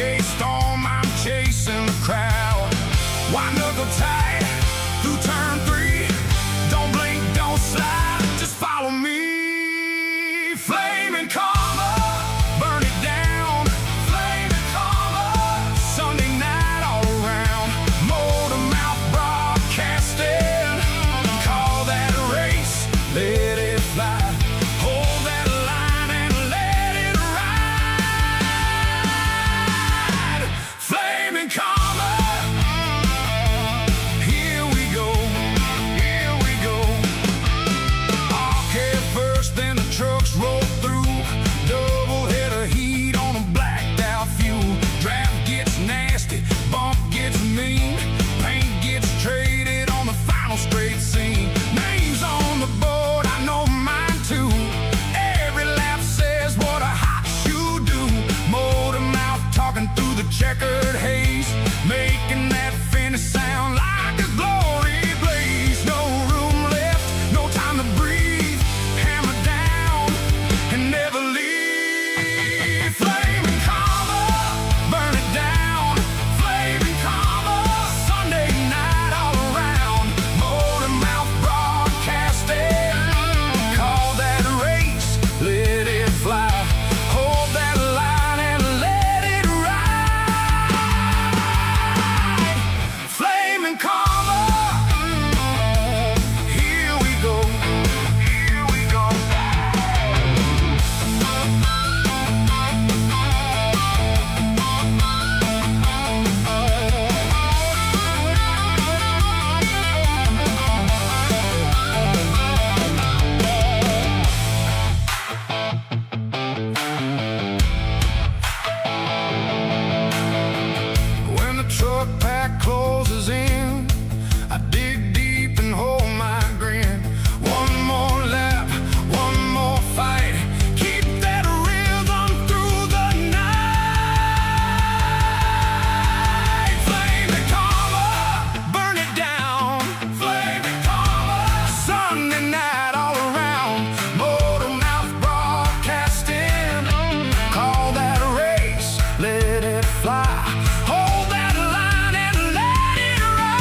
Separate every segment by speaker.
Speaker 1: K-Storm, I'm chasing the crowd. Why knuckle tight through turn 3? Don't blink, don't slide, just follow me. Flaming karma, burn it down. Flaming karma, Sunday night all around. Motor Mouth broadcasting, call that a race, let it fly. Hold that line and let it ride. Flaming karma, here we go, here we go. ARCA first, then the trucks roll through. Doubleheader heat on a blacked out fuel. Draft gets nasty, bump gets mean. Paint gets traded on the final straight scene. Names on the board, I know mine too. Every lap says what a hot shoe do. Motor Mouth talking through the checkered haze, making that finish sound like a glory blaze. No room left, no time to breathe. Hammer down and never leave. Flaming karma, burn it down. Flaming karma, Sunday night all around. Motor Mouth broadcasting, call that a race, let it fly. Hold that line and let it ride. Flaming karma, here we go, here we go. When the truck pack closes in, I dig deep and hold my grin. One more lap, one more fight. Keep that rhythm through the night. Flaming karma, burn it down. Flaming karma, Sunday night all around. Motor Mouth broadcasting, call that a race, let it fly. Hold that line and let it ride.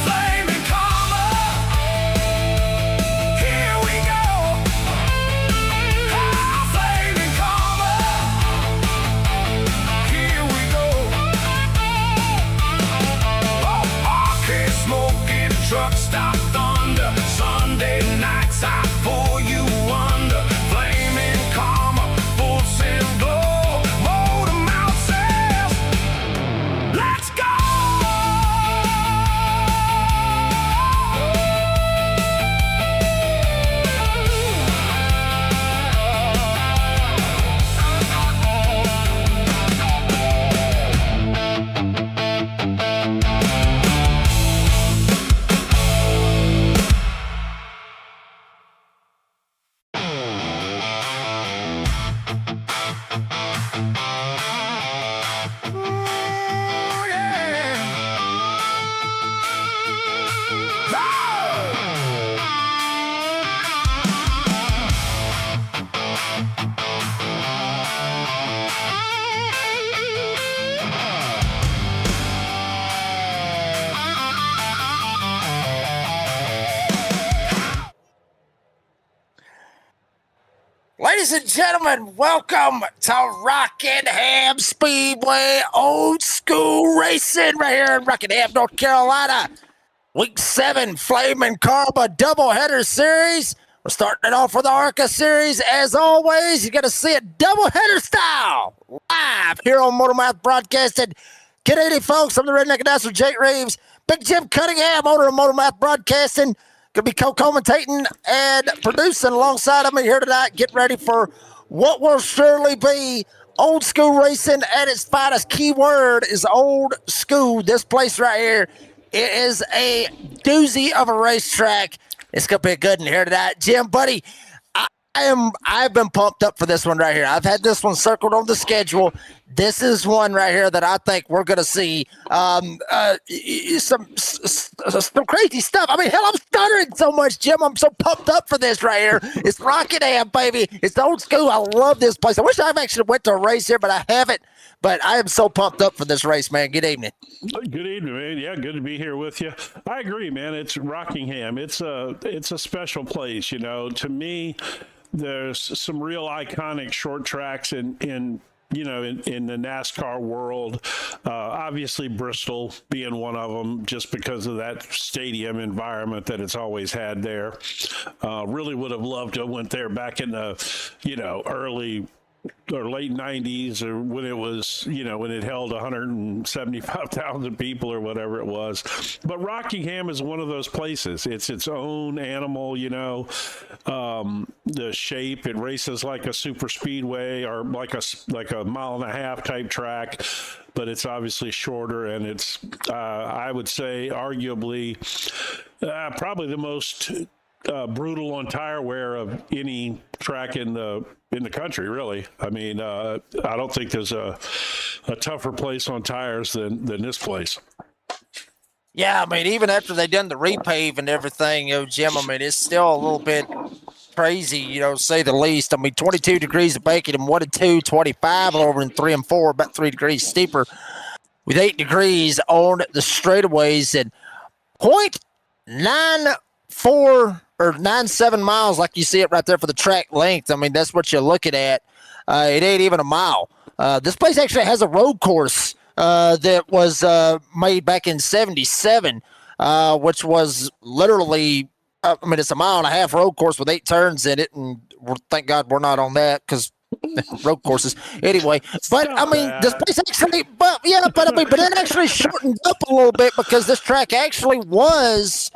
Speaker 1: Flaming karma, here we go. Ah, flaming karma, here we go. Oh, ARCA smoking, truck stop thunder. Sunday nights I pull you under. Flaming karma, full send glow. Motor Mouth says, let's go.
Speaker 2: Ladies and gentlemen, welcome to Rockingham Speedway, old school racing right here in Rockingham, North Carolina. Week 7, Flaming Karma Doubleheader Series. We're starting it off with the ARCA Series. As always, you're going to see it doubleheader style, live here on Motor Mouth Broadcasting. G'day, folks. I'm the Redneck Announcer, Jake Reeves. Big Jim Cunningham, owner of Motor Mouth Broadcasting. Going to be co-commentating and producing alongside of me here tonight. Get ready for what will surely be old school racing at its finest. Key word is old school. This place right here, it is a doozy of a racetrack. It's going to be a good one here tonight. Jim, buddy, I've been pumped up for this one right here. I've had this one circled on the schedule. This is one right here that I think we're going to see some some crazy stuff. I mean, hell, I'm stuttering so much, Jim. I'm so pumped up for this right here. It's Rockingham, baby. It's old school. I love this place. I wish I've actually went to a race here, but I haven't. But I am so pumped up for this race, man. Good evening.
Speaker 3: Good evening, man. Yeah, good to be here with you. I agree, man. It's Rockingham. It's a special place, you know. To me, there's some real iconic short tracks in the NASCAR world. Obviously, Bristol being one of them, just because of that stadium environment that it's always had there. Really would have loved to have went there back in the, early or late 90s, or when it was, when it held 175,000 people or whatever it was. But Rockingham is one of those places. It's its own animal, the shape. It races like a super speedway or like a mile and a half type track, but it's obviously shorter, and it's, I would say, arguably probably the most brutal on tire wear of any track in the country, really. I mean, I don't think there's a tougher place on tires than this place.
Speaker 2: Yeah, I mean, even after they done the repave and everything, Jim, I mean, it's still a little bit crazy, to say the least. I mean, 22 degrees of baking in 1 and 2, 25 over in 3 and 4, about 3 degrees steeper, with 8 degrees on the straightaways, and 0.94 or 97 miles, like you see it right there for the track length. I mean, that's what you're looking at. It ain't even a mile. This place actually has a road course that was made back in 77, which was literally, it's a mile and a half road course with 8 turns in it, and thank God we're not on that, because road courses anyway. But I mean, this place actually, but it actually shortened up a little bit, because this track actually was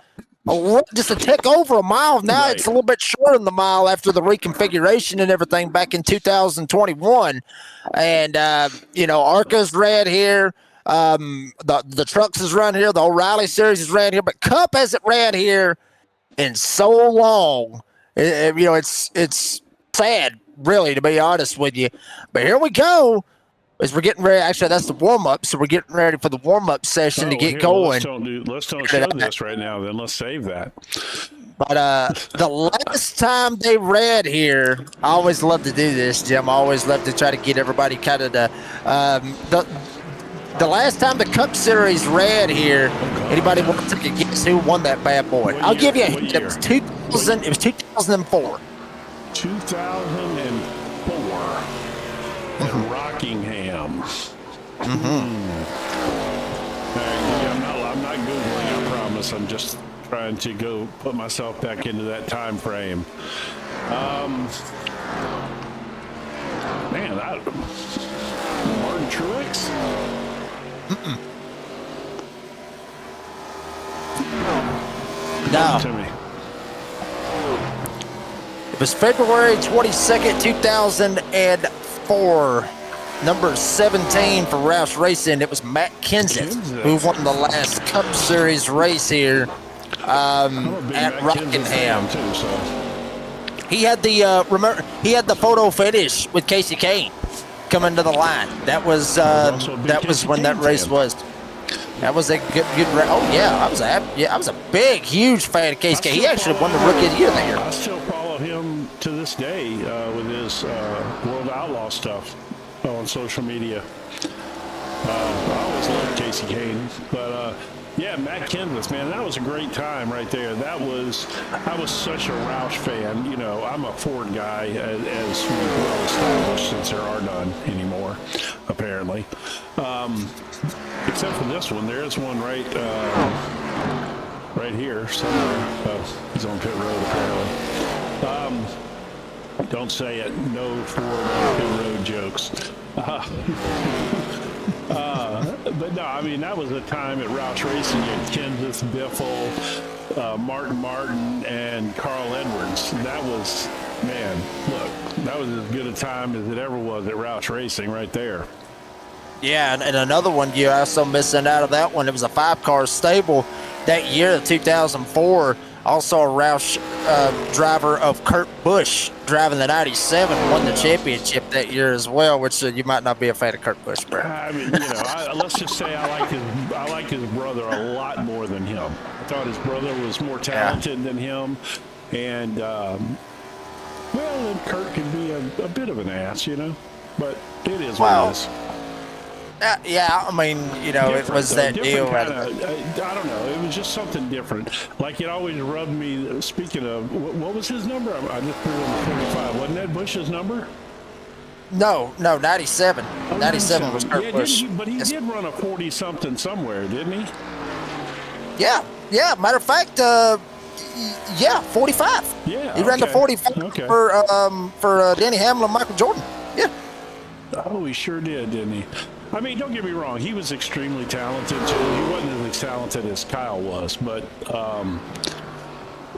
Speaker 2: just a tick over a mile. Now It's a little bit shorter than the mile after the reconfiguration and everything back in 2021. And ARCA's ran here. The Trucks is run here. The O'Reilly Series is ran here, but Cup hasn't ran here in so long. It's sad, really, to be honest with you. But here we go. As we're getting ready, actually, that's the warm-up, so we're getting ready for the warm-up session to get going.
Speaker 3: Let's don't show this right now, then let's save that.
Speaker 2: But the last time they ran here, I always love to do this, Jim. I always love to try to get everybody kind of the last time the Cup Series ran here, anybody want to take a guess who won that bad boy? I'll give you a hint. It was 2000. It was 2004.
Speaker 3: 2004. In Rockingham. I'm not Googling, I promise. I'm just trying to go put myself back into that time frame. Martin Truex?
Speaker 2: No.
Speaker 3: To me.
Speaker 2: It was February 22nd, 2004. Number 17 for Roush Racing. It was Matt Kenseth who won the last Cup Series race here at Rockingham.
Speaker 3: Too, so.
Speaker 2: He had the photo finish with Casey Kane coming to the line. That was when that race was. That was a good race. Oh yeah, I was a big, huge fan of Casey Kane. He actually won the Rookie of the Year that year.
Speaker 3: I still follow him to this day with his World Outlaw stuff on social media. I always loved Casey Kane, but Matt Kenseth, man, that was a great time right there. I was such a Roush fan. I'm a Ford guy, as we've well established, since there are none anymore, apparently. Except for this one, there is one right here somewhere. He's on pit road apparently. Don't say it. No Ford on pit road jokes. But no, I mean, that was a time at Roush Racing. You had Kenseth, Biffle, Martin, and Carl Edwards. That was, that was as good a time as it ever was at Roush Racing right there.
Speaker 2: Yeah, and another one you're also missing out of that one. It was a 5-car stable that year, 2004. Also a Roush driver of Kurt Busch driving the 97 won the championship that year as well, which you might not be a fan of Kurt Busch, bro.
Speaker 3: I mean, let's just say I like his brother a lot more than him. thought his brother was more talented than him. And, well, then Kurt can be a bit of an ass, you know, but it is what it is.
Speaker 2: Yeah, I mean, you know,
Speaker 3: Different,
Speaker 2: it was that deal.
Speaker 3: I don't know. It was just something different. Like, it always rubbed me. Speaking of, what was his number? I just put it on the 45. Wasn't that Bush's number?
Speaker 2: No, 97. 97 was Kurt Busch.
Speaker 3: But he did run a 40-something somewhere, didn't he?
Speaker 2: Yeah. Matter of fact, 45.
Speaker 3: Yeah,
Speaker 2: he ran the 45 for Denny Hamlin and Michael Jordan. Yeah.
Speaker 3: Oh, he sure did, didn't he? I mean, don't get me wrong. He was extremely talented, too. He wasn't as talented as Kyle was, but,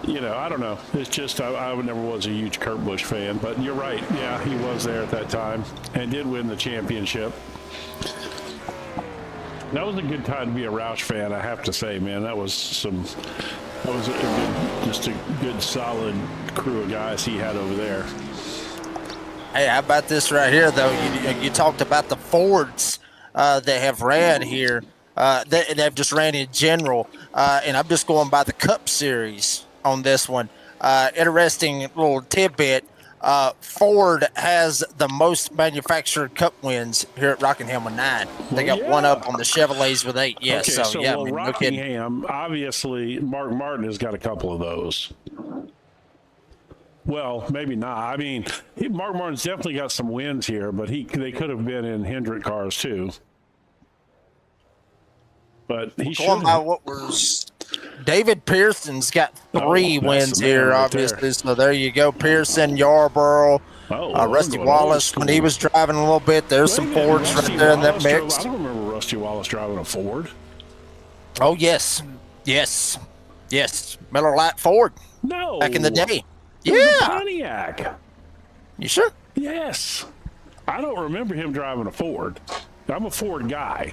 Speaker 3: you know, I don't know. It's just I never was a huge Kurt Busch fan, but you're right. Yeah, he was there at that time and did win the championship. That was a good time to be a Roush fan, I have to say, man. That was just a good, solid crew of guys he had over there.
Speaker 2: Hey, how about this right here, though? You talked about the Fords that have ran here. They've just ran in general, and I'm just going by the Cup Series on this one. Interesting little tidbit. Ford has the most manufactured Cup wins here at Rockingham with 9. They got one up on the Chevrolets with 8. Yeah,
Speaker 3: okay,
Speaker 2: so yeah, I mean,
Speaker 3: Rockingham, obviously, Mark Martin has got a couple of those. Well, maybe not. I mean, Mark Martin's definitely got some wins here, but they could have been in Hendrick cars too. But he should.
Speaker 2: Going by what was David Pearson's got 3 wins here, right obviously. There. So there you go, Pearson, Yarborough, Rusty Wallace when he was driving a little bit. There's some Fords right there in that mix.
Speaker 3: I don't remember Rusty Wallace driving a Ford.
Speaker 2: Oh yes. Miller Lite Ford.
Speaker 3: No,
Speaker 2: back in the day.
Speaker 3: Pontiac.
Speaker 2: You sure?
Speaker 3: Yes. I don't remember him driving a Ford. I'm a Ford guy.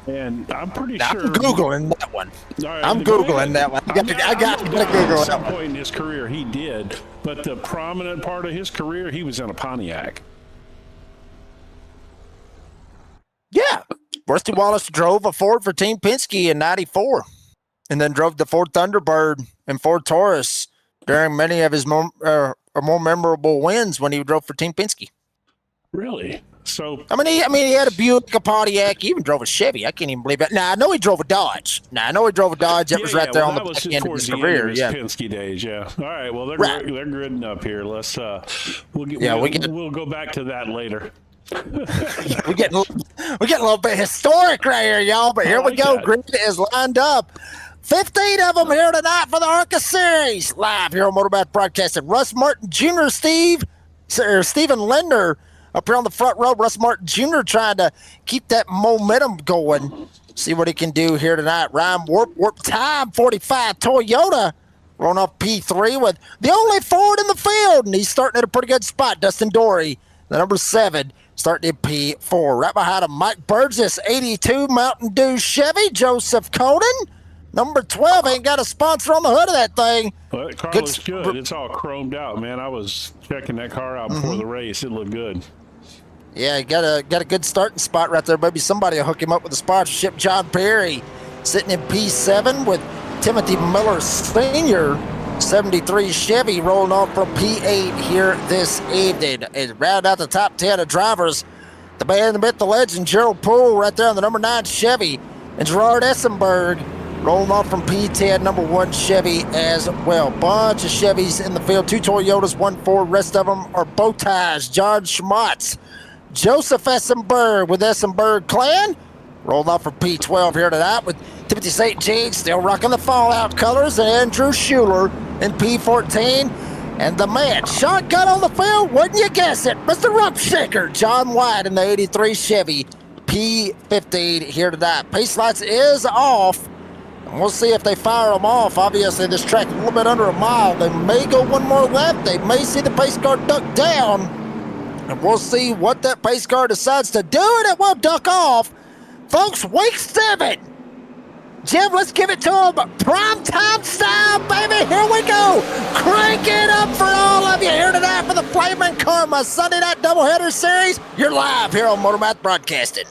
Speaker 3: And I'm pretty sure.
Speaker 2: I'm Googling that one.
Speaker 3: Right,
Speaker 2: I'm Googling that one. I got to Google that one.
Speaker 3: At some point in his career, he did. But the prominent part of his career, he was in a Pontiac.
Speaker 2: Yeah. Rusty Wallace drove a Ford for Team Penske in 94 and then drove the Ford Thunderbird and Ford Taurus during many of his more memorable wins when he drove for Team Penske.
Speaker 3: Really? So
Speaker 2: I mean, he had a Buick, a Pontiac. He even drove a Chevy. I can't even believe that. Now I know he drove a Dodge. That was right there on the back end of his career.
Speaker 3: Penske days. Yeah. All right. Well, they're gridding up here. Let's we'll go back to that later.
Speaker 2: We're getting a little bit historic right here, y'all. But here we go. Grid is lined up. 15 of them here tonight for the ARCA Series. Live here on Motorbath Broadcasting. Russ Martin Jr., Stephen Linder up here on the front row. Russ Martin Jr. trying to keep that momentum going. See what he can do here tonight. Ryan Warp Time 45 Toyota rolling off P3 with the only Ford in the field. And he's starting at a pretty good spot. Dustin Dory, the number 7, starting at P4. Right behind him, Mike Burgess, 82 Mountain Dew Chevy. Joseph Coden, number 12, ain't got a sponsor on the hood of that thing.
Speaker 3: Well, that car looks good. It's all chromed out, man. I was checking that car out before the race. It looked good.
Speaker 2: Yeah, he got a good starting spot right there. Maybe somebody will hook him up with a sponsorship. John Perry sitting in P7 with Timothy Miller Sr., 73 Chevy rolling off from P8 here this evening. And round out the top 10 of drivers, the man, the myth, the legend, Gerald Poole right there on the number 9 Chevy. And Gerard Essenberg rolling off from P10, number 1 Chevy as well. Bunch of Chevys in the field. 2 Toyotas, 1 Ford. Rest of them are bow ties. John Schmatz, Joseph Essenberg with Essenberg Clan. Rolled off from P12 here tonight with Timothy St. Jean still rocking the Fallout colors. And Andrew Schuler in P14. And the man, shotgun on the field, wouldn't you guess it, Mr. Rump Shaker, John White in the 83 Chevy P15 here tonight. Pace lights is off. We'll see if they fire them off. Obviously, this track a little bit under a mile. They may go one more lap. They may see the pace car duck down. And we'll see what that pace car decides to do, and it will duck off. Folks, week 7. Jim, let's give it to them. Prime time style, baby. Here we go. Crank it up for all of you here tonight for the Flaming Karma Sunday Night Doubleheader Series. You're live here on Motorbath Broadcasting.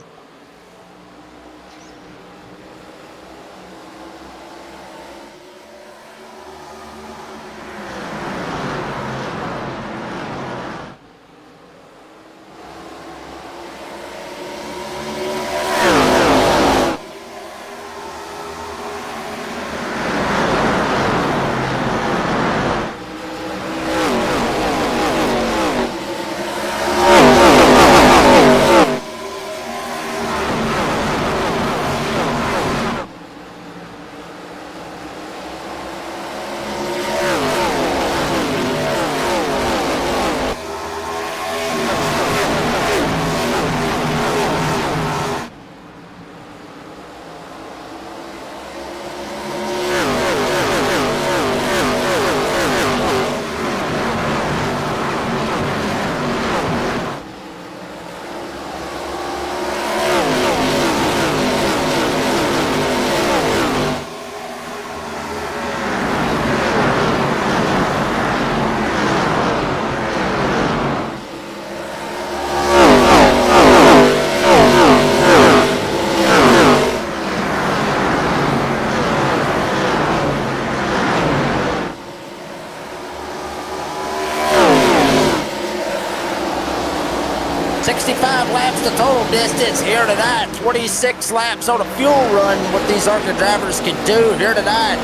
Speaker 2: laps the total distance here tonight. 26 laps on a fuel run, what these ARCA drivers can do here tonight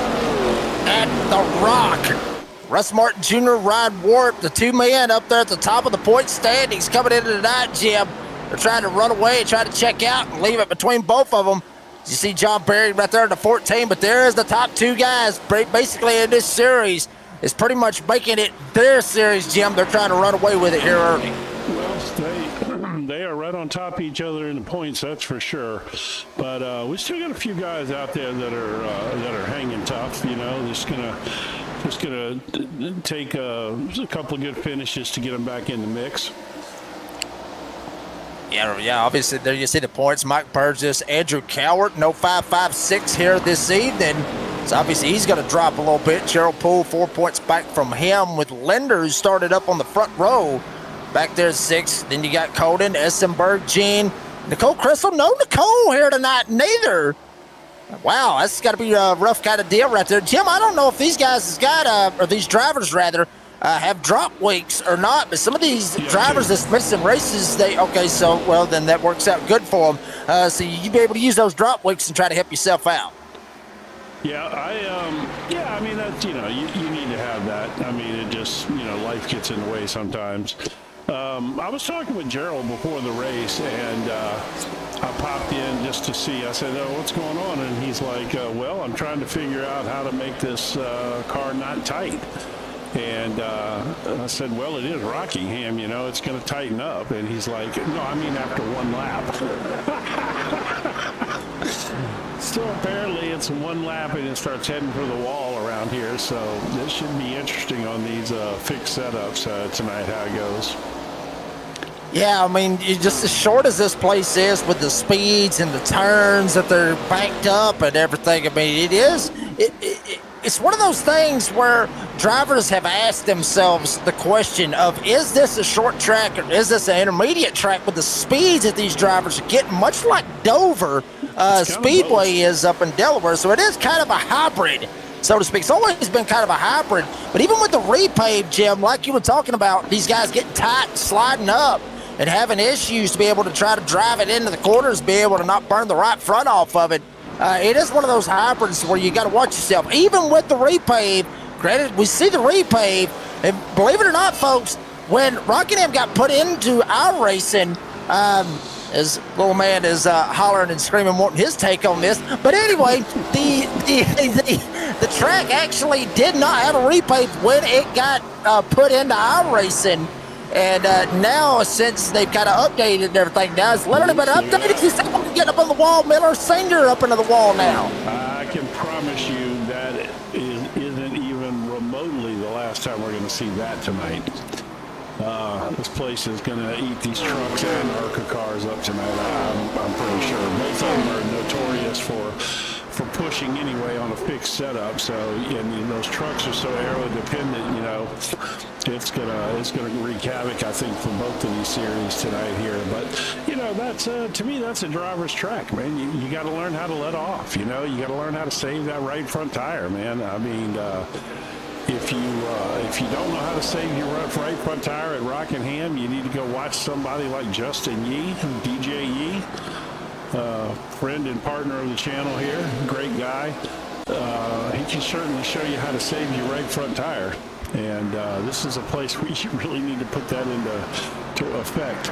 Speaker 2: at the Rock. Russ Martin Jr., Ryan Ward, the two men up there at the top of the point standings coming into tonight, Jim. They're trying to run away, trying to check out and leave it between both of them. You see John Perry right there in the 14, but there is the top two guys basically in this series. Is pretty much making it their series, Jim. They're trying to run away with it here early.
Speaker 3: Well, they are right on top of each other in the points, that's for sure. But we still got a few guys out there that are hanging tough. You know, just gonna take a couple of good finishes to get them back in the mix.
Speaker 2: Yeah, obviously there you see the points. Mike Burgess, Andrew Cowart, no 5.56 here this evening. So obviously he's going to drop a little bit. Gerald Poole, 4 points back from him, with Linder, who started up on the front row, back there at 6. Then you got Colden, Essenberg, Gene, Nicole Crystal. No Nicole here tonight, neither. Wow, that's got to be a rough kind of deal right there. Jim, I don't know if these guys has got, or these drivers rather, have drop weeks or not, but some of these drivers that's missing races, then that works out good for them. So you be able to use those drop weeks and try to help yourself out.
Speaker 3: Yeah, I mean, that's, you need to have that. I mean, it just, life gets in the way sometimes. I was talking with Gerald before the race, and I popped in just to see. I said, "Oh, what's going on?" And he's like, "Well, I'm trying to figure out how to make this car not tight." And I said, "Well, it is Rockingham, it's going to tighten up." And he's like, "No, I mean after one lap." So apparently it's one lap and it starts heading for the wall around here. So this should be interesting on these fixed setups tonight, how it goes.
Speaker 2: Yeah, I mean, just as short as this place is with the speeds and the turns that they're banked up and everything, I mean, it's one of those things where drivers have asked themselves the question of, is this a short track or is this an intermediate track with the speeds that these drivers are getting, much like Dover Speedway is up in Delaware. So it is kind of a hybrid, so to speak. It's always been kind of a hybrid. But even with the repave, Jim, like you were talking about, these guys getting tight and sliding up and having issues to be able to try to drive it into the corners, be able to not burn the right front off of it. It is one of those hybrids where you got to watch yourself. Even with the repave, granted, we see the repave, and believe it or not, folks, when Rockingham got put into iRacing, as little man is hollering and screaming, wanting his take on this. But anyway, the track actually did not have a repave when it got put into iRacing. And now, since they've kind of updated and everything, now it's literally been updated. He's getting up on the wall. Miller Senior up into the wall now.
Speaker 3: I can promise you that isn't even remotely the last time we're going to see that tonight. This place is going to eat these trucks and ARCA cars up tonight. I'm pretty sure. Both of them are notorious for pushing anyway on a fixed setup. So, those trucks are so aero dependent. It's gonna wreak havoc, I think, for both of these series tonight here. But that's to me, that's a driver's track, man. You got to learn how to let off. You got to learn how to save that right front tire, man. I mean, if you don't know how to save your right front tire at Rockingham, you need to go watch somebody like Justin Yee, DJ Yee, friend and partner of the channel here, great guy. He can certainly show you how to save your right front tire. And this is a place where you really need to put that into effect.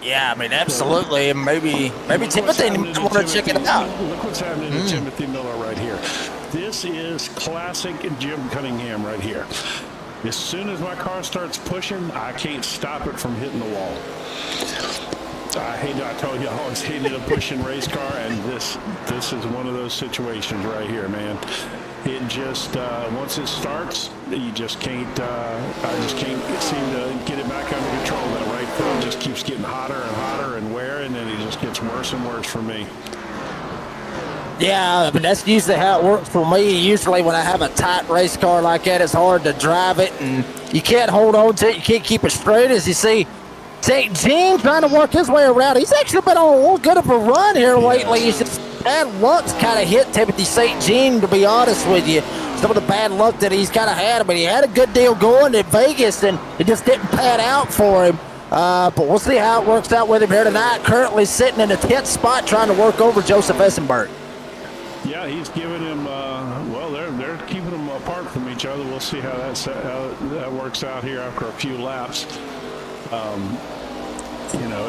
Speaker 2: Yeah, I mean, absolutely. And maybe Timothy want to check it out.
Speaker 3: Look what's happening to Timothy Miller right here. This is classic Jim Cunningham right here. As soon as my car starts pushing, I can't stop it from hitting the wall. I told you I always hated a pushing race car, and this is one of those situations right here, man. It just once it starts, you just can't. I just can't seem to get it back under control. That right foot just keeps getting hotter and hotter and wearing, and it just gets worse and worse for me.
Speaker 2: Yeah, but that's usually how it works for me. Usually when I have a tight race car like that, it's hard to drive it, and you can't hold on to it. You can't keep it straight. As you see, St. Jean trying to work his way around. He's actually been on a little good of a run here lately. He's just bad luck's kind of hit Timothy St. Jean, to be honest with you. Some of the bad luck that he's kind of had, but he had a good deal going at Vegas, and it just didn't pan out for him. But we'll see how it works out with him here tonight. Currently sitting in the 10th spot trying to work over Joseph Essenberg.
Speaker 3: Yeah, he's giving him, well, they're keeping them apart from each other. We'll see how that works out here after a few laps. You know,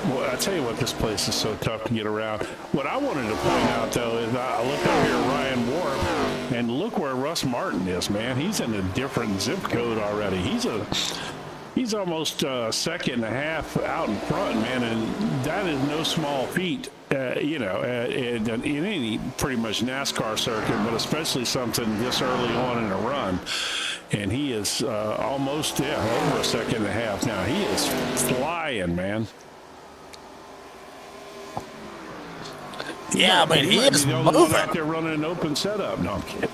Speaker 3: well, I tell you what, this place is so tough to get around. What I wanted to point out, though, is I look up here at Ryan Warp, and look where Russ Martin is, man. He's in a different zip code already. He's almost a second and a half out in front, man, and that is no small feat, you know, in any pretty much NASCAR circuit, but especially something this early on in a run. And he is almost, over a second and a half now. He is flying, man.
Speaker 2: Yeah, I mean, he is moving.
Speaker 3: Out there running an open setup. No, I'm kidding.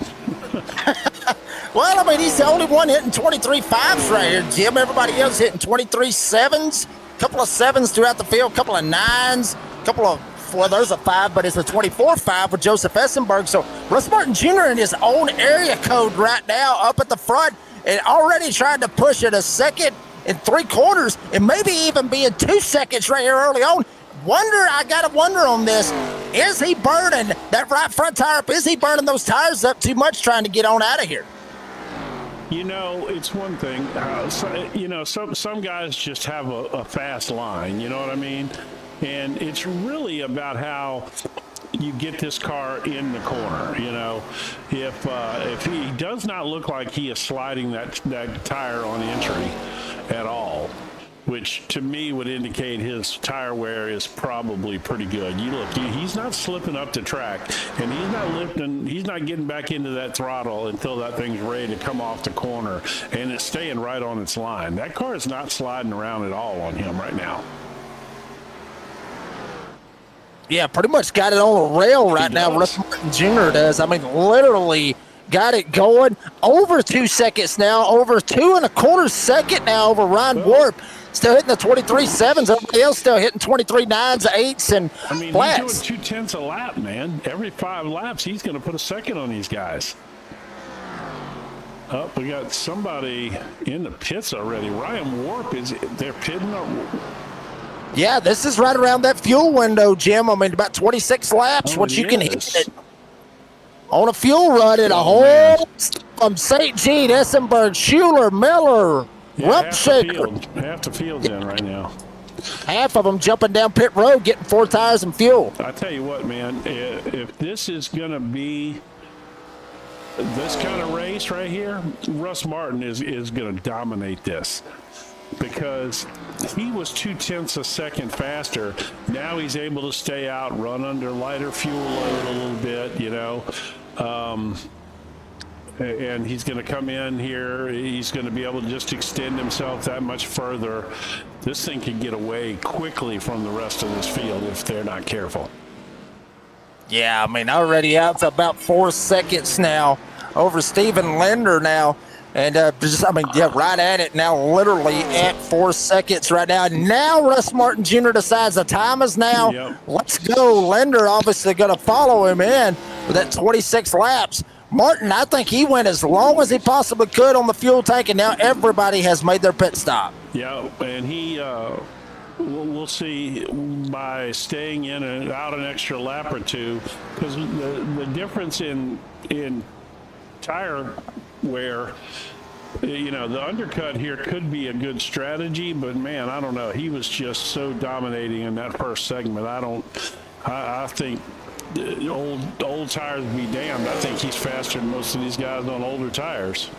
Speaker 2: Well, I mean, he's the only one hitting 23 5s right here, Jim. Everybody else hitting 23 7s, a couple of 7s throughout the field, a couple of 9s, a couple of, well, there's a 5, but it's a 24-5 with Joseph Essenberg. So Russ Martin Jr. in his own area code right now up at the front and already trying to push it a second and 3/4 and maybe even being 2 seconds right here early on. I got to wonder on this. Is he burning that right front tire up? Is he burning those tires up too much trying to get on out of here?
Speaker 3: You know, it's one thing. You know, some guys just have a fast line. You know what I mean? And it's really about how you get this car in the corner. You know, if he does not look like he is sliding that tire on entry at all, which to me would indicate his tire wear is probably pretty good. You look, he's not slipping up the track, and he's not getting back into that throttle until that thing's ready to come off the corner, and it's staying right on its line. That car is not sliding around at all on him right now.
Speaker 2: Yeah, pretty much got it on a rail right now. Russ Martin Jr. does. I mean, literally got it going. Over 2 seconds now. Over 2 1/4 second now over Ryan Warp. Still hitting the 23 7s. Everybody else still hitting 23 9s, 8s, and
Speaker 3: I mean,
Speaker 2: flats.
Speaker 3: He's doing 2/10 a lap, man. Every 5 laps, he's going to put a second on these guys. Oh, we got somebody in the pits already. Ryan Warp, they're pitting up.
Speaker 2: Yeah, this is right around that fuel window, Jim. I mean, about 26 laps, what you can hit it on a fuel run at a whole from St. Jean, Essenberg, Schuler, Miller, Rumpshaker.
Speaker 3: Half the field's in right now.
Speaker 2: Half of them jumping down pit road, getting 4 tires and fuel.
Speaker 3: I tell you what, man, if this is going to be this kind of race right here, Russ Martin is going to dominate this. Because he was 2/10 a second faster. Now he's able to stay out, run under lighter fuel load a little bit, you know. And he's going to come in here. He's going to be able to just extend himself that much further. This thing can get away quickly from the rest of this field if they're not careful.
Speaker 2: Yeah, I mean, already out to about 4 seconds now over Steven Linder now. And right at it now, literally at 4 seconds right now. Now Russ Martin Jr. decides the time is now.
Speaker 3: Yep.
Speaker 2: Let's go. Linder obviously going to follow him in with that 26 laps. Martin, I think he went as long as he possibly could on the fuel tank, and now everybody has made their pit stop.
Speaker 3: Yeah, and he, we'll see by staying in and out an extra lap or two, because the difference in tire wear, you know, the undercut here could be a good strategy, but man, I don't know. He was just so dominating in that first segment. I think old tires be damned. I think he's faster than most of these guys on older tires.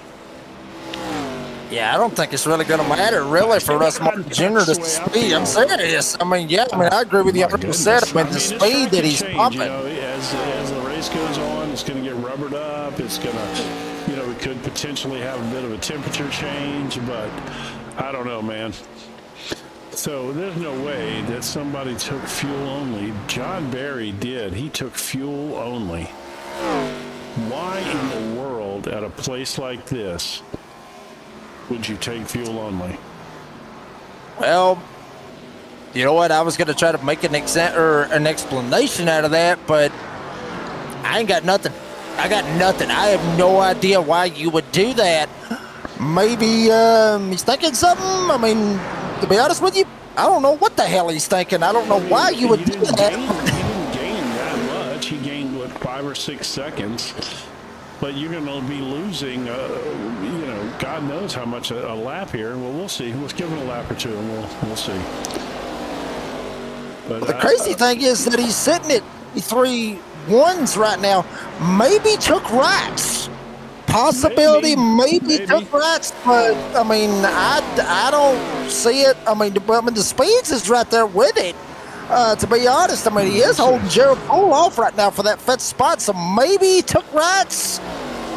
Speaker 2: Yeah, I don't think it's really going to matter, really, for Russ Martin Jr. to speed. I'm serious. I mean, I agree with you 100%. I mean, the speed that he's pumping.
Speaker 3: You know, as the race goes on, it's going to get rubbered up. It's going to, you know, we could potentially have a bit of a temperature change, but I don't know, man. So there's no way that somebody took fuel only. John Barry did. He took fuel only. Why in the world at a place like this would you take fuel only?
Speaker 2: Well, you know what? I was going to try to make an explanation out of that, but I ain't got nothing. I got nothing. I have no idea why you would do that. Maybe he's thinking something. I mean, to be honest with you, I don't know what the hell he's thinking. I don't know why you would do that.
Speaker 3: He didn't gain that much. He gained, what, 5 or 6 seconds. But you're going to be losing, God knows how much a lap here. Well, we'll see. Let's give it a lap or two, and we'll see. But
Speaker 2: The crazy thing is that he's sitting at 3-1s right now. Maybe took rights. Possibility, maybe took rights, but I mean, I don't see it. I mean, the Speeds is right there with it. To be honest, I mean, he is holding Gerald Poole off right now for that 5th spot, so maybe he took rights.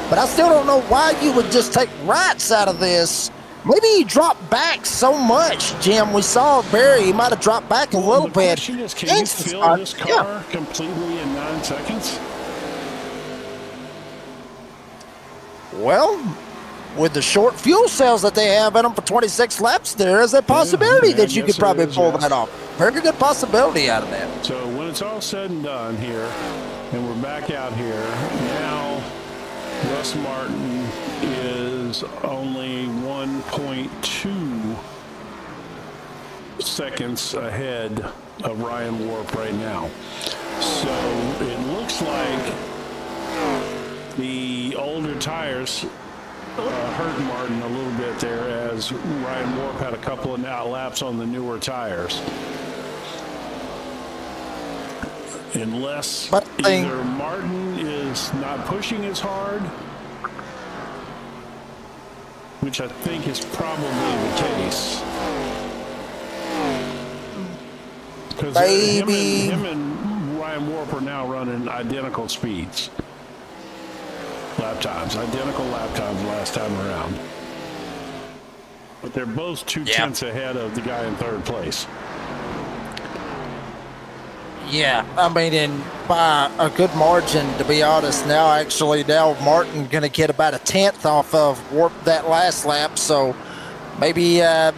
Speaker 2: But I still don't know why you would just take rights out of this. Maybe he dropped back so much, Jim. We saw Barry. He might have dropped back a little bit.
Speaker 3: The question is, can you fill this car completely in 9 seconds?
Speaker 2: Well, with the short fuel cells that they have in them for 26 laps, there is a possibility that you could probably pull that off. Very good possibility out of that.
Speaker 3: So when it's all said and done here, and we're back out here, now Russ Martin is only 1.2 seconds ahead of Ryan Warp right now. So it looks like the older tires hurt Martin a little bit there, as Ryan Warp had a couple of laps on the newer tires. Unless either Martin is not pushing as hard, which I think is probably the case. Because him and Ryan Warp are now running identical speeds. Identical lap times last time around. But they're both 2 tenths ahead of the guy in 3rd place.
Speaker 2: Yeah, I mean, and by a good margin, to be honest. Now Martin going to get about a 10th off of Warp that last lap. So maybe, I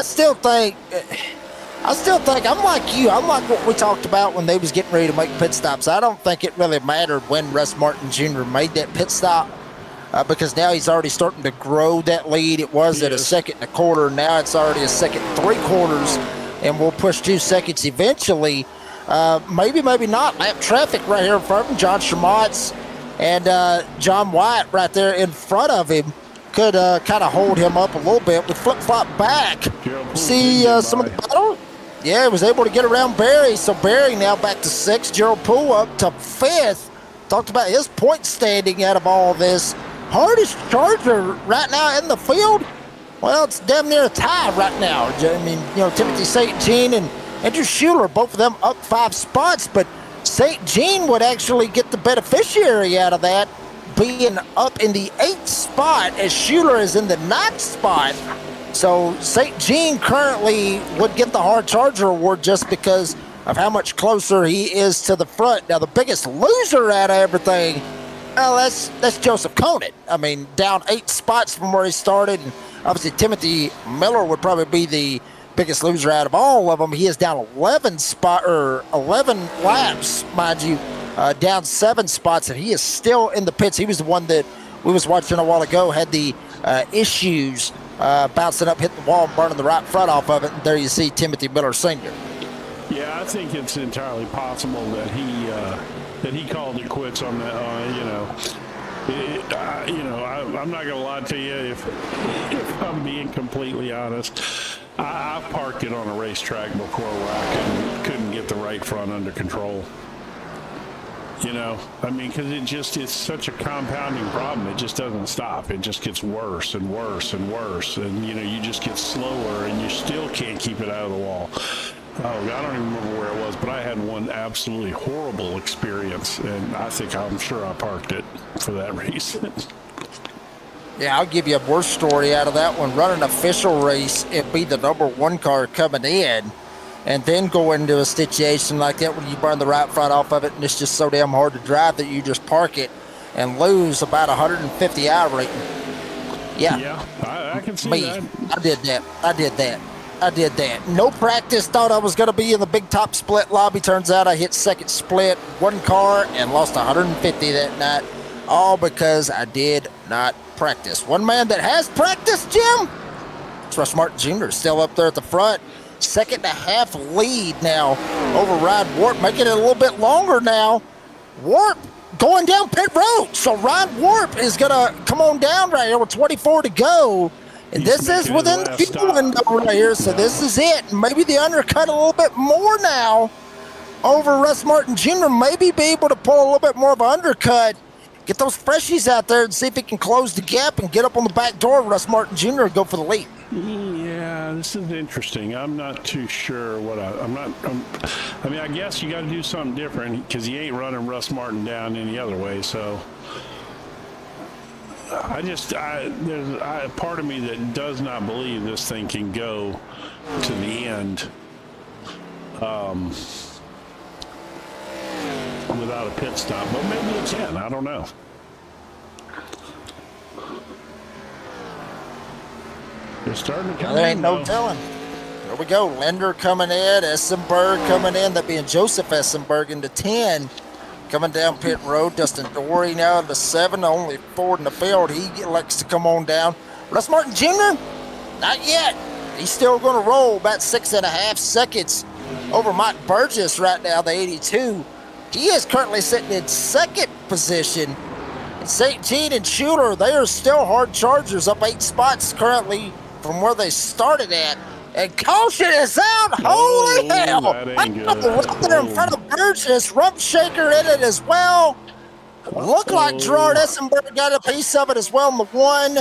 Speaker 2: still think I'm like you. I'm like what we talked about when they was getting ready to make pit stops. I don't think it really mattered when Russ Martin Jr. made that pit stop because now he's already starting to grow that lead. It was at a 2 1/4. Now it's already a 2 3/4, and we'll push 2 seconds eventually. Maybe not. Lap traffic right here in front of him. John Schermatz and John White right there in front of him could kind of hold him up a little bit. We flip-flop back. See some of the battle? Yeah, he was able to get around Barry. So Barry now back to 6th. Gerald Poole up to 5th. Talked about his point standing out of all this. Hardest charger right now in the field? Well, it's damn near a tie right now. I mean, Timothy St. Jean and Andrew Schuler, both of them up 5 spots, but St. Jean would actually get the beneficiary out of that, being up in the 8th spot as Schuler is in the 9th spot. So St. Jean currently would get the hard charger award just because of how much closer he is to the front. Now the biggest loser out of everything, well, that's Joseph Conant. I mean, down 8 spots from where he started. And obviously Timothy Miller would probably be the biggest loser out of all of them. He is down 11 laps, mind you, down 7 spots, and he is still in the pits. He was the one that we was watching a while ago, had the issues bouncing up, hitting the wall, and burning the right front off of it. And there you see Timothy Miller Sr.
Speaker 3: Yeah, I think it's entirely possible that he called it quits on that. I'm not going to lie to you. If I'm being completely honest, I've parked it on a racetrack before where I couldn't get the right front under control. Because it's such a compounding problem. It just doesn't stop. It just gets worse and worse and worse. And, you just get slower and you still can't keep it out of the wall. Oh, I don't even remember where it was, but I had one absolutely horrible experience. And I'm sure I parked it for that reason.
Speaker 2: Yeah, I'll give you a worse story out of that one. Running an official race, it'd be the number 1 car coming in, and then go into a situation like that when you burn the right front off of it, and it's just so damn hard to drive that you just park it and lose about 150 hour rating.
Speaker 3: Yeah, I can see that. I did that. No practice. Thought I was going to be in the big top split lobby. Turns out I hit 2nd split, 1 car, and lost 150 that night. All because I did not practice. One man that has practiced, Jim,
Speaker 2: Russ Martin Jr. still up there at the front. 2.5 lead now over Ryan Warp, making it a little bit longer now. Warp going down pit road. So Ryan Warp is going to come on down right here with 24 to go. And this is within the fuel window right here. So this is it. Maybe the undercut a little bit more now over Russ Martin Jr. Maybe be able to pull a little bit more of an undercut. Get those freshies out there and see if he can close the gap and get up on the back door of Russ Martin Jr. and go for the lead.
Speaker 3: Yeah, this is interesting. I'm not too sure what I mean, I guess you got to do something different because he ain't running Russ Martin down any other way. So there's a part of me that does not believe this thing can go to the end without a pit stop, but maybe it can. I don't know. They're starting to come in.
Speaker 2: There ain't no telling. There we go. Linder coming in. Essenberg coming in. That being Joseph Essenberg into 10. Coming down pit road. Dustin Dory now into 7. Only Ford in the field. He likes to come on down. Russ Martin Jr., not yet. He's still going to roll about 6.5 seconds over Mike Burgess right now, the 82. He is currently sitting in second position. And St. Jean and Shooter, they are still hard chargers, up 8 spots currently from where they started at. And caution is out. Holy hell.
Speaker 3: That ain't good.
Speaker 2: Right there in front of Burgess. Rump shaker in it as well. Looked like Gerard Essenberg got a piece of it as well in the 1.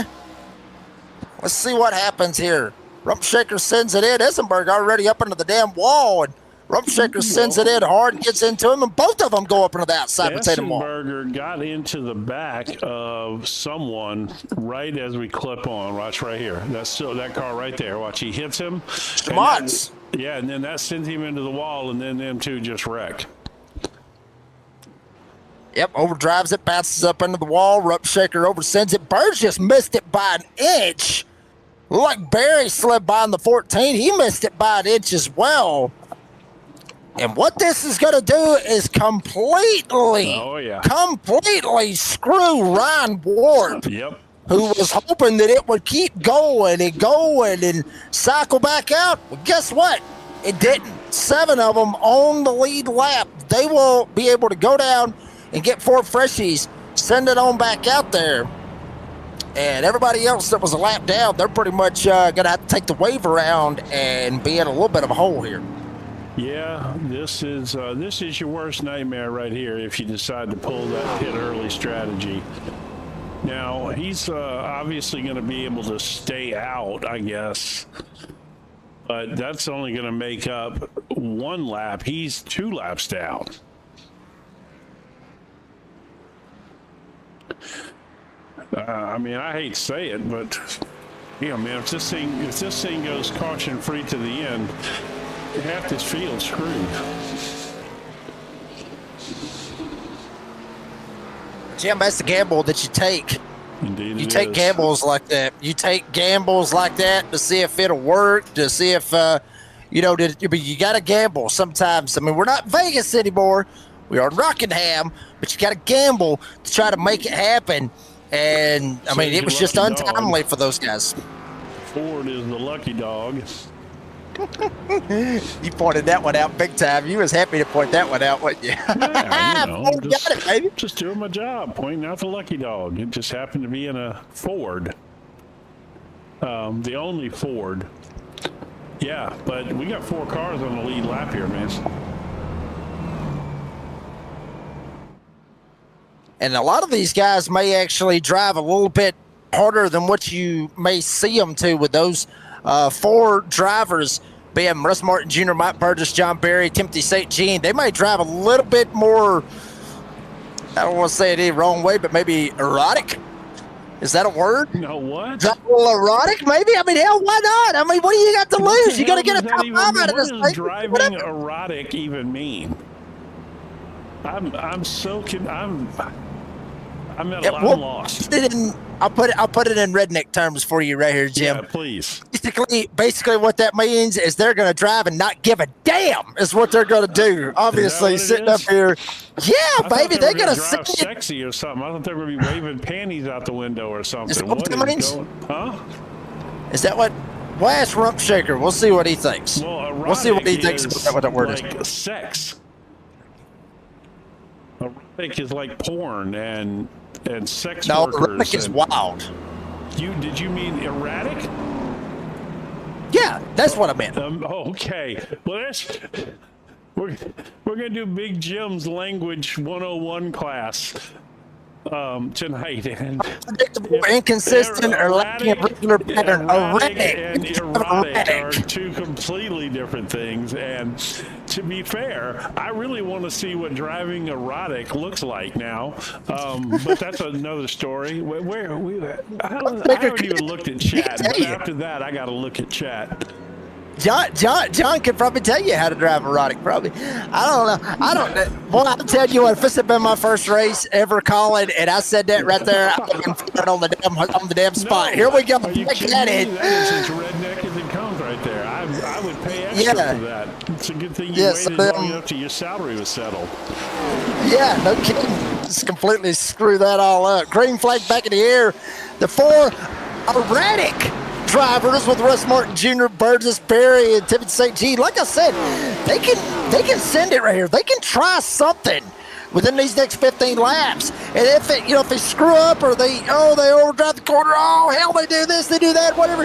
Speaker 2: Let's see what happens here. Rump shaker sends it in. Essenberg already up into the damn wall. And Rump shaker sends it in hard and gets into him, and both of them go up into the outside potato wall.
Speaker 3: Essenberger got into the back of someone right as we clip on. Watch right here. That's still that car right there. Watch, he hits him. Yeah, and then that sends him into the wall, and then them two just wreck.
Speaker 2: Yep, overdrives it, bounces up into the wall. Rump shaker oversends it. Burge just missed it by an inch. Looked like Barry slid by in the 14. He missed it by an inch as well. And what this is going to do is completely screw Ryan Ward, who was hoping that it would keep going and cycle back out. Well, guess what? It didn't. 7 of them on the lead lap. They will be able to go down and get 4 freshies, send it on back out there. And everybody else that was a lap down, they're pretty much going to have to take the wave around and be in a little bit of a hole here.
Speaker 3: Yeah, this is your worst nightmare right here if you decide to pull that pit early strategy. Now, he's obviously going to be able to stay out, I guess, but that's only going to make up 1 lap. He's 2 laps down. I mean, I hate to say it, but yeah, man, if this thing goes caution free to the end, half this field's screwed.
Speaker 2: Jim, that's the gamble that you take.
Speaker 3: Indeed,
Speaker 2: you take gambles like that. You take gambles like that to see if it'll work, to see if you got to gamble sometimes. I mean, we're not in Vegas anymore. We are in Rockingham, but you got to gamble to try to make it happen. And I mean, it was just untimely for those guys.
Speaker 3: Ford is the lucky dog.
Speaker 2: You pointed that one out big time. You was happy to point that one out, wasn't you?
Speaker 3: Yeah,
Speaker 2: Ford got it, baby.
Speaker 3: Just doing my job, pointing out the lucky dog. It just happened to be in a Ford. The only Ford. Yeah, but we got 4 cars on the lead lap here, man.
Speaker 2: And a lot of these guys may actually drive a little bit harder than what you may see them to with those 4 drivers, being Russ Martin Jr., Mike Burgess, John Berry, Timothy St. Jean. They might drive a little bit more, I don't want to say it any wrong way, but maybe erotic. Is that a word?
Speaker 3: No, what?
Speaker 2: Drive a little erotic, maybe? I mean, hell, why not? I mean, what do you got to lose? You got to get a top 5 out of this thing.
Speaker 3: What does driving erotic even mean? I'm lost.
Speaker 2: I'll put it in redneck terms for you right here, Jim.
Speaker 3: Yeah, please.
Speaker 2: Basically what that means is they're going to drive and not give a damn is what they're going to do. Obviously, sitting up here. Yeah, baby, they're going to
Speaker 3: drive sexy or something. I thought they were going to be waving panties out the window or something.
Speaker 2: Is that what that means?
Speaker 3: Huh?
Speaker 2: Is that what We'll ask Rump Shaker. We'll see what he thinks.
Speaker 3: Well,
Speaker 2: We'll see what he thinks
Speaker 3: is
Speaker 2: about what that word
Speaker 3: like sex. Erotic is like porn and sex
Speaker 2: No,
Speaker 3: workers.
Speaker 2: erotic is wild.
Speaker 3: Did you mean erratic?
Speaker 2: Yeah, that's what I meant.
Speaker 3: Okay. Well, we're gonna do Big Jim's language 101 class tonight. And
Speaker 2: Predictable, inconsistent, or lacking a regular pattern.
Speaker 3: erratic and
Speaker 2: Erratic.
Speaker 3: erotic are two completely different things. And to be fair, I really want to see what driving erotic looks like now. But that's another story. Where are we at? I haven't even looked at chat. But after that, I got to look at chat.
Speaker 2: John could probably tell you how to drive erotic. Probably, I don't know. Well, I'll tell you what. If this had been my first race ever calling, and I said that right there, I would have been flat on the damn spot.
Speaker 3: No,
Speaker 2: Here we go.
Speaker 3: Are you
Speaker 2: Look
Speaker 3: kidding
Speaker 2: at
Speaker 3: me?
Speaker 2: it.
Speaker 3: That is as redneck as it comes right there. I would pay extra for that. It's a good thing you waited long enough till your salary was settled.
Speaker 2: Yeah, no kidding. Just completely screw that all up. Green flag back in the air. The 4 erratic drivers with Russ Martin Jr., Burgess Perry, and Timothy St. G. Like I said, they can send it right here. They can try something within these next 15 laps. And if they screw up or they overdrive the corner, oh hell, they do this, they do that, whatever.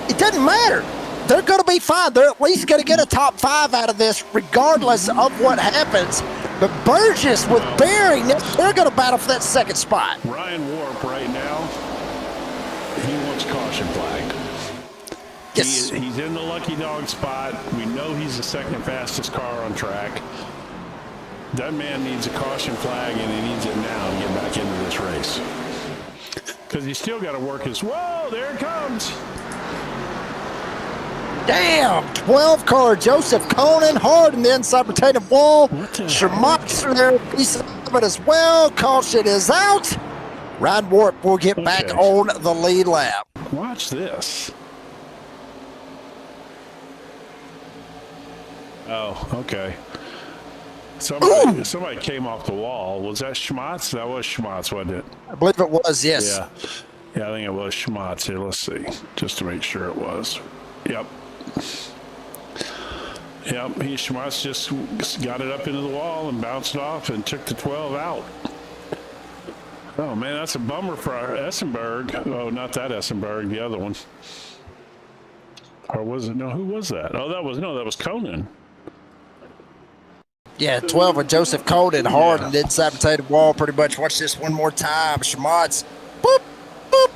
Speaker 2: It doesn't matter. They're going to be fine. They're at least going to get a top 5 out of this, regardless of what happens. But Burgess with Perry, they're going to battle for that second spot.
Speaker 3: Ryan Warp right now, he wants caution flag.
Speaker 2: Yes.
Speaker 3: He's in the lucky dog spot. We know he's the second fastest car on track. That man needs a caution flag, and he needs it now to get back into this race. Because he's still got to work his... Whoa, there it comes.
Speaker 2: Damn, 12 car, Joseph Conan, hard in the inside retaining wall. Schermatzer there, piece of it as well. Caution is out. Ryan Warp will get back on the lead lap.
Speaker 3: Watch this. Oh, okay. Somebody came off the wall. Was that Schmatz? That was Schmatz, wasn't it?
Speaker 2: I believe it was, yes.
Speaker 3: Yeah, I think it was Schmatz. Here, let's see. Just to make sure it was. Yep. Schmatz just got it up into the wall and bounced off and took the 12 out. Oh, man, that's a bummer for our Essenberg. Oh, not that Essenberg, the other one. Or was it? No, who was that? Oh, that was Conan.
Speaker 2: Yeah, 12 with Joseph Conan, hard and inside retaining wall pretty much. Watch this one more time. Schmatz, boop, boop.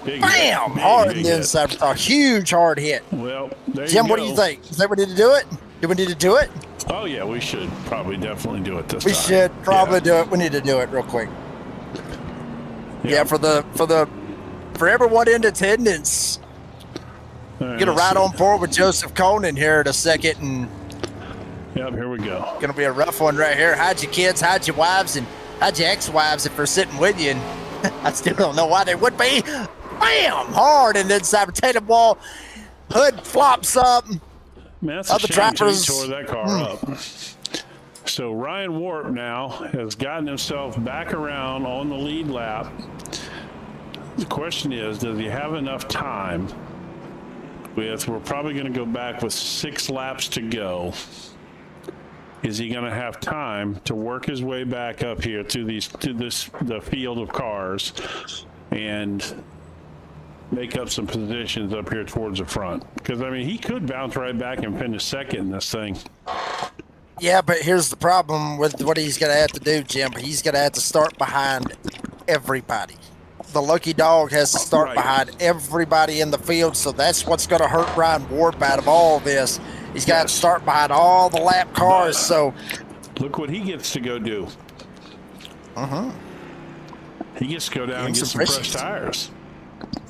Speaker 2: Bam! Hard in the inside. A huge hard hit.
Speaker 3: Well, there
Speaker 2: Jim,
Speaker 3: you
Speaker 2: what
Speaker 3: go.
Speaker 2: do you think? Is that we need to do it? Do we need to do it?
Speaker 3: Oh, yeah, we should probably definitely do it this
Speaker 2: We
Speaker 3: time.
Speaker 2: should probably do it. We need to do it real quick. Yeah, for everyone in attendance,
Speaker 3: Right,
Speaker 2: get a ride on board with Joseph Conan here in a second, and
Speaker 3: yep, here we go.
Speaker 2: gonna be a rough one right here. Hide your kids, hide your wives, and hide your ex-wives if they're sitting with you. And I still don't know why they would be. Bam! Hard and inside retaining wall. Hood flops up.
Speaker 3: Man, that's
Speaker 2: Other
Speaker 3: a shame
Speaker 2: drivers
Speaker 3: he tore that car up. So Ryan Warp now has gotten himself back around on the lead lap. The question is, does he have enough time? We're probably going to go back with 6 laps to go. Is he going to have time to work his way back up here to the field of cars and make up some positions up here towards the front? Because, I mean, he could bounce right back and finish second in this thing.
Speaker 2: Yeah, but here's the problem with what he's going to have to do, Jim. He's going to have to start behind everybody. The lucky dog has to start behind everybody in the field, so that's what's going to hurt Ryan Warp out of all this. He's got to start behind all the lap cars. So
Speaker 3: look what he gets to go do. He gets to go down and get some fresh tires.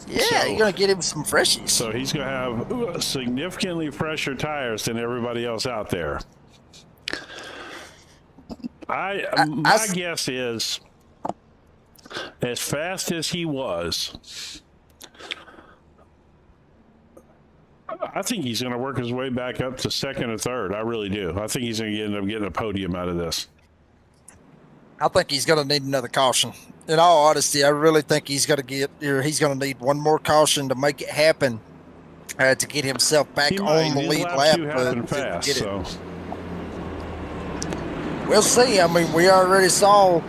Speaker 2: Yeah, you're going to get him some freshies.
Speaker 3: So he's going to have significantly fresher tires than everybody else out there. My guess is, as fast as he was, I think he's going to work his way back up to second or third. I really do. I think he's going to end up getting a podium out of this.
Speaker 2: I think he's going to need another caution. In all honesty, I really think he's going to need one more caution to make it happen. to get himself back
Speaker 3: He
Speaker 2: on
Speaker 3: might.
Speaker 2: the
Speaker 3: These
Speaker 2: lead
Speaker 3: laps
Speaker 2: lap.
Speaker 3: do happen fast,
Speaker 2: Get it.
Speaker 3: so.
Speaker 2: We'll see. I mean, we already saw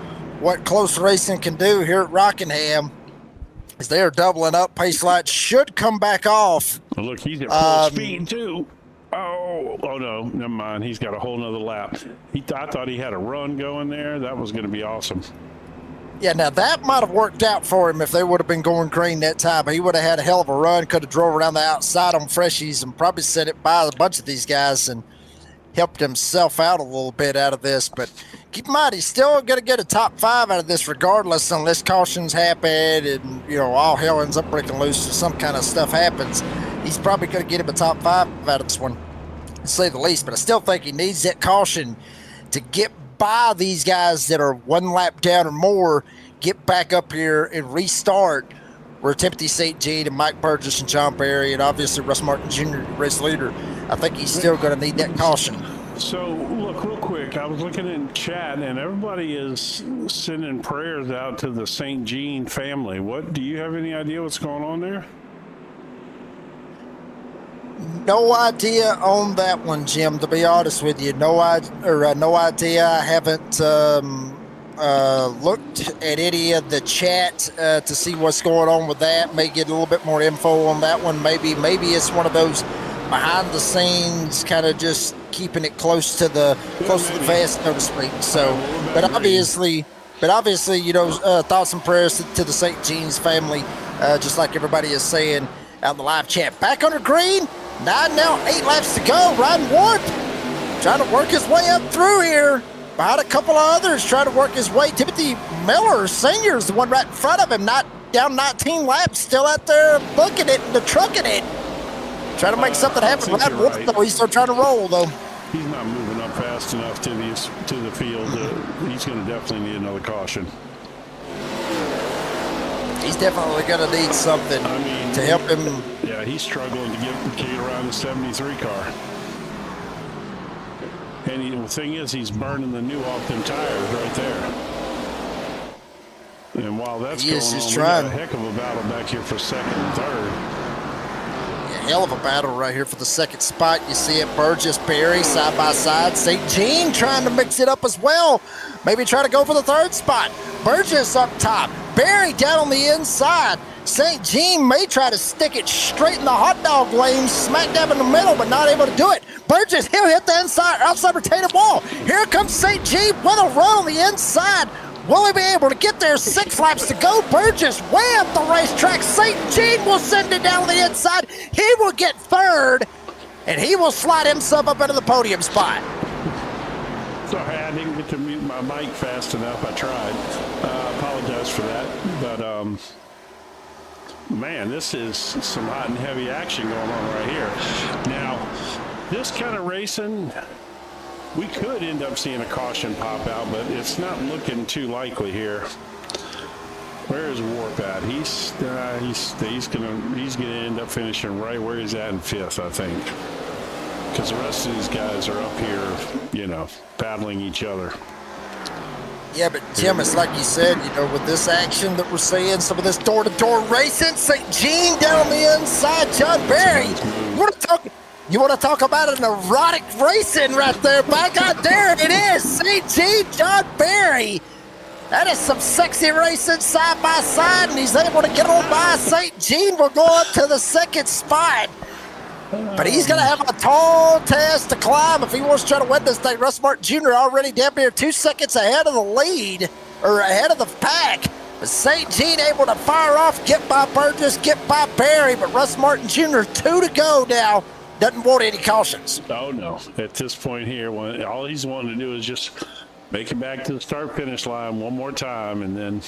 Speaker 2: what close racing can do here at Rockingham. As they are doubling up, pace lights should come back off.
Speaker 3: Oh, look, he's at full speed too. Oh no, never mind. He's got a whole nother lap. I thought he had a run going there. That was going to be awesome.
Speaker 2: Yeah, now that might have worked out for him if they would have been going green that time. He would have had a hell of a run, could have drove around the outside on freshies and probably set it by a bunch of these guys and helped himself out a little bit out of this. But keep in mind, he's still going to get a top 5 out of this regardless, unless cautions happen and, you know, all hell ends up breaking loose or some kind of stuff happens. He's probably going to get him a top 5 out of this one, to say the least. But I still think he needs that caution to get by these guys that are one lap down or more, get back up here and restart where Timothy St. Jean and Mike Burgess and John Berry and obviously Russ Martin Jr., race leader. I think he's still going to need that caution.
Speaker 3: So, look, real quick, I was looking in chat, and everybody is sending prayers out to the St. Jean family. What, do you have any idea what's going on there?
Speaker 2: No idea on that one, Jim, to be honest with you. No idea. I haven't looked at any of the chat to see what's going on with that. May get a little bit more info on that one. Maybe it's one of those behind the scenes, kind of just keeping it close to the vest, so to speak. So, but obviously, you know, thoughts and prayers to the St. Jean's family, just like everybody is saying out in the live chat. Back under green, 9 now, 8 laps to go. Ryan Ward trying to work his way up through here. Behind a couple of others, trying to work his way. Timothy Miller Sr. is the one right in front of him, not down 19 laps, still out there booking it and trucking it. Trying to make something happen. Ryan Ward, though, he's still trying to roll, though.
Speaker 3: He's not moving up fast enough to the field. He's going to definitely need another caution.
Speaker 2: He's definitely going to need something to help him.
Speaker 3: Yeah, he's struggling to get around the 73 car. And the thing is, he's burning the new off them tires right there. And while that's going on, we got a heck of a battle back here for second and third.
Speaker 2: Yeah, hell of a battle right here for the second spot. You see it, Burgess, Berry, side by side. St. Jean trying to mix it up as well. Maybe try to go for the third spot. Burgess up top. Berry down on the inside. St. Jean may try to stick it straight in the hot dog lane, smack dab in the middle, but not able to do it. Burgess, he'll hit the outside retaining wall. Here comes St. Jean with a run on the inside. Will he be able to get there? 6 laps to go. Burgess way up the racetrack. St. Jean will send it down the inside. He will get third, and he will slide himself up into the podium spot.
Speaker 3: Sorry, I didn't get to mute my mic fast enough. I tried. Apologize for that. But, man, this is some hot and heavy action going on right here. Now, this kind of racing, we could end up seeing a caution pop out, but it's not looking too likely here. Where is Warp at? He's gonna end up finishing right where he's at in 5th, I think, because the rest of these guys are up here, you know, battling each other.
Speaker 2: Yeah, but Jim, it's like you said, you know, with this action that we're seeing, some of this door-to-door racing, St. Jean down on the inside, John Berry. You want to talk about an erotic racing right there? By God, there it is, St. Jean, John Berry. That is some sexy racing side by side, and he's able to get on by. St. Jean will go up to the second spot. But he's going to have a tall task to climb if he wants to try to win this thing. Russ Martin Jr. already down here 2 seconds ahead of the lead, or ahead of the pack. But St. Jean able to fire off, get by Burgess, get by Berry. But Russ Martin Jr., 2 to go now. Doesn't want any cautions.
Speaker 3: Oh, no. At this point here, all he's wanting to do is just make it back to the start-finish line one more time, and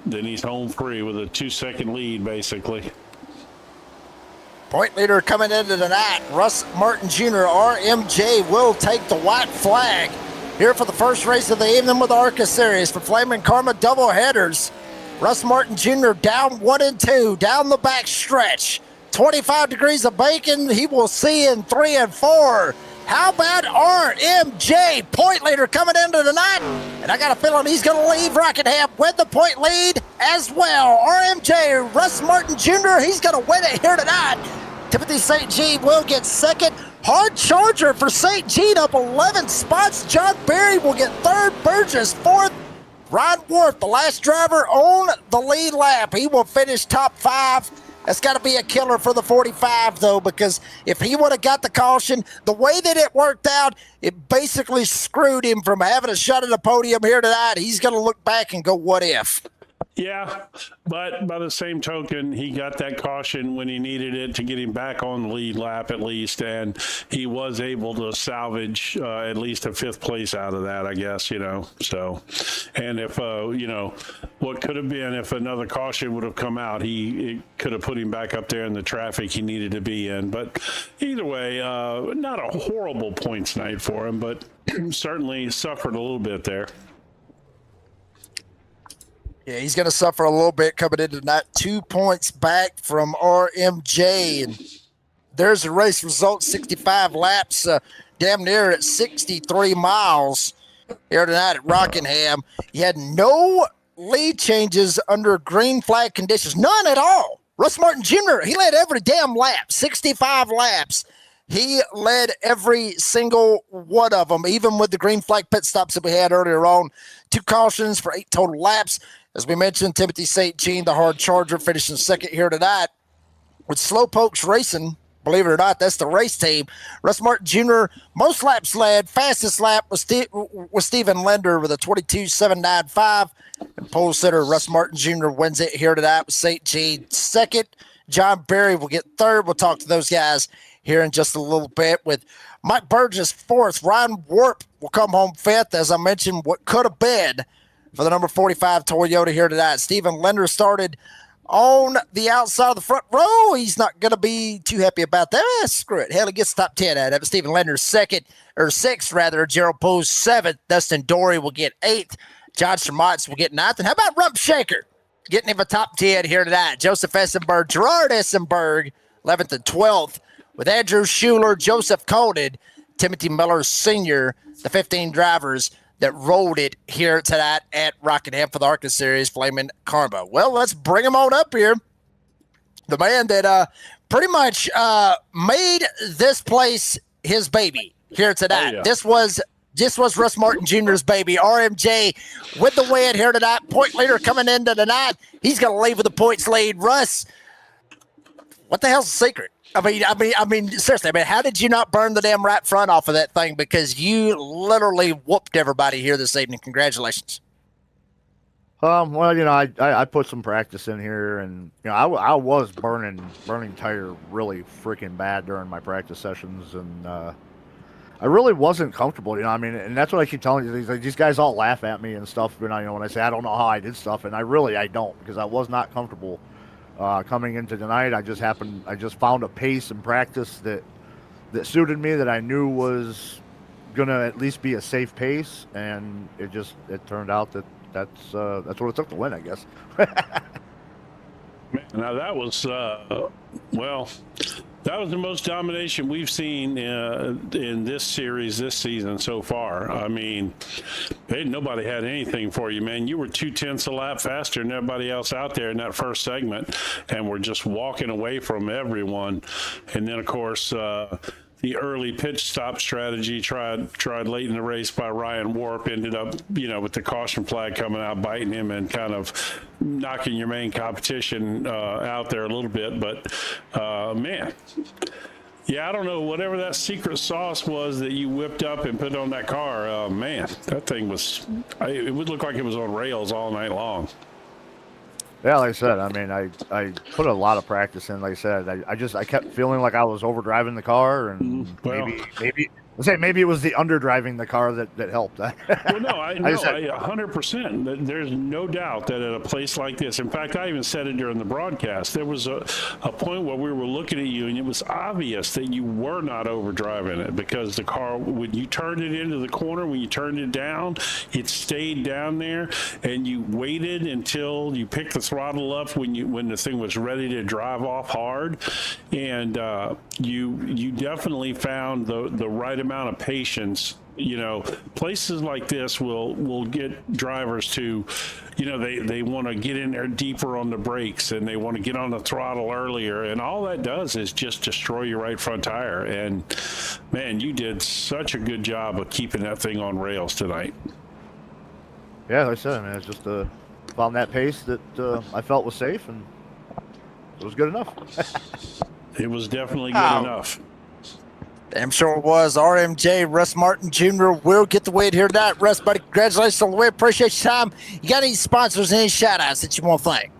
Speaker 3: then he's home free with a 2-second lead, basically.
Speaker 2: Point leader coming into the night, Russ Martin Jr. RMJ will take the white flag here for the first race of the evening with the ARCA Series for Flaming Karma doubleheaders. Russ Martin Jr. down 1 and 2, down the back stretch. 25 degrees of bacon, he will see in 3 and 4. How about RMJ, point leader coming into the night? And I got a feeling he's going to leave Rockingham with the point lead. as well. RMJ, Russ Martin Jr., he's going to win it here tonight. Timothy St. Jean will get second. Hard Charger for St. Jean up 11 spots. John Berry will get third. Burgess fourth. Ryan Worth, the last driver on the lead lap. He will finish top 5. That's got to be a killer for the 45, though, because if he would have got the caution, the way that it worked out, it basically screwed him from having a shot at the podium here tonight. He's going to look back and go, what if?
Speaker 3: Yeah, but by the same token, he got that caution when he needed it to get him back on the lead lap at least, and he was able to salvage at least a 5th place out of that, I guess, So, and if, what could have been if another caution would have come out, it could have put him back up there in the traffic he needed to be in. But either way, not a horrible points night for him, but certainly suffered a little bit there.
Speaker 2: Yeah, he's going to suffer a little bit coming into tonight. 2 points back from RMJ. And there's the race result, 65 laps, damn near at 63 miles here tonight at Rockingham. He had no lead changes under green flag conditions, none at all. Russ Martin Jr., he led every damn lap, 65 laps. He led every single one of them, even with the green flag pit stops that we had earlier on. 2 cautions for 8 total laps. As we mentioned, Timothy St. Jean, the Hard Charger, finishing second here tonight. With Slowpokes Racing, believe it or not, that's the race team. Russ Martin Jr., most laps led. Fastest lap was Stephen Linder with a 22.795. And pole sitter Russ Martin Jr. wins it here tonight with St. Jean second. John Berry will get third. We'll talk to those guys here in just a little bit with Mike Burgess fourth. Ryan Warp will come home fifth. As I mentioned, what could have been for the number 45 Toyota here tonight. Stephen Linder started on the outside of the front row. He's not going to be too happy about that. Screw it. Hell, he gets top 10 out of it. Stephen Linder sixth. Gerald Poe's seventh. Dustin Dory will get eighth. John Schermatz will get ninth. And how about Rump Shaker getting him a top 10 here tonight? Joseph Essenberg, Gerard Essenberg, 11th and 12th. With Andrew Schuler, Joseph Conan, Timothy Miller Sr., the 15 drivers that rolled it here tonight at Rockingham for the ARCA Series Flaming Karma. Well, let's bring him on up here. The man that pretty much made this place his baby here tonight.
Speaker 3: Oh, yeah.
Speaker 2: This was Russ Martin Jr.'s baby. RMJ with the win here tonight. Point leader coming into the night. He's going to leave with the points lead. Russ, what the hell's the secret? I mean, seriously, how did you not burn the damn right front off of that thing? Because you literally whooped everybody here this evening. Congratulations.
Speaker 4: Well, I put some practice in here, and I was burning tire really freaking bad during my practice sessions, and I really wasn't comfortable. And that's what I keep telling you. These guys all laugh at me and stuff. When I say I don't know how I did stuff, and I don't, because I was not comfortable. Coming into tonight, I just found a pace in practice that suited me, that I knew was gonna at least be a safe pace, and it turned out that's what it took to win, I guess.
Speaker 3: Now that was that was the most domination we've seen in this series this season so far. I mean, nobody had anything for you, man. You were 0.2 a lap faster than everybody else out there in that first segment, and we're just walking away from everyone. And then, of course, the early pitch stop strategy tried late in the race by Ryan Warp ended up, with the caution flag coming out, biting him and kind of knocking your main competition out there a little bit. But man, yeah, I don't know, whatever that secret sauce was that you whipped up and put on that car, man, that thing it would look like it was on rails all night long.
Speaker 4: Yeah, like I said, I put a lot of practice in. Like I said, I kept feeling like I was overdriving the car, and maybe it was the underdriving the car that helped.
Speaker 3: Well, no, I 100%. There's no doubt that at a place like this, in fact, I even said it during the broadcast, there was a point where we were looking at you, and it was obvious that you were not overdriving it, because the car, when you turned it into the corner, when you turned it down, it stayed down there, and you waited until you picked the throttle up when the thing was ready to drive off hard, and you definitely found the right amount of patience, places like this will get drivers to, they want to get in there deeper on the brakes and they want to get on the throttle earlier. And all that does is just destroy your right front tire. And man, you did such a good job of keeping that thing on rails tonight.
Speaker 4: Yeah, like I said, man, it's just found that pace that I felt was safe, and it was good enough.
Speaker 3: It was definitely good enough.
Speaker 2: Damn sure it was. RMJ, Russ Martin Jr. will get the win here tonight. Russ, buddy, congratulations on the win. Appreciate your time. You got any sponsors, any shout-outs that you want to thank?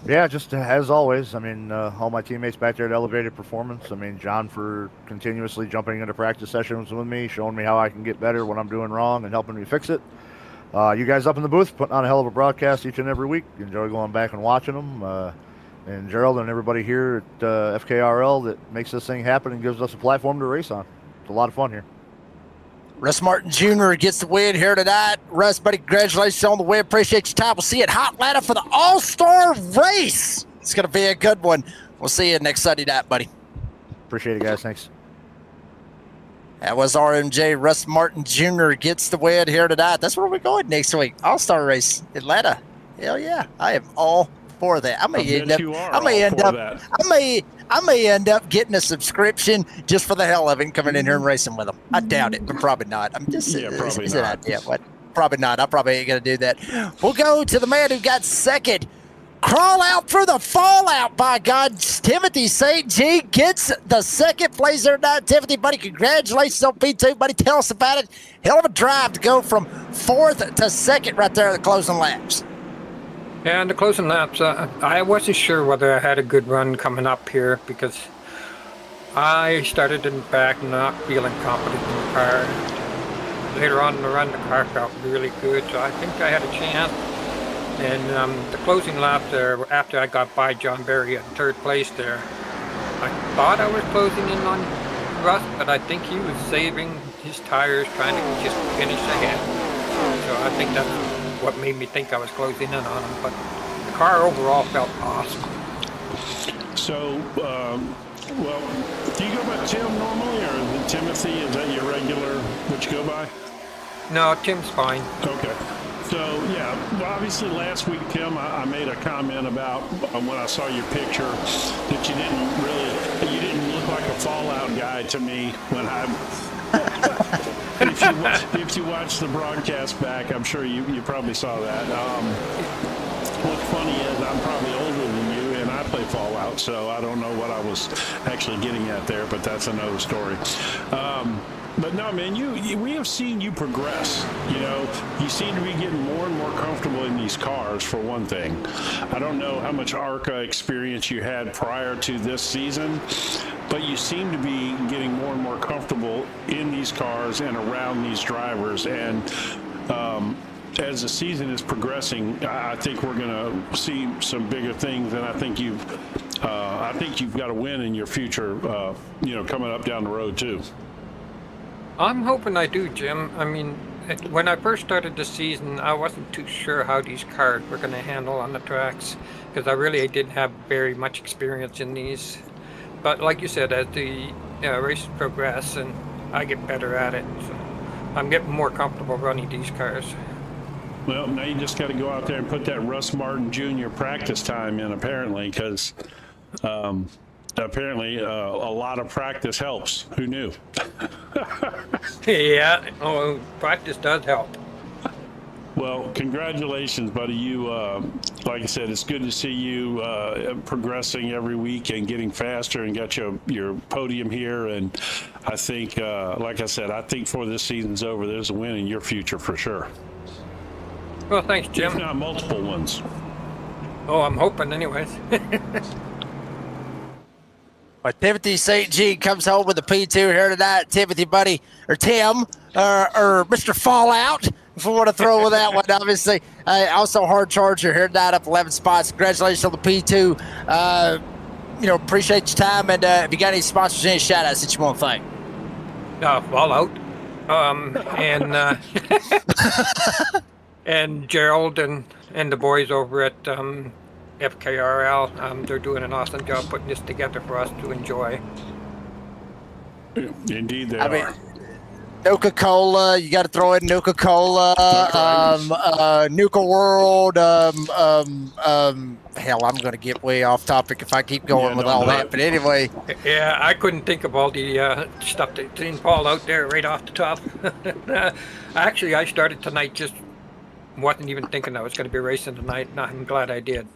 Speaker 4: Yeah, just as always, I mean, all my teammates back there at Elevated Performance. I mean, John for continuously jumping into practice sessions with me, showing me how I can get better when I'm doing wrong and helping me fix it. You guys up in the booth, putting on a hell of a broadcast each and every week. Enjoy going back and watching them. And Gerald and everybody here at FKRL that makes this thing happen and gives us a platform to race on. It's a lot of fun here.
Speaker 2: Russ Martin Jr. gets the win here tonight. Russ, buddy, congratulations on the win. Appreciate your time. We'll see you at Hot Atlanta for the All-Star Race. It's going to be a good one. We'll see you next Sunday night, buddy.
Speaker 4: Appreciate it, guys. Thanks.
Speaker 2: That was RMJ. Russ Martin Jr. gets the win here tonight. That's where we're going next week. All-Star Race, Atlanta. Hell yeah. I am all for that. I may end up getting a subscription just for the hell of it, coming in here and racing with them. I doubt it, but probably not. I'm just
Speaker 3: probably not.
Speaker 2: Yeah, what? Probably not. I probably ain't gonna do that. We'll go to the man who got second. Crawl out through the fallout, by God. Timothy St. G gets the second place there tonight. Timothy, buddy, congratulations on P2. Buddy, tell us about it. Hell of a drive to go from fourth to second right there at the closing laps.
Speaker 5: Yeah, in the closing laps, I wasn't sure whether I had a good run coming up here because I started in the back not feeling confident in the car. Later on in the run, the car felt really good, so I think I had a chance. And the closing lap there, after I got by John Berry in third place there, I thought I was closing in on Russ, but I think he was saving his tires, trying to just finish ahead. So I think that's what made me think I was closing in on him, but the car overall felt awesome.
Speaker 3: So, well, do you go by Tim normally, or Timothy? Is that your regular, what you go by?
Speaker 5: No, Tim's fine.
Speaker 3: Okay. So, yeah, well, obviously last week, Tim, I made a comment about when I saw your picture that you didn't look like a Fallout guy to me when if you watch the broadcast back, I'm sure you probably saw that. What's funny is I'm probably older than you, and I play Fallout, so I don't know what I was actually getting at there, but that's another story. But no, man, we have seen you progress. You seem to be getting more and more comfortable in these cars, for one thing. I don't know how much ARCA experience you had prior to this season, but you seem to be getting more and more comfortable in these cars and around these drivers. And as the season is progressing, I think we're going to see some bigger things, and I think you've got a win in your future, coming up down the road too.
Speaker 5: I'm hoping I do, Jim. I mean, when I first started the season, I wasn't too sure how these cars were going to handle on the tracks because I really didn't have very much experience in these. But like you said, as the races progress and I get better at it, so I'm getting more comfortable running these cars.
Speaker 3: Well, now you just got to go out there and put that Russ Martin Jr. practice time in, apparently, because apparently a lot of practice helps. Who knew?
Speaker 5: Yeah, practice does help.
Speaker 3: Well, congratulations, buddy. You, like I said, it's good to see you progressing every week and getting faster, and got your podium here. And I think, like I said, I think before this season's over, there's a win in your future for sure.
Speaker 5: Well, thanks, Jim.
Speaker 3: If not multiple ones.
Speaker 5: Oh, I'm hoping anyways.
Speaker 2: But Timothy St. G comes home with a P2 here tonight. Timothy, buddy, or Tim, or Mr. Fallout, if we want to throw with that one, obviously. Also hard charger here tonight, up 11 spots. Congratulations on the P2. Appreciate your time. And if you got any sponsors, any shout-outs that you want to thank?
Speaker 5: Fallout. And Gerald and the boys over at FKRL, they're doing an awesome job putting this together for us to enjoy.
Speaker 3: Indeed, they
Speaker 2: I
Speaker 3: are.
Speaker 2: mean, Nuka-Cola, you got to throw in Nuka-Cola, Nuka World, hell, I'm going to get way off topic if I keep going
Speaker 3: Yeah,
Speaker 2: with
Speaker 3: don't
Speaker 2: all
Speaker 3: do
Speaker 2: that.
Speaker 3: it.
Speaker 2: But anyway,
Speaker 5: Yeah, I couldn't think of all the stuff that's in Paul out there right off the top. Actually, I started tonight, just wasn't even thinking I was going to be racing tonight, and I'm glad I did.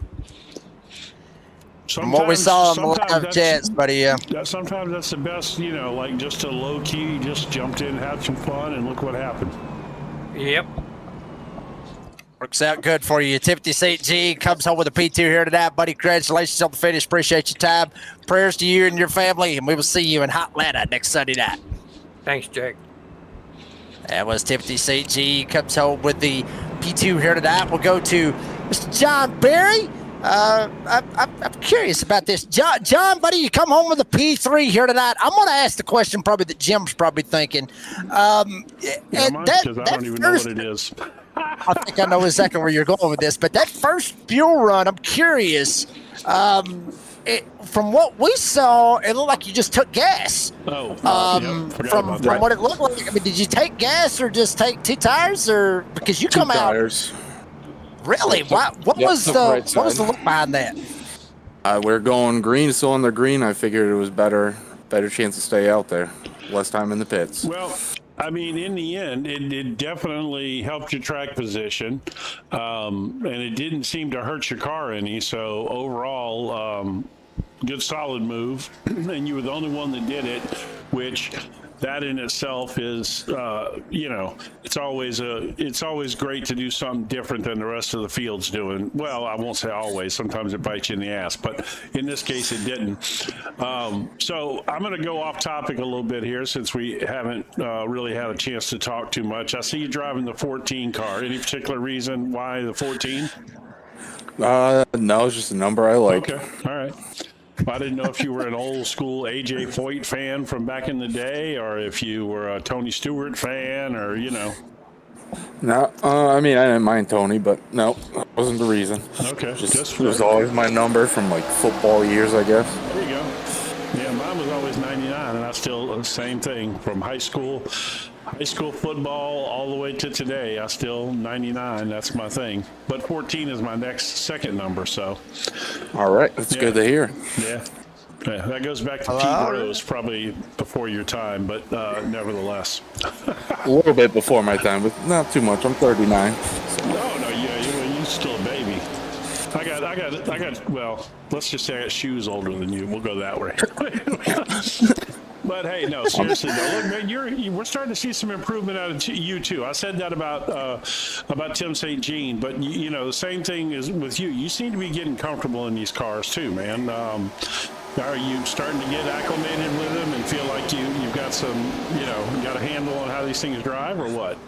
Speaker 2: from what we saw on the live
Speaker 3: that's-
Speaker 2: chats, buddy,
Speaker 3: Sometimes that's the best, like just a low key, just jumped in, had some fun, and look what happened.
Speaker 5: Yep.
Speaker 2: works out good for you. Timothy St. G comes home with a P2 here tonight, buddy. Congratulations on the finish. Appreciate your time. Prayers to you and your family, and we will see you in Hotlanta next Sunday night.
Speaker 5: Thanks, Jake.
Speaker 2: That was Timothy St. G. Comes home with the P2 here tonight. We'll go to Mr. John Berry. I'm curious about this. John, buddy, you come home with a P3 here tonight. I'm going to ask the question probably that Jim's probably thinking.
Speaker 3: Because I don't even know what it is.
Speaker 2: I think I know exactly where you're going with this, but that first fuel run, I'm curious. From what we saw, it looked like you just took gas. From what it looked like, I mean, did you take gas or just take two tires, or because you
Speaker 6: Two
Speaker 2: come out?
Speaker 6: tires.
Speaker 2: Really? What was the look behind that?
Speaker 6: We're going green, still on the green. I figured it was better chance to stay out there, less time in the pits.
Speaker 3: Well, I mean, in the end, it definitely helped your track position, and it didn't seem to hurt your car any. So overall, good solid move, and you were the only one that did it, which that in itself is, it's always great to do something different than the rest of the field's doing. Well, I won't say always. Sometimes it bites you in the ass, but in this case, it didn't. So I'm going to go off topic a little bit here since we haven't really had a chance to talk too much. I see you driving the 14 car. Any particular reason why the 14?
Speaker 6: No, it's just a number I like.
Speaker 3: Okay, all right. I didn't know if you were an old school AJ Foyt fan from back in the day, or if you were a Tony Stewart fan, or
Speaker 6: No, I mean, I didn't mind Tony, but no, that wasn't the reason.
Speaker 3: Okay,
Speaker 6: It was always my number from like football years, I guess.
Speaker 3: There you go. Yeah, mine was always 99, and I still the same thing from high school football all the way to today. I still 99. That's my thing. But 14 is my second number. So.
Speaker 6: All right, that's good to hear.
Speaker 3: Yeah, that goes back to Pete Rose, probably before your time, but nevertheless.
Speaker 6: A little bit before my time, but not too much. I'm 39. So.
Speaker 3: No, you're still a baby. I got. Well, let's just say I got shoes older than you. We'll go that way. But hey, no, seriously though, look, man, we're starting to see some improvement out of you too. I said that about Tim St. Jean, but the same thing is with you. You seem to be getting comfortable in these cars too, man. Are you starting to get acclimated with them and feel like you've got some, got a handle on how these things drive, or what?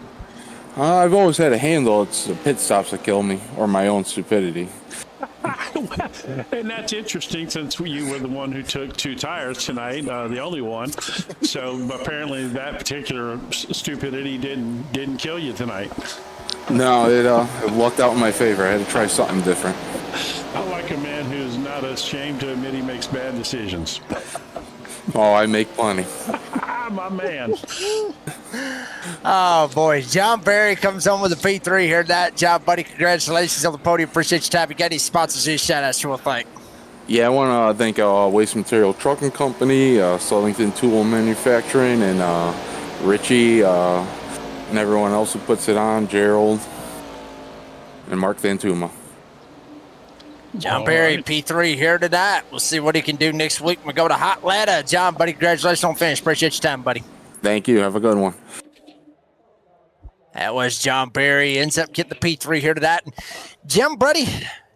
Speaker 6: I've always had a handle. It's the pit stops that kill me, or my own stupidity.
Speaker 3: And that's interesting, since you were the one who took two tires tonight, the only one. So apparently that particular stupidity didn't kill you tonight.
Speaker 6: No, it lucked out in my favor. I had to try something different.
Speaker 3: I like a man who's not ashamed to admit he makes bad decisions.
Speaker 6: Oh, I make plenty.
Speaker 3: My man.
Speaker 2: Oh, boy. John Berry comes home with a P3 here tonight. John, buddy, congratulations on the podium. Appreciate your time. You got any sponsors or shout-outs you want to thank?
Speaker 6: Yeah, I want to thank Waste Material Trucking Company, Sulington Tool Manufacturing, and Richie, and everyone else who puts it on, Gerald, and Mark Vantuma.
Speaker 2: John Berry, P3 here tonight. We'll see what he can do next week when we go to Hotlanta. John, buddy, congratulations on finish. Appreciate your time, buddy.
Speaker 6: Thank you. Have a good one.
Speaker 2: That was John Berry. Ends up getting the P3 here tonight. Jim, buddy,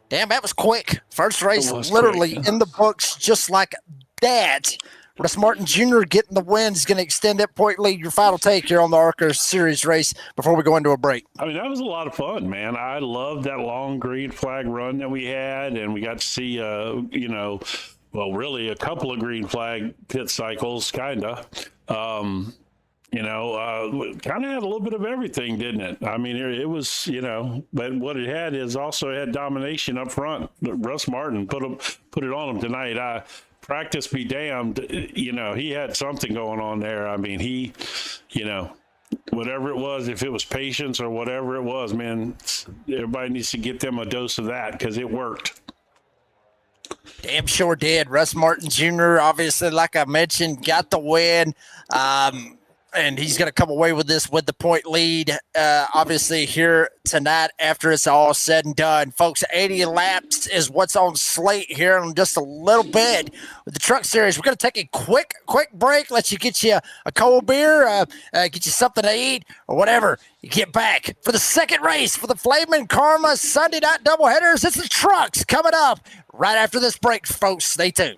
Speaker 2: damn, that was quick. First race literally quick. In the books just like that. Russ Martin Jr. getting the win is going to extend that point lead. Your final take here on the ARCA Series race before we go into a break.
Speaker 3: I mean, that was a lot of fun, man. I loved that long green flag run that we had, and we got to see, really a couple of green flag pit cycles, kind of. Kind of had a little bit of everything, didn't it? I mean, it was, but what it had is also had domination up front. Russ Martin put it on him tonight. practice be damned, you know, he had something going on there. I mean, he, you know, whatever it was, if it was patience or whatever it was, man, everybody needs to get them a dose of that because it worked.
Speaker 2: Damn sure did. Russ Martin Jr., obviously, like I mentioned, got the win. And he's going to come away with this with the point lead, obviously, here tonight after it's all said and done. Folks, 80 laps is what's on slate here in just a little bit with the Truck Series. We're going to take a quick break, let you get you a cold beer, get you something to eat, or whatever. You get back for the second race for the Flamin' Karma Sunday night doubleheaders. It's the trucks coming up right after this break, folks. Stay tuned.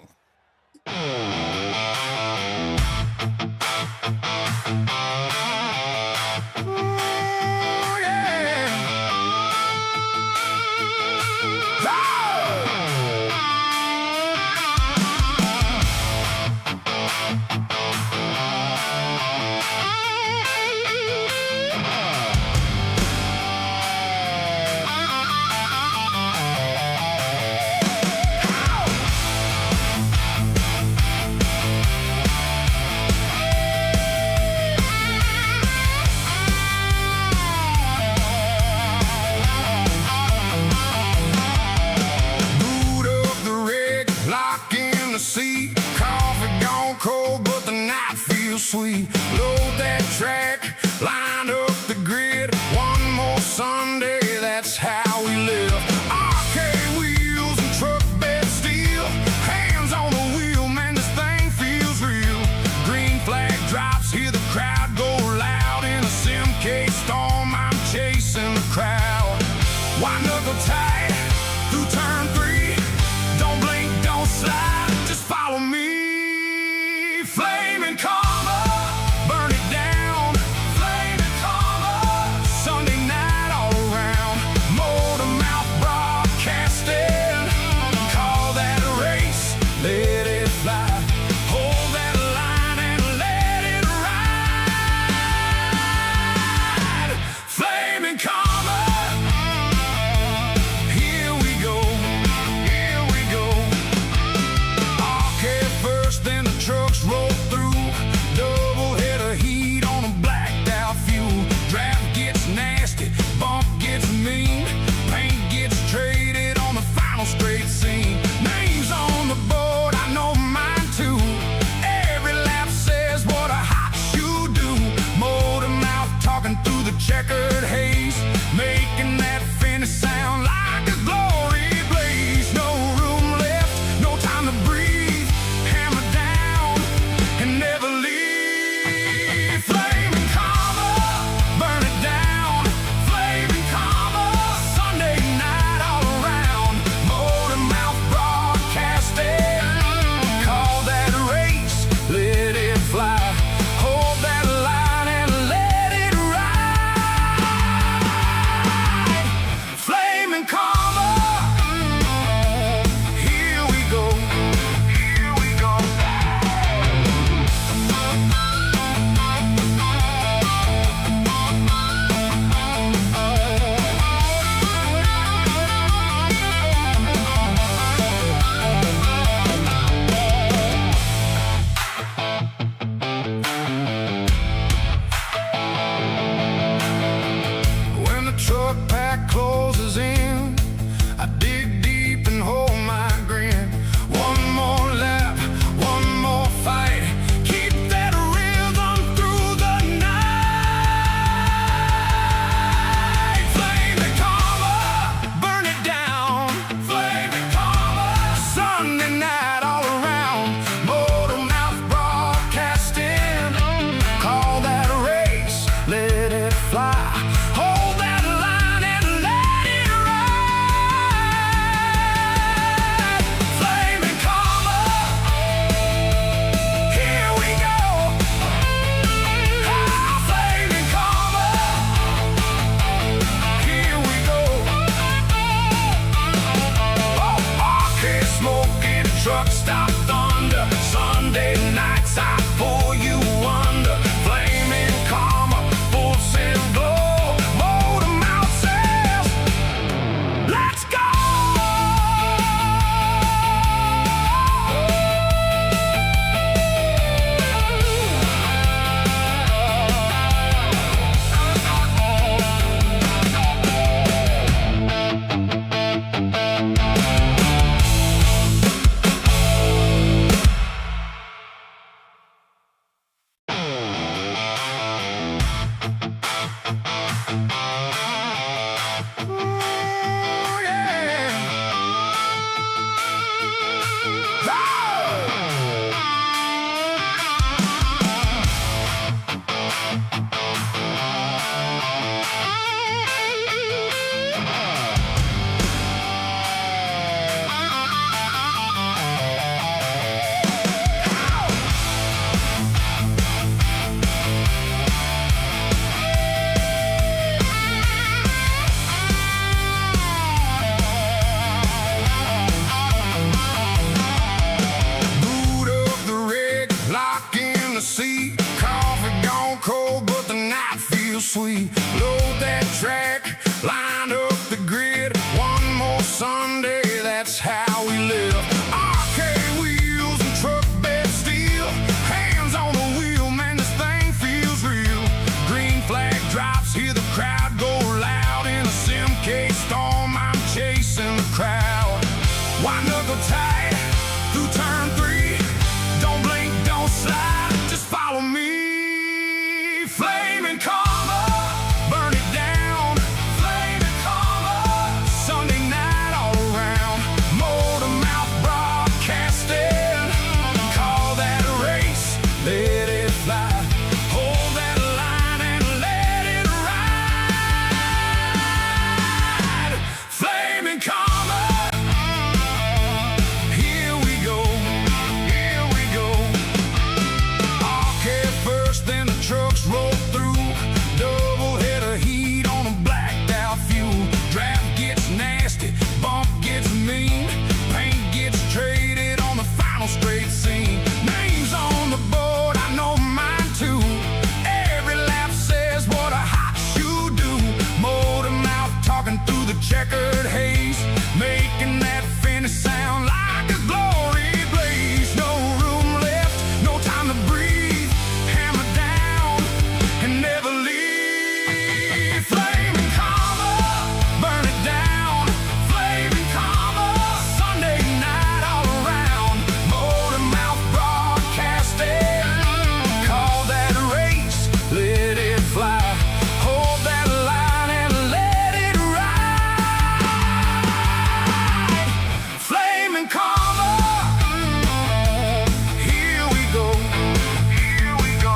Speaker 1: Seat, coffee gone cold, but the night feels sweet. Load that track, line up the grid. One more Sunday, that's how we live. Arcade wheels and truck bed steel. Hands on the wheel, man, this thing feels real. Green flag drops, hear the crowd go loud. In a Simcade storm, I'm chasing the crowd. Why knuckle tight through turn 3? Don't blink, don't slide. Follow me, Flamin' Karma, burn it down. Flamin' Karma, Sunday night all around. Motor mouth broadcasting, call that a race, let it fly. Hold that line and let it ride. Flamin' Karma, here we go, here we go. Then the trucks roll through. Doubleheader heat on a blacked out fuel. Draft gets nasty, bump gets mean. Paint gets traded on the final straight scene. Names on the board, I know mine too. Every lap says what a hot shoe do. Motor mouth talking through the checkered haze, making that finish sound like a glory blaze. No room left, no time to breathe. Never leave. Flamin' Karma, burn it down. Flamin' Karma, Sunday night all around. Motor mouth broadcasting, call that a race, let it fly. Hold that line and let it ride. feels sweet. Load that track, line up the grid. One more Sunday, that's how we live. Arcade wheels and truck bed steel. Hands on the wheel, man, this thing feels real. Green flag drops, hear the crowd go loud. In a Simcade storm, I'm chasing the crowd. White knuckle tight through turn 3. Don't blink, don't slide, just follow me. Flaming karma, burn it down. Flaming karma, Sunday night all around. Motor mouth broadcasting. Call that a race, let it fly. Hold that line and let it ride. Flaming karma, here we go, here we go. ARCA first, then the trucks roll through. Doubleheader heat on a blacked out fuel. Draft gets nasty, bump gets mean. Paint gets traded on the final straight scene. Names on the board, I know mine too. Every lap says what a hot shoe do. Motor mouth talking through the checkered haze, making that finish sound like a glory blaze. No room left, no time to breathe. Hammer down and never leave. Flaming karma, burn it down. Flaming karma, Sunday night all around. Motor mouth broadcasting. Call that a race, let it fly. Hold that line and let it ride. Flaming karma, here we go, here we go.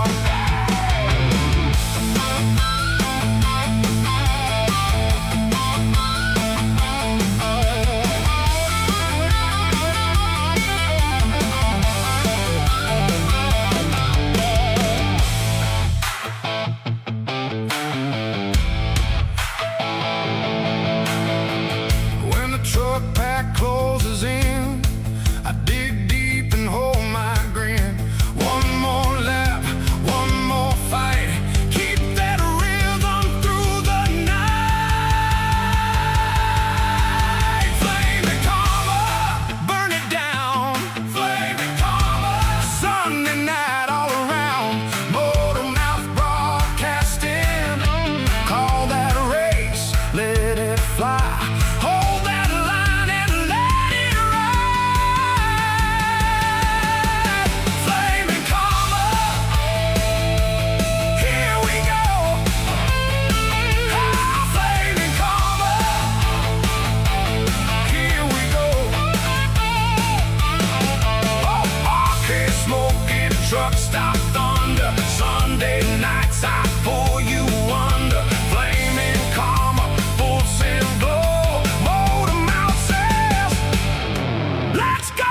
Speaker 1: When the truck pack closes in, I dig deep and hold my grin. One more lap, one more fight. Keep that rhythm through the night. Flaming karma, burn it down. Flaming karma, Sunday night all around. Motor mouth broadcasting. Call that a race, let it fly. Hold that line and let it ride. Flaming karma, here we go. Ah, flaming karma, here we go. Oh, arcade smoking, truck stop thunder. Sunday nights I pull you under. Flaming karma, full send glow. Motor mouth says, let's go.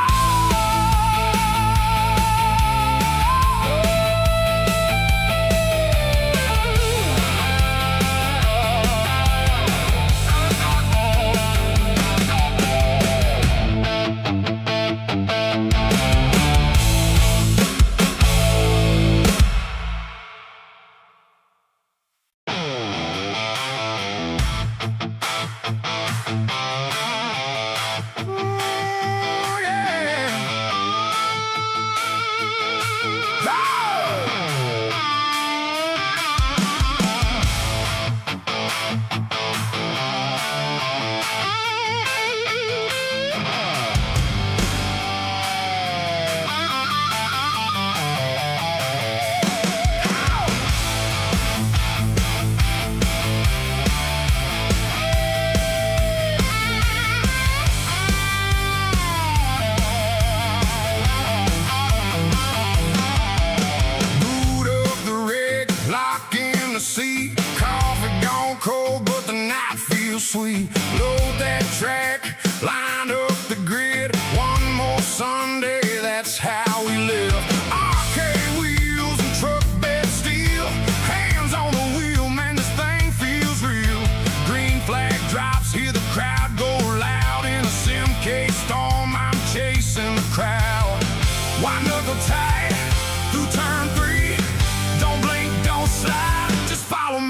Speaker 1: sweet. Load that track, line up the grid. One more Sunday, that's how we live. Arcade wheels and truck bed steel. Hands on the wheel, man, this thing feels real. Green flag drops, hear the crowd go loud. In a Simcade storm, I'm chasing the crowd. White knuckle tight through turn 3. Don't blink, don't slide, just follow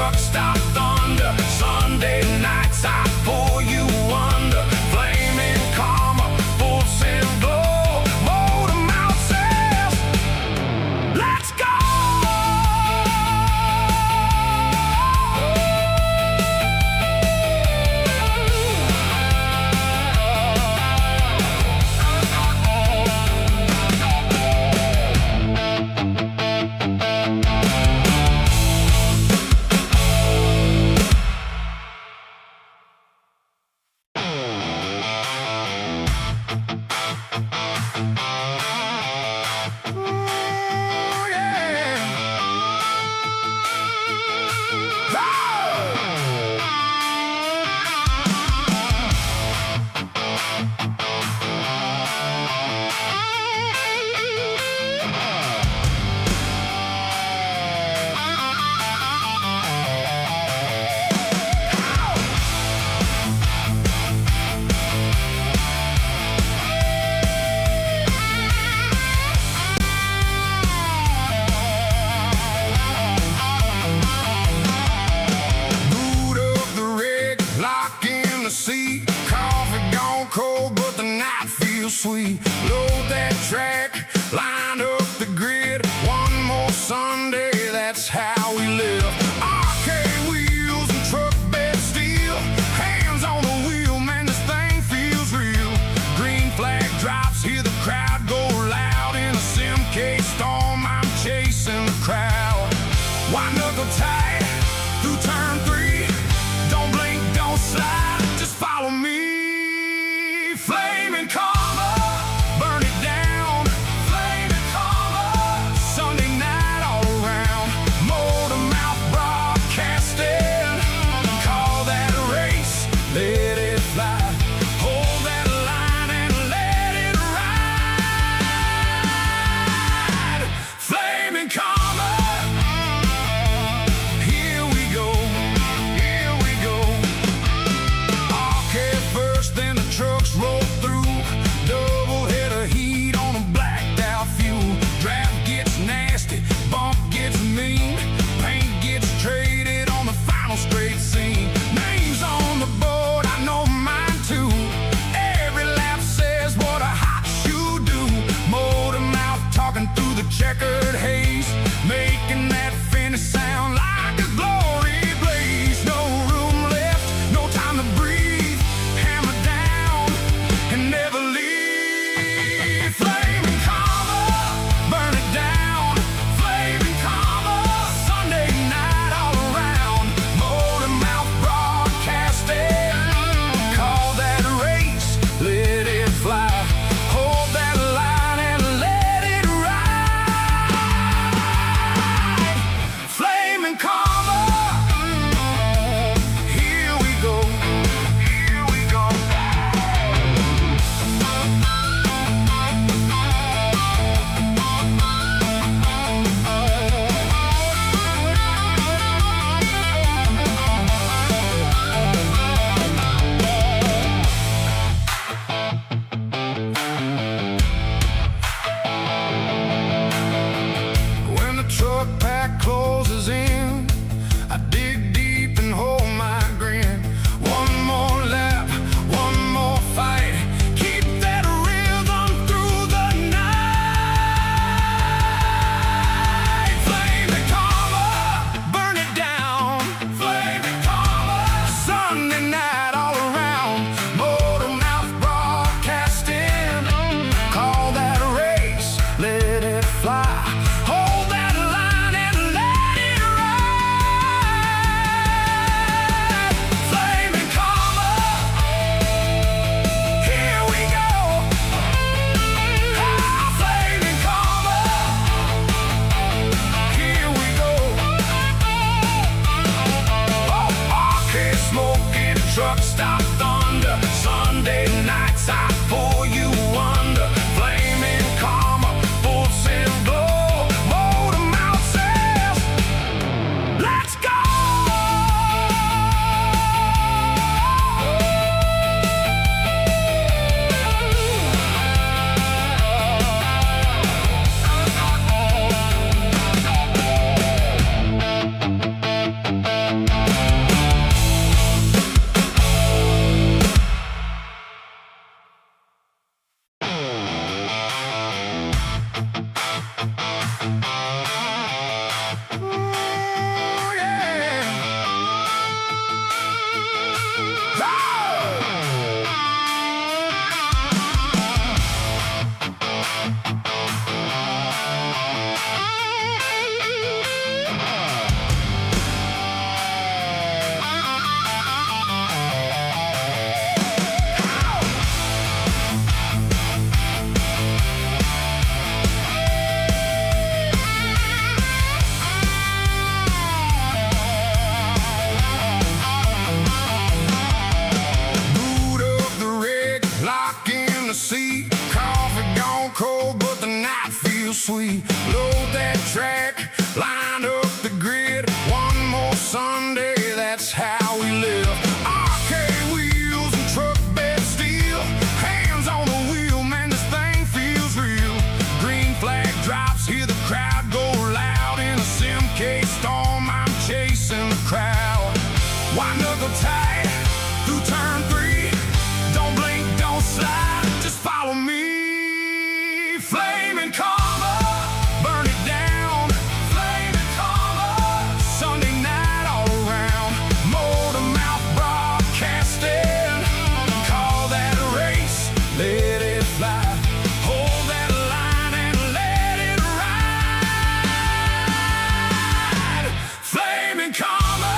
Speaker 1: truck stop thunder. Sunday nights I pour you under. Flaming karma, full send glow. Motor mouth says, let's go. Boot up the rig, lock in the seat. Coffee gone cold, but the night feels sweet. Load that track, line up the grid. One more Sunday, that's how we live. Arcade wheels and truck bed steel. Hands on the wheel, man, this thing feels real. Green flag drops, hear the crowd go loud. In a Simcade storm, I'm chasing the crowd. Why knuckle tight through turn 3? Don't blink, don't slide, just follow me. Flaming karma, burn it down. Flaming karma, Sunday night all around. Motor mouth broadcasting. Call that a race, let it fly. Hold that line and let it ride. Flaming karma. Here we go, here we go. ARCA first, then the trucks roll through. Doubleheader heat on a blacked out fuel. Draft gets nasty, bump gets mean. Paint gets traded on the final straight scene. Names on the board, I know mine too. Every lap says what a hot shoe do. Motor mouth talking through the checkered haze, making that finish sound like a glory blaze. No room left, no time to breathe. Hammer down and never leave. Flaming karma, burn it down. Flaming karma, Sunday night all around. Motor mouth broadcasting. Call that a race, let it fly. Hold that line and let it ride. Flaming karma. Here we go, here we go. When the truck pack closes in, I dig deep and hold my grin. One more lap, one more fight. Keep that rhythm through the night. Flaming karma, burn it down. Flaming karma, Sunday night all around. Motor mouth broadcasting. Call that a race, let it fly. Hold that line and let it ride. Flaming karma. Here we go. Ah, flaming karma. Here we go. Oh, arcade smoking, truck stop thunder. Sunday nights I pour you under. Flaming karma, full send glow. Motor mouth says, let's go. Boot up the rig, lock in the seat. Coffee gone cold, but the night feels sweet. Load that track, line up the grid. One more Sunday, that's how we live. Arcade wheels and truck bed steel. Hands on the wheel, man, this thing feels real. Green flag drops, hear the crowd go loud. In a Simcase storm, I'm chasing the crowd. White knuckle tight through turn 3. Don't blink, don't slide, just follow me. Flaming karma, burn it down. Flaming karma, Sunday night all around. Motor mouth broadcasting. Call that a race, let it fly. Hold that line and let it ride. Flaming karma.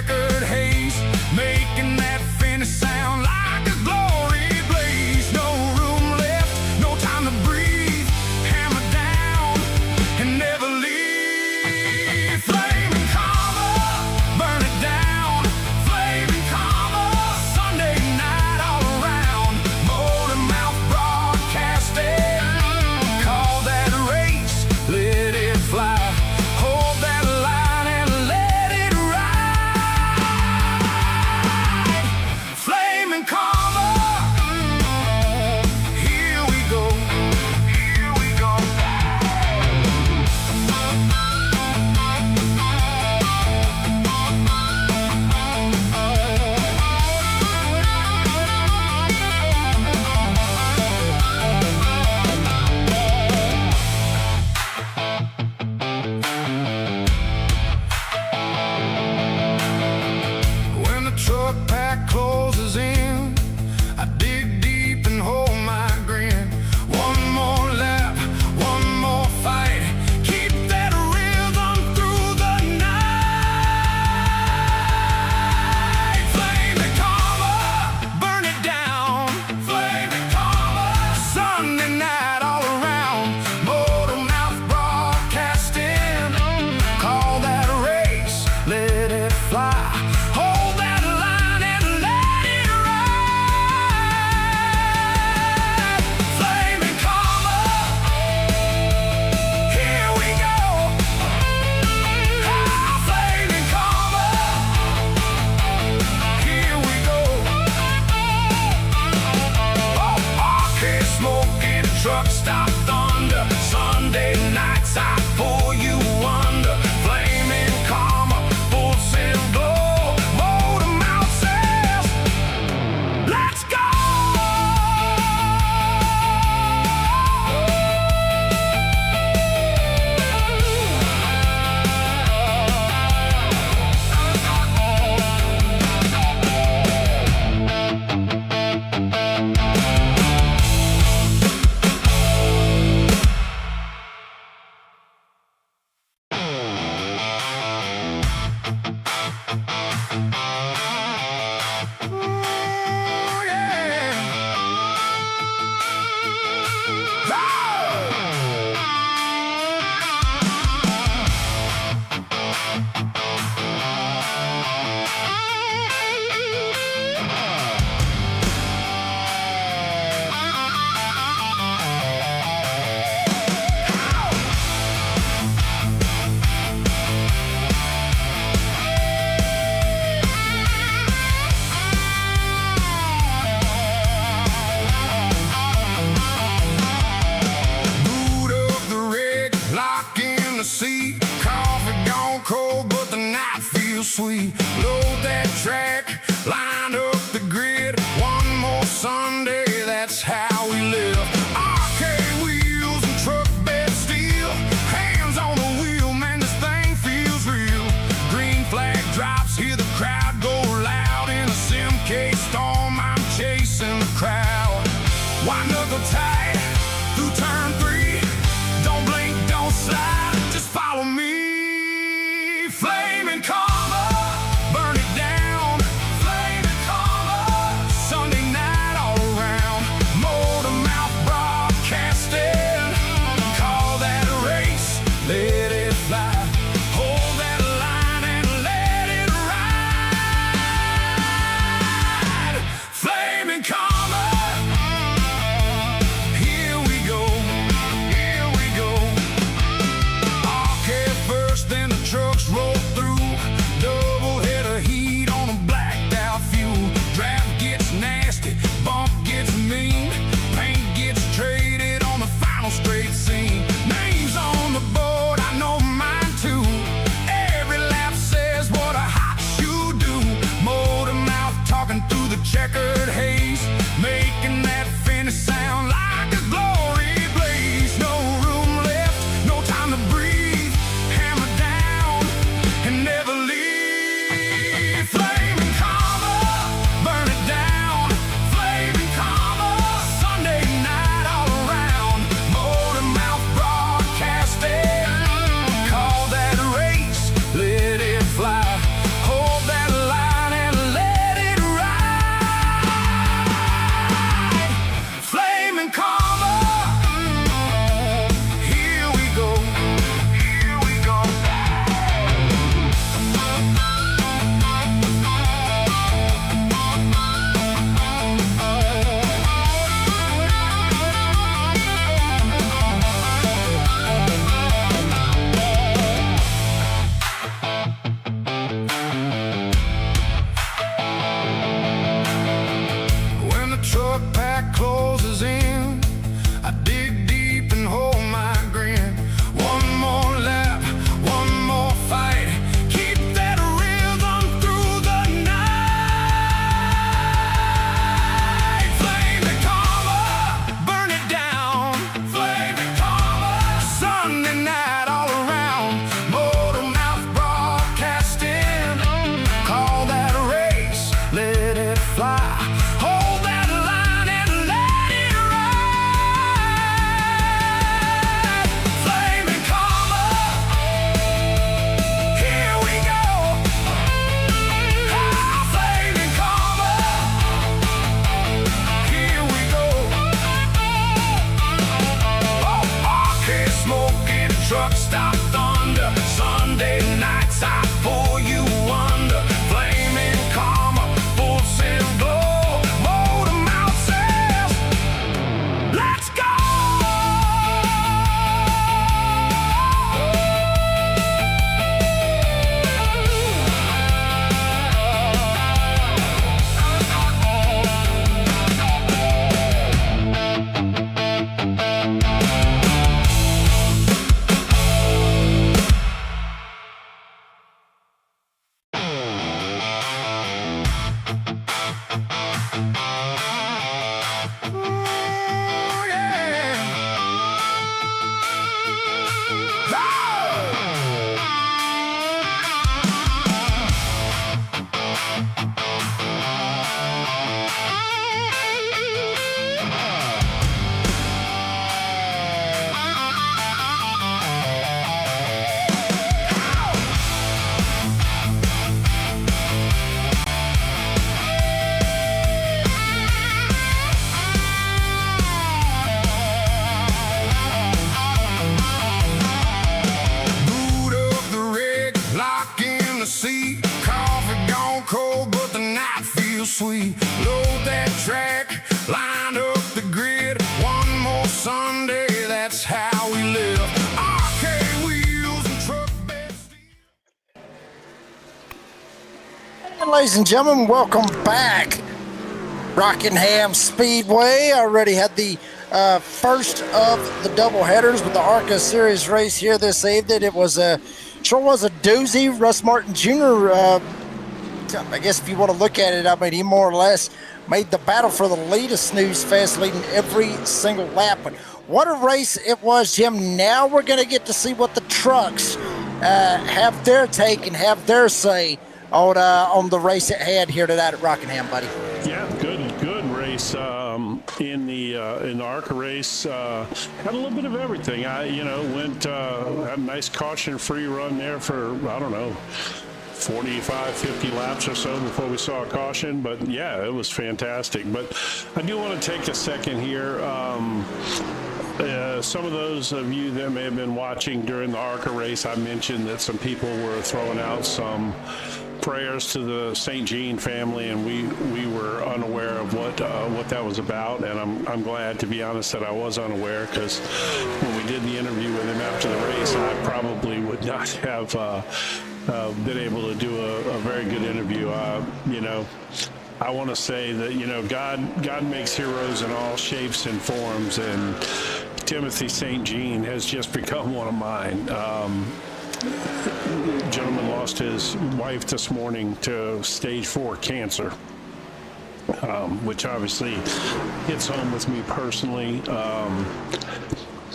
Speaker 1: checkered haze, making that finish sound like a glory blaze. No room left, no time to breathe. Hammer down and never leave. Flaming karma, burn it down. Flaming karma, Sunday night all around. Motor mouth broadcasting, call that race, let it fly. Hold that line and let it ride. Flaming karma, here we go, here we go. When the truck pack closes in, I dig deep and hold my grin. One more lap, one more fight. Keep that rhythm through the night. Flaming karma, burn it down. Flaming karma, Sunday night all around. Motor mouth broadcasting, call that race, let it fly. Hold that line and let it ride. Flaming karma, here we go. Ah, flaming karma, here we go. Oh, ARCA smoking, truck stop thunder. Sunday nights I pull you under. Flaming karma, full send glow. Motor mouth says, let's go. Ooh, yeah. Boot up the rig, lock in the seat. Coffee gone cold, but the night feels sweet. Load that track, line up the grid. One more Sunday, that's how we live. Arcade wheels and truck bed steel. Hands on the wheel, man, this thing feels real. Green flag drops, hear the crowd go loud. In a Simcase storm, I'm chasing the crowd. Why knuckle tight through turn 3? Don't blink, don't slide, just follow me. Flaming karma, burn it down. Flaming karma, Sunday real sweet. Load that track, line up the grid. One more Sunday, that's how we live. ARCA wheels and truck beds.
Speaker 2: And ladies and gentlemen, welcome back. Rockingham Speedway already had the first of the double headers with the ARCA Series race here this evening. It was sure was a doozy. Russ Martin Jr., I guess if you want to look at it, I mean, he more or less made the battle for the lead a snooze fest, leading every single lap. But what a race it was, Jim. Now we're going to get to see what the trucks have their take and have their say on the race at hand here tonight at Rockingham, buddy.
Speaker 3: Yeah, good race in the ARCA race. Had a little bit of everything. I went had a nice caution-free run there for, I don't know, 45, 50 laps or so before we saw a caution. But yeah, it was fantastic. But I do want to take a second here. Some of those of you that may have been watching during the ARCA race, I mentioned that some people were throwing out some prayers to the St. Jean family, and we were unaware of what that was about. And I'm glad, to be honest, that I was unaware, because when we did the interview with him after the race, I probably would not have been able to do a very good interview. I want to say that God makes heroes in all shapes and forms, and Timothy St. Jean has just become one of mine. Gentleman lost his wife this morning to stage 4 cancer, which obviously hits home with me personally.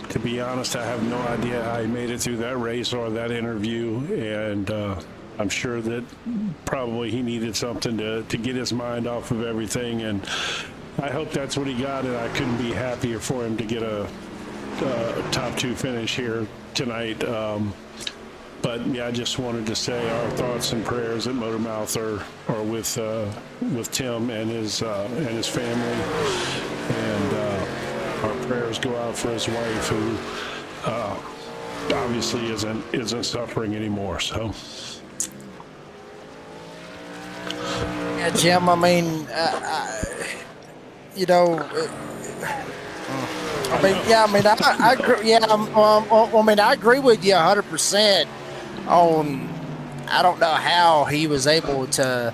Speaker 3: To be honest, I have no idea how he made it through that race or that interview, and I'm sure that probably he needed something to get his mind off of everything, and I hope that's what he got, and I couldn't be happier for him to get a top 2 finish here tonight. But yeah, I just wanted to say our thoughts and prayers at Motormouth are with Tim and his family, and our prayers go out for his wife, who obviously isn't suffering anymore. So.
Speaker 2: Yeah, Jim. I mean, I agree. Yeah, I agree with you 100%. I don't know how he was able to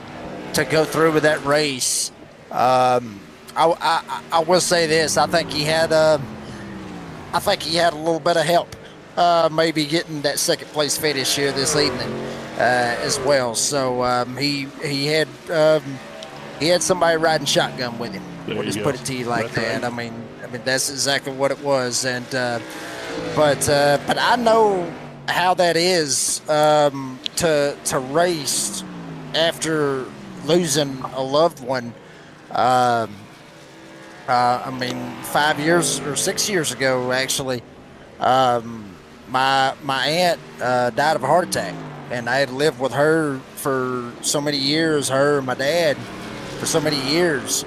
Speaker 2: go through with that race. I will say this: I think he had a little bit of help, maybe getting that second place finish here this evening as well. So he had somebody riding shotgun with him. We'll just put it to you like that. Right. I mean that's exactly what it was. And but I know how that is to race after losing a loved one. I mean, 5 years or 6 years ago, actually, my aunt died of a heart attack, and I had lived with her for so many years, her and my dad for so many years,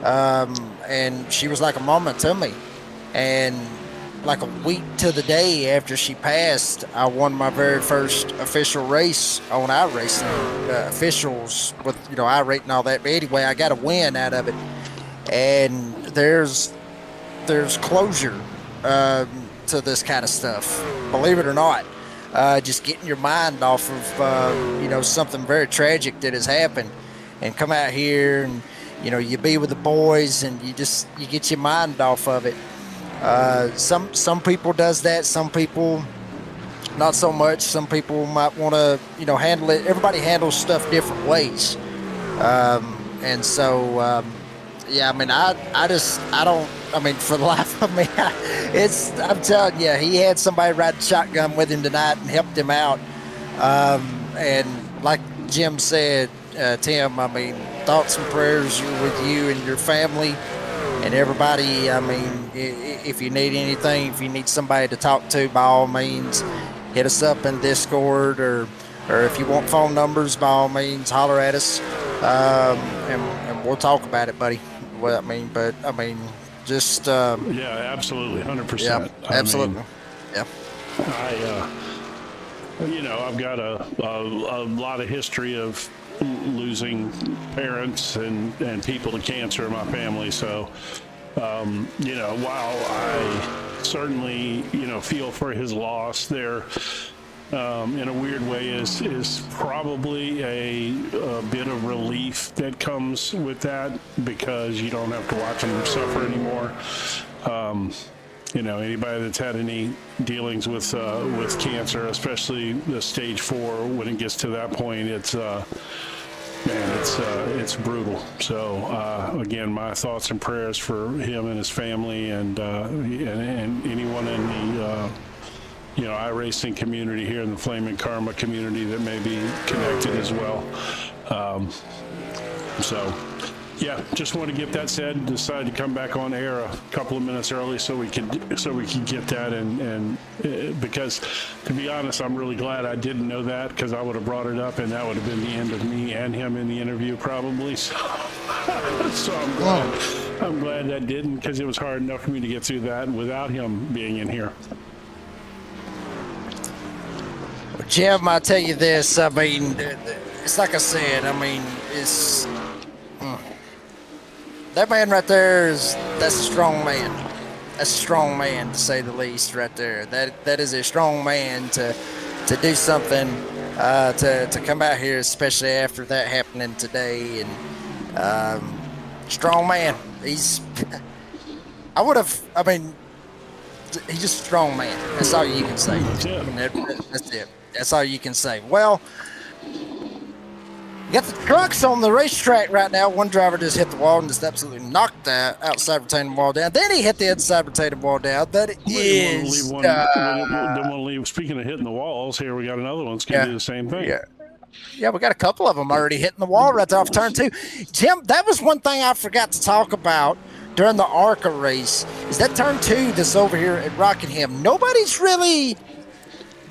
Speaker 2: and she was like a mama to me. And like a week to the day after she passed, I won my very first official race on iRacing, officials with iRate and all that. But anyway, I got a win out of it, and there's closure to this kind of stuff. Believe it or not, just getting your mind off of something very tragic that has happened, and come out here and you be with the boys and you get your mind off of it. Some people does that. Some people not so much. Some people might want to handle it. Everybody handles stuff different ways, and so yeah. I mean, I don't. I mean, for the life of me, I'm telling you, he had somebody riding shotgun with him tonight and helped him out. And like Jim said, Tim, I mean, thoughts and prayers with you and your family. And everybody, I mean, if you need anything, if you need somebody to talk to, by all means, hit us up in Discord, or if you want phone numbers, by all means, holler at us, and we'll talk about it, buddy. Well, I mean, just
Speaker 3: yeah, absolutely, 100%.
Speaker 2: Yeah, absolutely.
Speaker 3: I've got a lot of history of losing parents and people to cancer in my family. So, while I certainly, feel for his loss, there, in a weird way, is probably a bit of relief that comes with that, because you don't have to watch him suffer anymore. Anybody that's had any dealings with cancer, especially the stage 4, when it gets to that point, it's brutal. So again, my thoughts and prayers for him and his family, and anyone in the iRacing community here, in the Flaming Karma community, that may be connected as well. Yeah, just want to get that said. Decided to come back on air a couple of minutes early so we could get that, and because, to be honest, I'm really glad I didn't know that, because I would have brought it up and that would have been the end of me and him in the interview probably. So I'm glad that didn't, because it was hard enough for me to get through that without him being in here.
Speaker 2: Jim, I'll tell you this. I mean, it's like I said. I mean, it's that man right there that's a strong man. That's a strong man, to say the least, right there. That is a strong man to do something, to come out here, especially after that happening today. And strong man. He's just a strong man. That's all you can say. That's it. That's all you can say. Well, you got the trucks on the racetrack right now. One driver just hit the wall and just absolutely knocked that outside retaining wall down. Then he hit the inside retaining wall down. That is...
Speaker 3: Didn't want to leave. Speaking of hitting the walls, here we got another one that's going to do the same thing.
Speaker 2: Yeah, we got a couple of them already hitting the wall right there off turn 2. Jim, that was one thing I forgot to talk about during the ARCA race, is that turn 2 that's over here at Rockingham. Nobody's really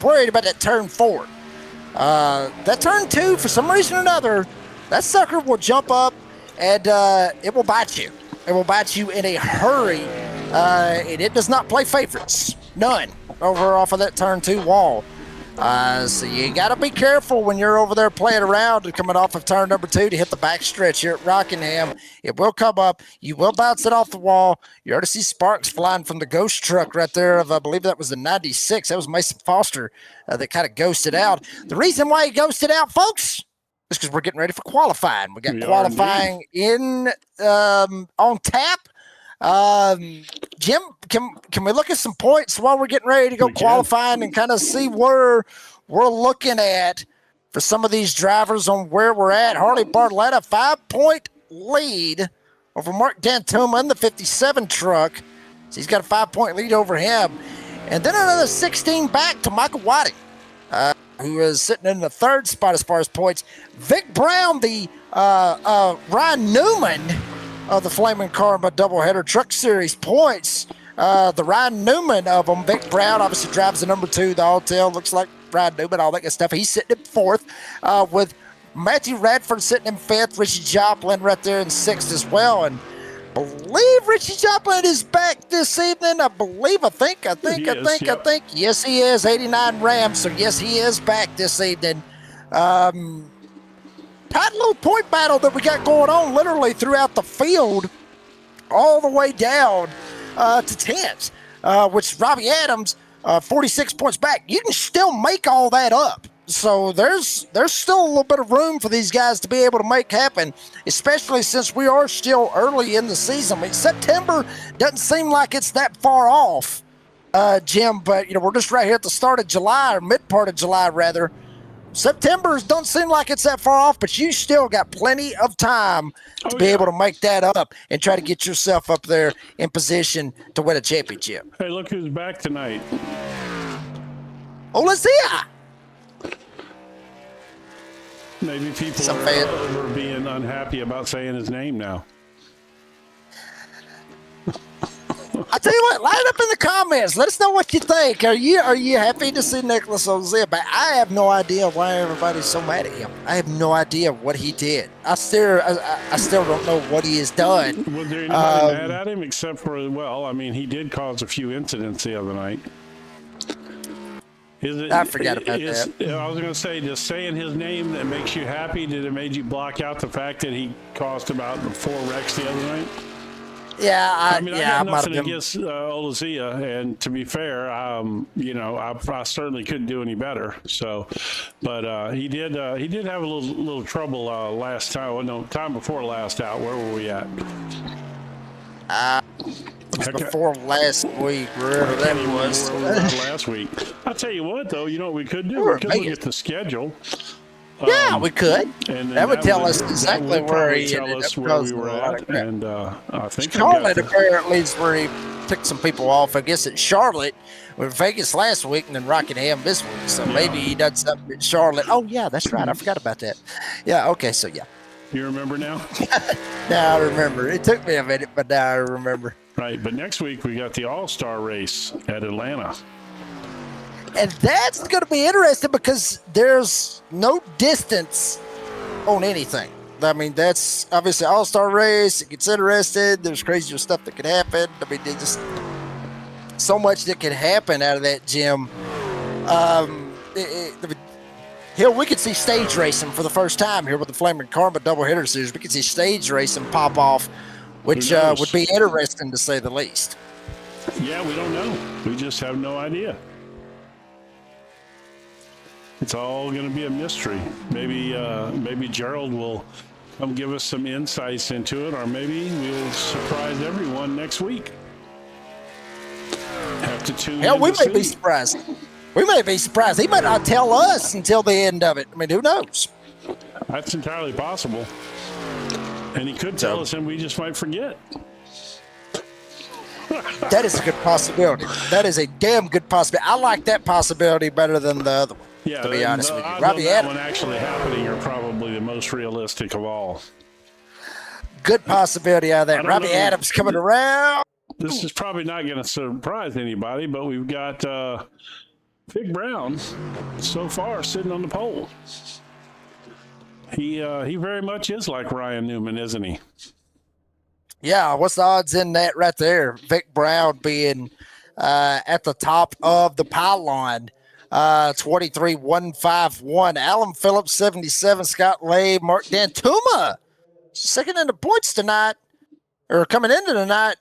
Speaker 2: worried about that turn 4. That turn 2, for some reason or another, that sucker will jump up and it will bite you. It will bite you in a hurry, and it does not play favorites. None over off of that turn 2 wall. So you got to be careful when you're over there playing around and coming off of turn number 2 to hit the back stretch here at Rockingham. It will come up. You will bounce it off the wall. You already see sparks flying from the ghost truck right there of, I believe that was the 96. That was Mason Foster that kind of ghosted out. The reason why he ghosted out, folks, is because we're getting ready for qualifying. We got qualifying in on tap. Jim, can we look at some points while we're getting ready to go qualifying and kind of see where we're looking at for some of these drivers on where we're at? Harley Barletta, 5-point lead over Mark Dantuma in the 57 truck. So he's got a 5-point lead over him. And then another 16 back to Michael Whiting, who is sitting in the 3rd spot as far as points. Vic Brown, the Ryan Newman of the Flaming Karma Doubleheader Truck Series points. The Ryan Newman of them, Vic Brown, obviously drives the number 2, the all-tail, looks like Ryan Newman, all that good stuff. He's sitting in 4th, with Matthew Radford sitting in 5th, Richie Joplin right there in 6th as well. And I believe Richie Joplin is back this evening. I think. Yes, he is. 89 Rams, so yes, he is back this evening. Tight little point battle that we got going on literally throughout the field, all the way down to 10th, which Robbie Adams, 46 points back. You can still make all that up. So there's still a little bit of room for these guys to be able to make happen, especially since we are still early in the season. I mean, September doesn't seem like it's that far off, Jim, but we're just right here at the start of July, or mid part of July rather. September don't seem like it's that far off, but you still got plenty of time to be able to make that up and try to get yourself up there in position to win a championship.
Speaker 3: Hey, look who's back tonight.
Speaker 2: Olazia!
Speaker 3: Maybe people are over being unhappy about saying his name now.
Speaker 2: I tell you what, line it up in the comments. Let us know what you think. Are you happy to see Nicholas Ozia back? I have no idea why everybody's so mad at him. I have no idea what he did. I still don't know what he has done.
Speaker 3: Was there anybody mad at him except for, he did cause a few incidents the other night.
Speaker 2: I forgot about that.
Speaker 3: I was going to say, just saying his name that makes you happy. Did it made you block out the fact that he caused about 4 wrecks the other night?
Speaker 2: Yeah,
Speaker 3: I got
Speaker 2: might have
Speaker 3: nothing
Speaker 2: been.
Speaker 3: against Olazia, and to be fair, I certainly couldn't do any better. So, but he did have a little trouble last time. Well, no, time before last out. Where were we at?
Speaker 2: Before last week, wherever that was.
Speaker 3: Last week. I'll tell you what, though, you know what we could do? We could look at the schedule.
Speaker 2: Yeah, we could.
Speaker 3: And
Speaker 2: that would tell us exactly where he
Speaker 3: tell
Speaker 2: ended
Speaker 3: us
Speaker 2: up
Speaker 3: where we were at. And I think
Speaker 2: Charlotte apparently is where he picked some people off. I guess at Charlotte, with Vegas last week, and then Rockingham this week. So maybe he done something at Charlotte. Oh yeah, that's right. I forgot about that. Yeah. Okay. So yeah.
Speaker 3: You remember now?
Speaker 2: Now I remember. It took me a minute, but now I remember.
Speaker 3: Right. But next week we got the All-Star race at Atlanta.
Speaker 2: And that's going to be interesting because there's no distance on anything. I mean, that's obviously All-Star race. It gets interesting. There's crazier stuff that could happen. I mean, there's just so much that could happen out of that gym. Hell, we could see stage racing for the first time here with the Flaming Karma Doubleheader series. We could see stage racing pop off, which would be interesting to say the least.
Speaker 3: Yeah, we don't know. We just have no idea. It's all going to be a mystery. Maybe Gerald will come give us some insights into it, or maybe we'll surprise everyone next week. Have to tune in.
Speaker 2: Hell, we may be surprised. We may be surprised. He might not tell us until the end of it. I mean, who knows?
Speaker 3: That's entirely possible. And he could tell us, and we just might forget.
Speaker 2: That is a good possibility. That is a damn good possibility. I like that possibility better than the other one.
Speaker 3: Yeah,
Speaker 2: to be honest with you,
Speaker 3: Robbie Adams, one actually happening are probably the most realistic of all.
Speaker 2: Good possibility out of that. Robbie Adams coming around.
Speaker 3: This is probably not going to surprise anybody, but we've got Big Brown so far sitting on the pole. He very much is like Ryan Newman, isn't he?
Speaker 2: Yeah, what's the odds in that right there? Vic Brown being at the top of the pylon. 23-151. Alan Phillips, 77. Scott Lay, Mark Dantuma, second in the points tonight, or coming into tonight,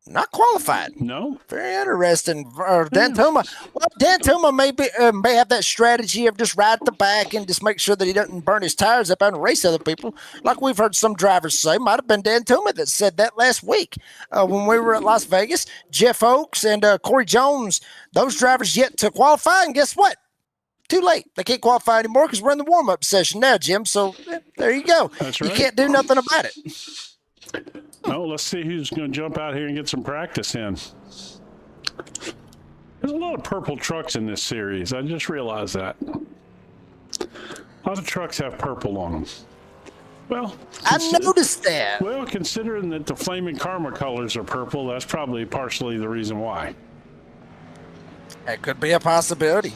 Speaker 2: not qualified.
Speaker 3: No.
Speaker 2: Very interesting. Dantuma. Well, Dantuma may have that strategy of just ride at the back and just make sure that he doesn't burn his tires up and race other people. Like we've heard some drivers say. Might have been Dantuma that said that last week when we were at Las Vegas. Jeff Oakes and Corey Jones, those drivers yet to qualify. And guess what? Too late. They can't qualify anymore because we're in the warm-up session now, Jim. So there you go.
Speaker 3: That's right.
Speaker 2: You can't do nothing about it.
Speaker 3: Oh, let's see who's going to jump out here and get some practice in. There's a lot of purple trucks in this series. I just realized that. A lot of trucks have purple on them. Well,
Speaker 2: I noticed that.
Speaker 3: Well, considering that the Flaming Karma colors are purple, that's probably partially the reason why.
Speaker 2: That could be a possibility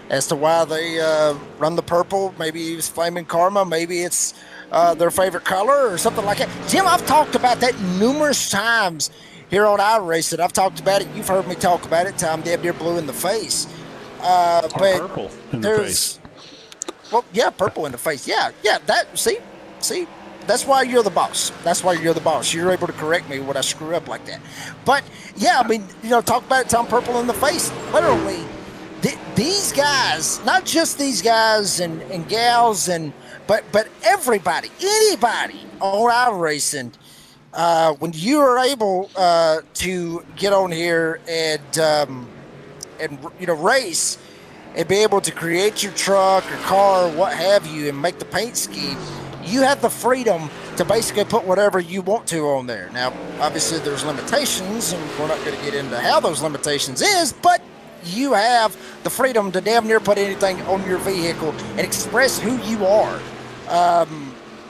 Speaker 2: as to why they run the purple. Maybe it's Flaming Karma. Maybe it's their favorite color or something like that. Jim, I've talked about that numerous times here on iRacing. I've talked about it. You've heard me talk about it. I'm damn near blue in the face. But
Speaker 3: purple in the face.
Speaker 2: Well, yeah, purple in the face. Yeah. That see, that's why you're the boss. That's why you're the boss. You're able to correct me when I screw up like that. But yeah, I mean, talk about it. Tom purple in the face. Literally, these guys, not just these guys and gals but everybody, anybody on iRacing, when you are able to get on here and race and be able to create your truck or car or what have you and make the paint scheme, you have the freedom to basically put whatever you want to on there. Now, obviously, there's limitations, and we're not going to get into how those limitations is, but you have the freedom to damn near put anything on your vehicle and express who you are.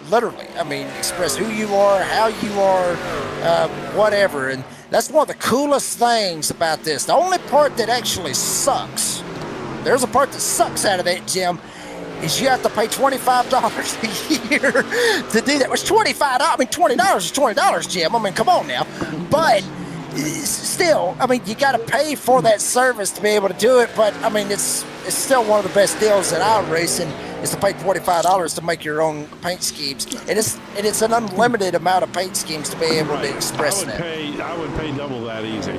Speaker 2: Literally, I mean, express who you are, how you are, whatever. And that's one of the coolest things about this. The only part that actually sucks, there's a part that sucks out of that, Jim, is you have to pay $25 a year to do that. Which $25, I mean, $20 is $20, Jim. I mean, come on now. But still, I mean, you got to pay for that service to be able to do it. But I mean, it's it's still one of the best deals at iRacing is to pay $45 to make your own paint schemes, and it's an unlimited amount of paint schemes to be able to express that.
Speaker 3: I would pay double that easy.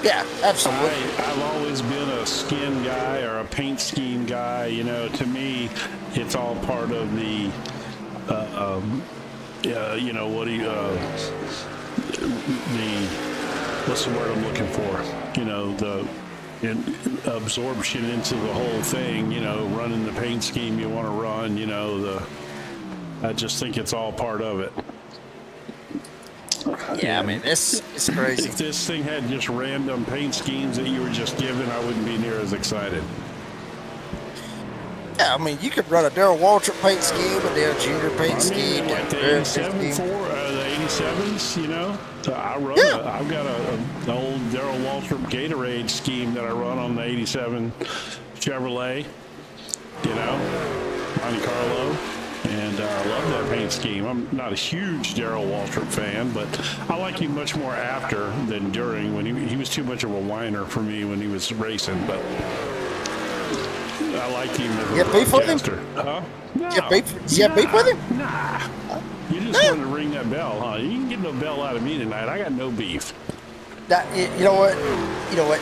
Speaker 2: Yeah, absolutely.
Speaker 3: I've always been a skin guy or a paint scheme guy. You know, to me, it's all part of the, you know, what's the word I'm looking for? You know, the absorption into the whole thing. You know, running the paint scheme you want to run. You know, I just think it's all part of it.
Speaker 2: Yeah, I mean, it's crazy.
Speaker 3: If this thing had just random paint schemes that you were just given, I wouldn't be near as excited.
Speaker 2: Yeah, I mean, you could run a Darrell Waltrip paint scheme, a Dale Jr. paint scheme,
Speaker 3: Like the 87s, you know? I've got an old Darrell Waltrip Gatorade scheme that I run on the 87 Chevrolet, you know, Monte Carlo. And I love that paint scheme. I'm not a huge Darrell Waltrip fan, but I like him much more after than during. When he was too much of a whiner for me when he was racing, but I like him as a
Speaker 2: beef with him?
Speaker 3: Huh? No.
Speaker 2: You have beef with him?
Speaker 3: Nah. You just wanted to ring that bell, huh? You can get no bell out of me tonight. I got no beef.
Speaker 2: You know what?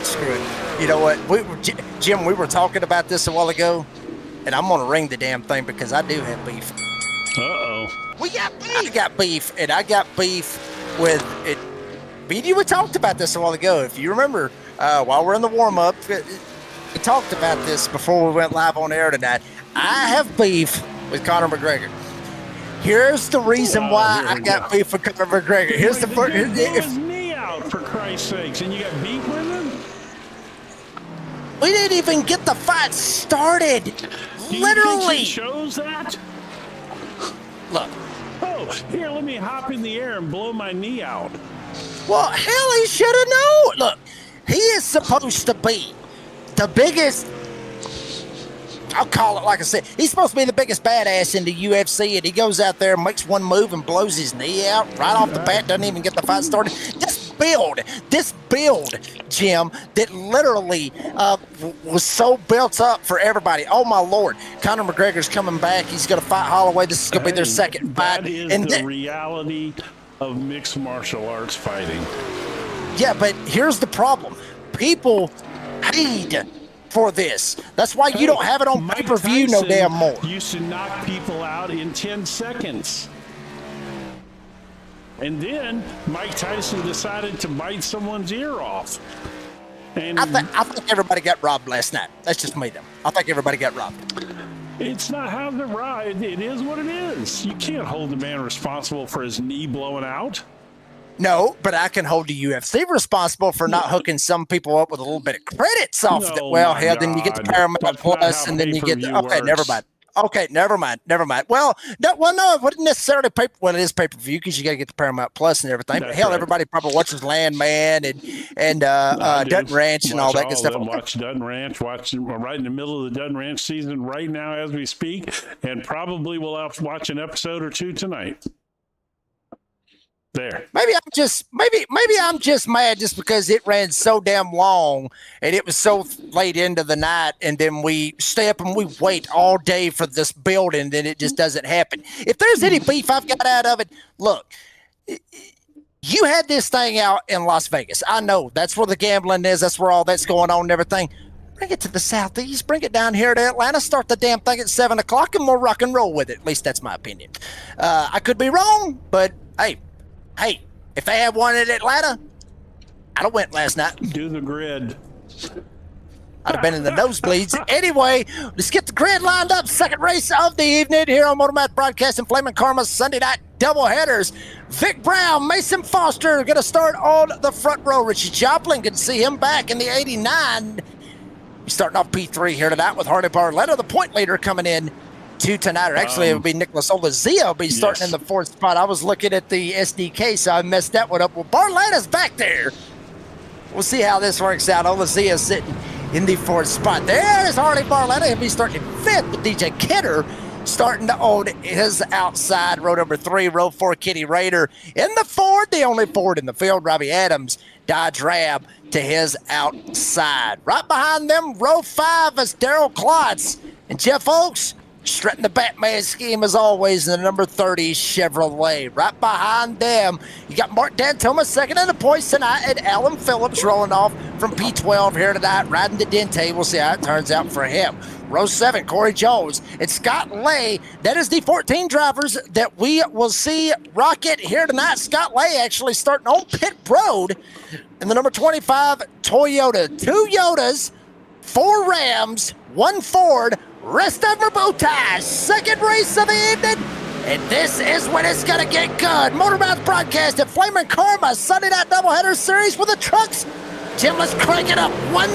Speaker 2: Screw it. You know what? Jim, we were talking about this a while ago, and I'm going to ring the damn thing because I do have beef.
Speaker 3: Uh-oh.
Speaker 2: We got beef. I got beef, and I got beef with it. Me and you talked about this a while ago. If you remember, while we're in the warm-up, we talked about this before we went live on air tonight. I have beef with Conor McGregor. Here's the reason why I got beef with Conor McGregor. Here's the first.
Speaker 3: His knee out, for Christ's sakes, and you got beef with him?
Speaker 2: We didn't even get the fight started.
Speaker 3: Literally. Think he shows that?
Speaker 2: Look.
Speaker 3: Oh, here, let me hop in the air and blow my knee out.
Speaker 2: Well, hell, he should have known. Look, he is supposed to be the biggest. I'll call it like I said. He's supposed to be the biggest badass in the UFC, and he goes out there and makes one move and blows his knee out right off the bat. Doesn't even get the fight started. This build, Jim, that literally was so built up for everybody. Oh my Lord, Conor McGregor's coming back. He's going to fight Holloway. This is going to be their second fight.
Speaker 3: That is the reality of mixed martial arts fighting.
Speaker 2: Yeah, but here's the problem: people paid for this. That's why you don't have it on pay-per-view no damn more.
Speaker 3: Used to knock people out in 10 seconds. And then Mike Tyson decided to bite someone's ear off. And
Speaker 2: I think everybody got robbed last night. That's just me, though. I think everybody got robbed.
Speaker 3: It's not how they're right. It is what it is. You can't hold the man responsible for his knee blowing out.
Speaker 2: No, but I can hold the UFC responsible for not hooking some people up with a little bit of credits off that. Well, hell, then you get the Paramount Plus, and then you get the. Okay, never mind. Okay, never mind. Well, no, it wouldn't necessarily pay. Well, it is pay-per-view because you got to get the Paramount Plus and everything. But hell, everybody probably watches Landman and Dutton Ranch and all that good stuff.
Speaker 3: Watch Dutton Ranch. We're right in the middle of the Dutton Ranch season right now as we speak, and probably we'll have to watch an episode or two tonight. There.
Speaker 2: Maybe I'm just mad just because it ran so damn long and it was so late into the night, and then we stay up and we wait all day for this build, and then it just doesn't happen. If there's any beef I've got out of it, look, you had this thing out in Las Vegas. I know that's where the gambling is. That's where all that's going on and everything. Bring it to the Southeast. Bring it down here to Atlanta. Start the damn thing at 7 o'clock and we'll rock and roll with it. At least that's my opinion. I could be wrong, but hey, if they had one in Atlanta, I'd have went last night.
Speaker 3: Do the grid.
Speaker 2: I'd have been in the nosebleeds. Anyway, let's get the grid lined up. Second race of the evening here on Motormat Broadcasting, Flaming Karma's Sunday night doubleheaders. Vic Brown, Mason Foster are going to start on the front row. Richie Joplin, good to see him back in the 89. He's starting off P3 here tonight with Harley Barletta, the point leader, coming in tonight. Or actually, it would be Nicholas Olazia will be starting in the fourth spot. I was looking at the SDK, so I messed that one up. Well, Barletta's back there. We'll see how this works out. Olazia sitting in the fourth spot. There's Harley Barletta. He'll be starting in fifth, but DJ Kidder starting to own his outside. Row number 3, row 4, Kenny Raider. In the Ford, the only Ford in the field, Robbie Adams, Dodge Ram to his outside. Right behind them, row 5 is Daryl Klotz and Jeff Oakes. Strutting the Batman scheme as always in the number 30 Chevrolet. Right behind them, you got Mark Dantoma second in the points tonight, and Alan Phillips rolling off from P12 here tonight, riding the Dente. We'll see how it turns out for him. Row 7, Corey Jones and Scott Lay. That is the 14 drivers that we will see rocket here tonight. Scott Lay actually starting on pit road in the number 25 Toyota. 2 Yodas, 4 Rams, 1 Ford, rest of them are bow ties. Second race of the evening, and this is when it's going to get good. Motormouth broadcast at Flamin' Karma Sunday Night Doubleheader Series with the trucks. Jim, let's crank it up one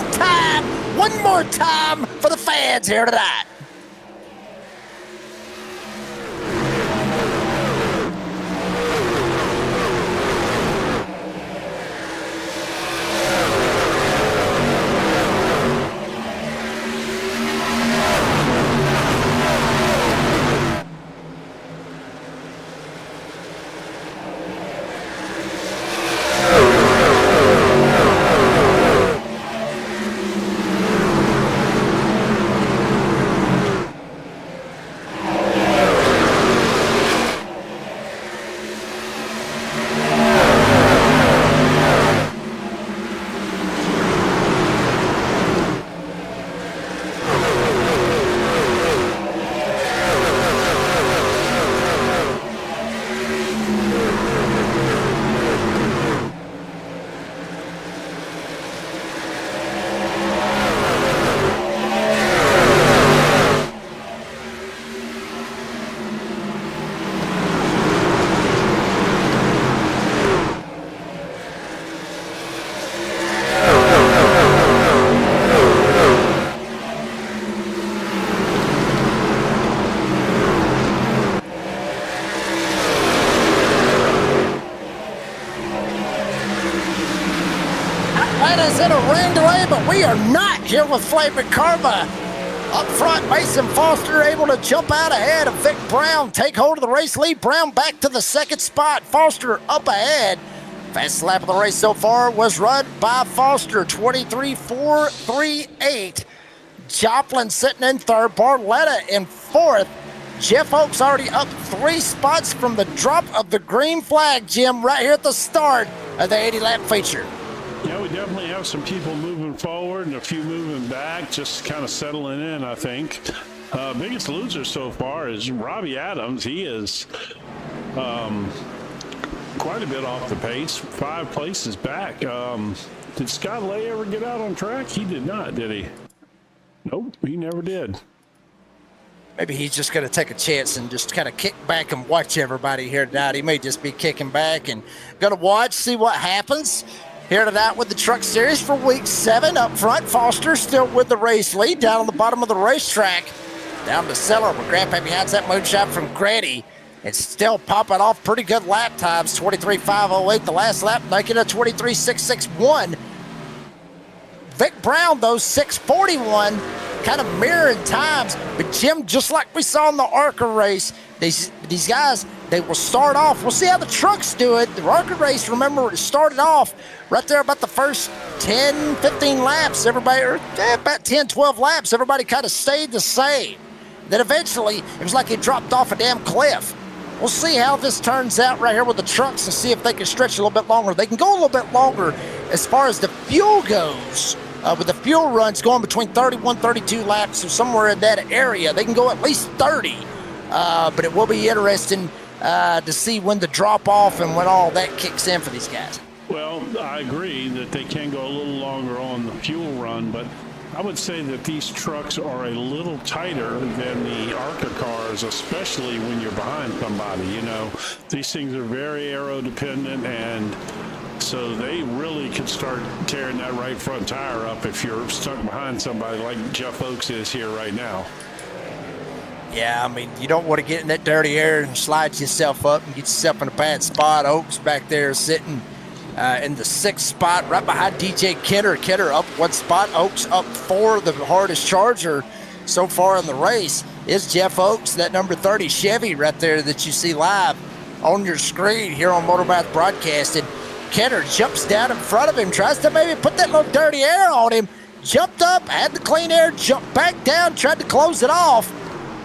Speaker 2: more time for the fans here tonight. We are not here with Flamin' Karma. Up front, Mason Foster able to jump out ahead of Vic Brown, take hold of the race lead. Brown back to the second spot. Foster up ahead. Fastest lap of the race so far was run by Foster, 23.438. Joplin sitting in third, Barletta in fourth. Jeff Oakes already up 3 spots from the drop of the green flag, Jim, right here at the start of the 80-lap feature.
Speaker 3: Yeah, we definitely have some people moving forward and a few moving back, just kind of settling in, I think. Biggest loser so far is Robbie Adams. He is quite a bit off the pace, 5 places back. Did Scott Lay ever get out on track? He did not, did he? Nope, he never did.
Speaker 2: Maybe he's just going to take a chance and just kind of kick back and watch everybody here tonight. He may just be kicking back and going to watch, see what happens. Here tonight with the Truck Series for Week 7. Up front, Foster still with the race lead. Down on the bottom of the racetrack, down to Seller. We're grabbing behind that moonshot from Grady. It's still popping off pretty good lap times. 23.508 the last lap, making a 23.661. Vic Brown, though, 641. Kind of mirroring times. But Jim, just like we saw in the ARCA race, these guys, they will start off. We'll see how the trucks do it. The ARCA race, remember, it started off right there about the first 10, 15 laps. Everybody, or about 10, 12 laps, everybody kind of stayed the same. Then eventually, it was like it dropped off a damn cliff. We'll see how this turns out right here with the trucks and see if they can stretch a little bit longer. They can go a little bit longer as far as the fuel goes. With the fuel runs going between 31, 32 laps, so somewhere in that area. They can go at least 30. But it will be interesting to see when the drop-off and when all that kicks in for these guys.
Speaker 3: Well, I agree that they can go a little longer on the fuel run, but I would say that these trucks are a little tighter than the ARCA cars, especially when you're behind somebody. You know, these things are very aero dependent, and so they really could start tearing that right front tire up if you're stuck behind somebody like Jeff Oakes is here right now.
Speaker 2: Yeah, I mean, you don't want to get in that dirty air and slide yourself up and get yourself in a bad spot. Oakes back there sitting in the 6th spot, right behind DJ Kidder. Kidder up 1 spot. Oakes up 4, the hardest charger so far in the race is Jeff Oakes, that number 30 Chevy right there that you see live on your screen here on Motorbath Broadcasting. Kenner jumps down in front of him, tries to maybe put that little dirty air on him, jumped up, had the clean air, jumped back down, tried to close it off.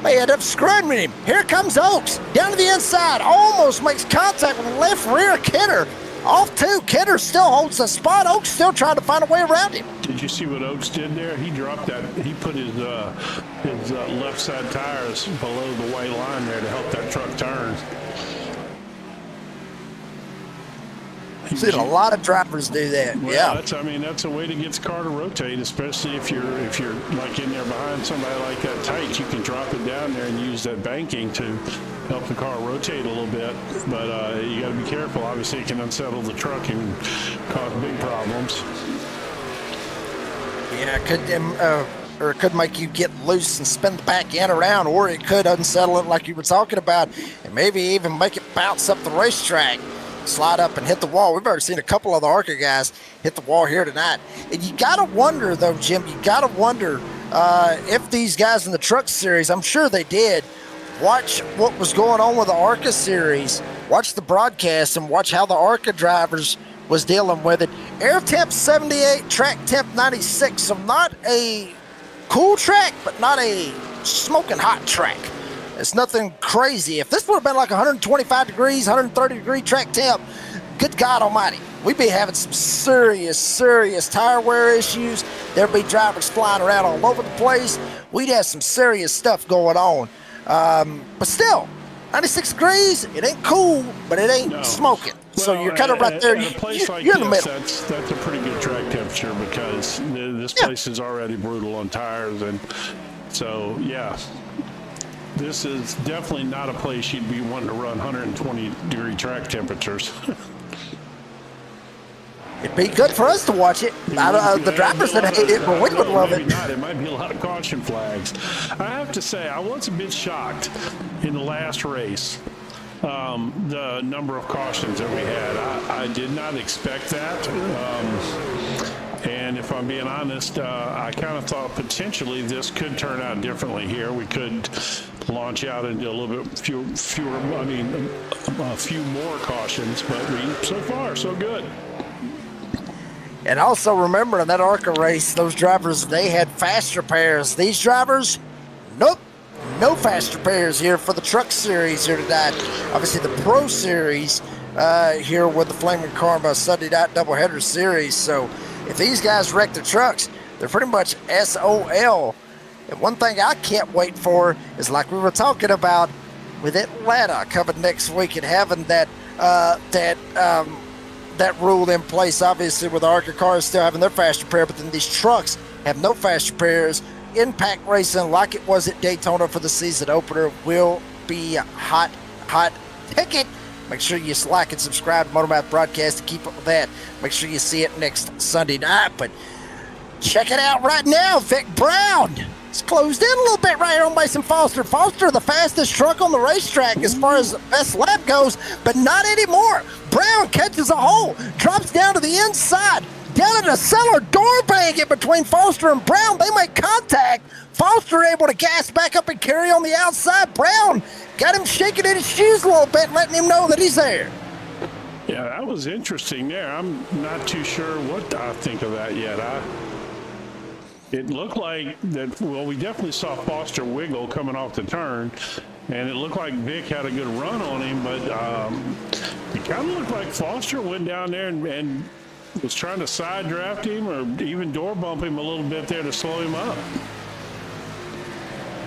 Speaker 2: They end up screwing with him. Here comes Oakes, down to the inside, almost makes contact with the left rear of Kenner. Off two, Kenner still holds the spot. Oakes still trying to find a way around him.
Speaker 3: Did you see what Oakes did there? He dropped that. He put his left side tires below the white line there to help that truck turn.
Speaker 2: I've seen a lot of drivers do that.
Speaker 3: Well,
Speaker 2: yeah,
Speaker 3: that's a way to get the car to rotate, especially if you're like in there behind somebody like that tight. You can drop it down there and use that banking to help the car rotate a little bit. But you got to be careful. Obviously, it can unsettle the truck and cause big problems.
Speaker 2: Yeah, it could make you get loose and spin the back end around, or it could unsettle it like you were talking about, and maybe even make it bounce up the racetrack, slide up and hit the wall. We've already seen a couple of the ARCA guys hit the wall here tonight. And you got to wonder, though, Jim, if these guys in the Truck Series, I'm sure they did, watch what was going on with the ARCA Series, watch the broadcast, and watch how the ARCA drivers was dealing with it. Air temp 78, track temp 96, so not a cool track, but not a smoking hot track. It's nothing crazy. If this would have been like 125 degrees, 130 degree track temp, good God almighty, we'd be having some serious tire wear issues. There'd be drivers flying around all over the place. We'd have some serious stuff going on. But still, 96 degrees, it ain't cool, but it ain't smoking.
Speaker 3: Well,
Speaker 2: so you're kind of right there.
Speaker 3: At a place like
Speaker 2: you're in the
Speaker 3: this,
Speaker 2: middle.
Speaker 3: that's a pretty good track temperature because this place is already brutal on tires. And so, yeah. This is definitely not a place you'd be wanting to run 120 degree track temperatures.
Speaker 2: It'd be good for us to watch it. The drivers that hate it, but we would love it.
Speaker 3: Not. It might be a lot of caution flags. I have to say, I was a bit shocked in the last race. The number of cautions that we had. I did not expect that. And if I'm being honest, I kind of thought potentially this could turn out differently here. We could launch out into a little bit a few more cautions, but so far, so good.
Speaker 2: And also remember in that ARCA race, those drivers, they had faster pairs. These drivers, nope, no faster pairs here for the Truck Series here tonight. Obviously the Pro Series here with the Flaming Karma Sunday Night Doubleheader Series. So if these guys wreck their trucks, they're pretty much SOL. And one thing I can't wait for is, like we were talking about with Atlanta coming next week and having that rule in place, obviously with ARCA cars still having their faster pair, but then these trucks have no faster pairs. Impact racing, like it was at Daytona for the season opener, will be hot ticket. Make sure you like and subscribe to Motorbath Broadcast to keep up with that. Make sure you see it next Sunday night. But check it out right now. Vic Brown. It's closed in a little bit right here on Mason Foster. Foster, the fastest truck on the racetrack as far as the best lap goes, but not anymore. Brown catches a hole, drops down to the inside, down in the cellar door bank in between Foster and Brown. They make contact. Foster able to gas back up and carry on the outside. Brown got him shaking in his shoes a little bit, letting him know that he's there.
Speaker 3: Yeah, that was interesting there. I'm not too sure what I think of that yet. It looked like that, well, we definitely saw Foster wiggle coming off the turn, and it looked like Vic had a good run on him, but it kind of looked like Foster went down there and was trying to side draft him or even door bump him a little bit there to slow him up.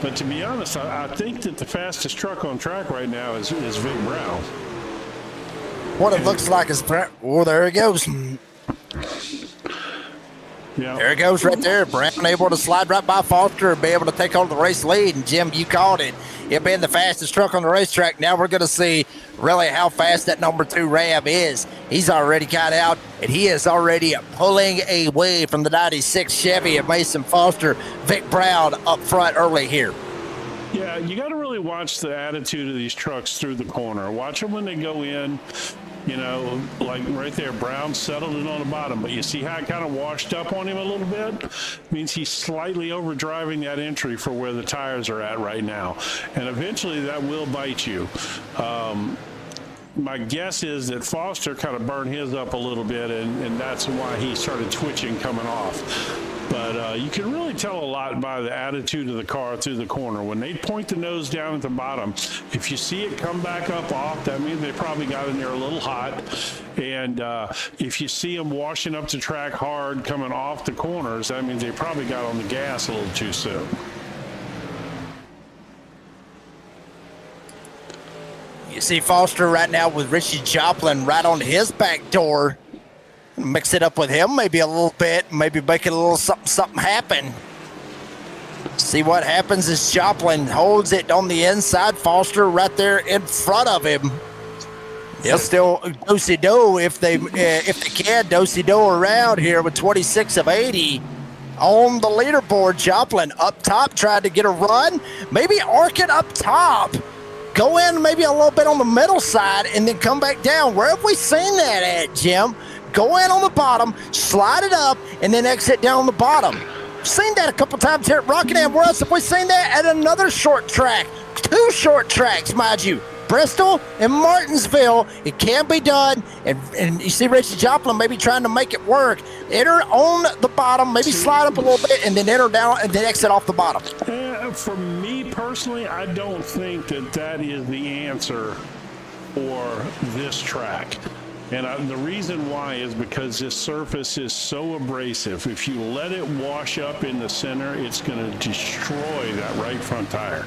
Speaker 3: But to be honest, I think that the fastest truck on track right now is Vic Brown.
Speaker 2: What it looks like is, oh, there he goes.
Speaker 3: Yeah.
Speaker 2: There it goes right there. Brown able to slide right by Foster and be able to take on the race lead. And Jim, you called it. It being the fastest truck on the racetrack. Now we're going to see really how fast that number 2 Ram is. He's already got out, and he is already pulling away from the 96 Chevy of Mason Foster. Vic Brown up front early here.
Speaker 3: Yeah, you got to really watch the attitude of these trucks through the corner. Watch them when they go in. You know, like right there, Brown settled it on the bottom, but you see how it kind of washed up on him a little bit? Means he's slightly overdriving that entry for where the tires are at right now. And eventually that will bite you. My guess is that Foster kind of burned his up a little bit, and that's why he started twitching coming off. But you can really tell a lot by the attitude of the car through the corner. When they point the nose down at the bottom, if you see it come back up off, that means they probably got in there a little hot. And if you see them washing up the track hard coming off the corners, that means they probably got on the gas a little too soon.
Speaker 2: You see Foster right now with Richie Joplin right on his back door. Mix it up with him maybe a little bit, maybe make it a little something happen. See what happens as Joplin holds it on the inside. Foster right there in front of him. They'll still do-si-do if they can do-si-do around here with 26 of 80 on the leaderboard. Joplin up top tried to get a run, maybe arc it up top. Go in maybe a little bit on the middle side and then come back down. Where have we seen that at, Jim? Go in on the bottom, slide it up, and then exit down on the bottom. We've seen that a couple times here at Rockingham. Where else have we seen that? At another short track. 2 short tracks, mind you. Bristol and Martinsville. It can be done. And you see Richie Joplin maybe trying to make it work. Enter on the bottom, maybe slide up a little bit, and then enter down and then exit off the bottom.
Speaker 3: For me personally, I don't think that is the answer for this track. And the reason why is because this surface is so abrasive. If you let it wash up in the center, it's going to destroy that right front tire.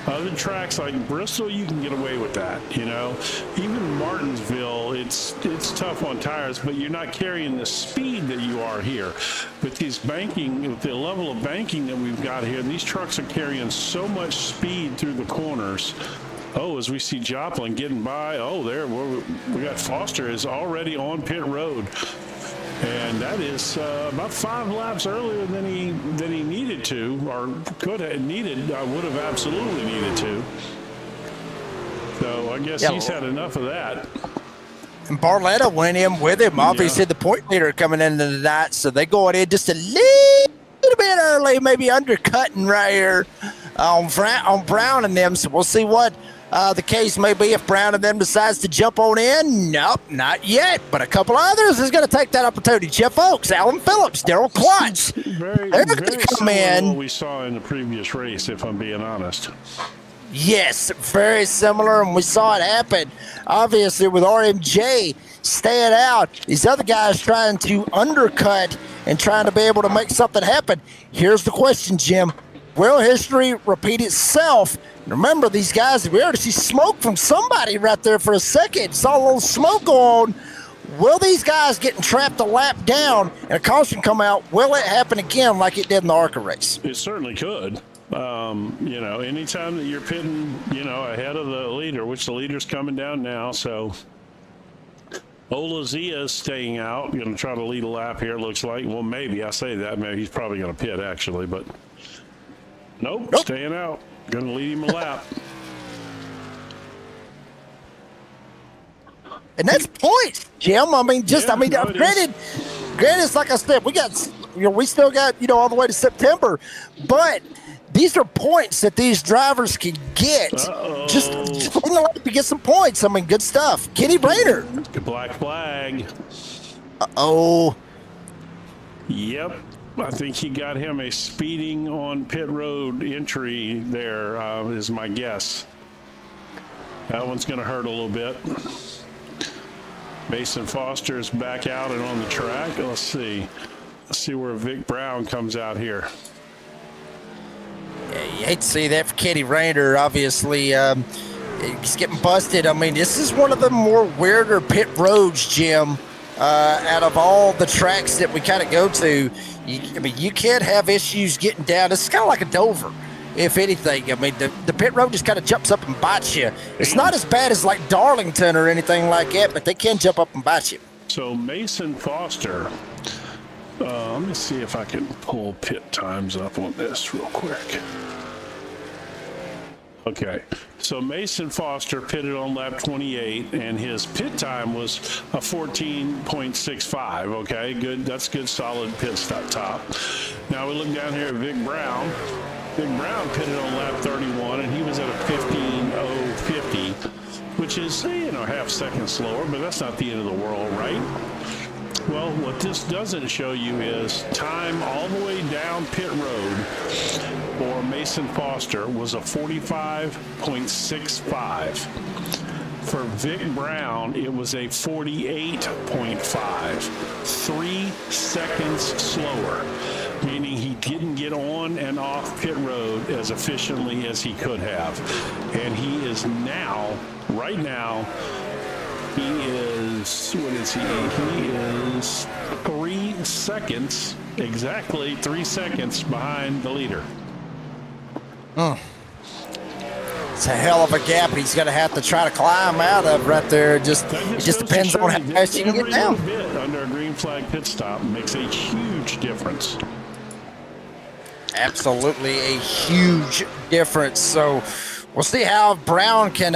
Speaker 3: Other tracks like Bristol, you can get away with that, you know. Even Martinsville, it's tough on tires, but you're not carrying the speed that you are here. But these banking, with the level of banking that we've got here, these trucks are carrying so much speed through the corners. Oh, as we see Joplin getting by, there we got Foster is already on pit road, and that is about 5 laps earlier than he needed to, or could have needed. Would have absolutely needed to. So I guess he's had enough of that.
Speaker 2: And Barletta went in with him. Obviously, the point leader coming into the night, so they going in just a little bit early, maybe undercutting right here on Brown and them. So we'll see what the case may be if Brown and them decides to jump on in. Nope, not yet. But a couple others is going to take that opportunity. Jeff Oaks, Alan Phillips, Daryl Klotz.
Speaker 3: Very
Speaker 2: come in.
Speaker 3: What we saw in the previous race, if I'm being honest.
Speaker 2: Yes, very similar, and we saw it happen. Obviously, with RMJ staying out, these other guys trying to undercut and trying to be able to make something happen. Here's the question, Jim. Will history repeat itself? Remember, these guys, we already see smoke from somebody right there for a second. Saw a little smoke on. Will these guys getting trapped a lap down and a caution come out? Will it happen again like it did in the ARCA race?
Speaker 3: It certainly could. You know, anytime that you're pitting, you know, ahead of the leader, which the leader's coming down now, so Olazia is staying out, going to try to lead a lap here, it looks like. Well, maybe, I say that, maybe he's probably going to pit, actually, but nope. Staying out. Going to lead him a lap.
Speaker 2: And that's points, Jim. I mean, granted, it's like I said, we still got, all the way to September, but these are points that these drivers can get. Just to get some points. I mean, good stuff. Kenny Brainerd.
Speaker 3: Black flag. Yep. I think he got him a speeding on pit road entry there, is my guess. That one's going to hurt a little bit. Mason Foster is back out and on the track. Let's see where Vic Brown comes out here.
Speaker 2: Yeah, you hate to see that for Kenny Rayner. Obviously, he's getting busted. I mean, this is one of the more weirder pit roads, Jim, out of all the tracks that we kind of go to. You can't have issues getting down. It's kind of like a Dover, if anything. I mean, the pit road just kind of jumps up and bites you. It's not as bad as like Darlington or anything like that, but they can jump up and bite you.
Speaker 3: So Mason Foster, let me see if I can pull pit times up on this real quick. Okay, so Mason Foster pitted on lap 28, and his pit time was a 14.65. Okay, good. That's good, solid pit top. Now we look down here at Vic Brown. Vic Brown pitted on lap 31, and he was at a 15.050, which is, half second slower, but that's not the end of the world, right? Well, what this doesn't show you is time all the way down pit road for Mason Foster was a 45.65. For Vic Brown, it was a 48.5. 3 seconds slower, meaning he didn't get on and off pit road as efficiently as he could have. And he is now, right now, he is, what is he? He is 3 seconds, exactly 3 seconds behind the leader.
Speaker 2: It's a hell of a gap he's going to have to try to climb out of right there. It just depends on how fast you can get down.
Speaker 3: Every little bit under a green flag pit stop makes a huge difference.
Speaker 2: Absolutely a huge difference. So we'll see how Brown can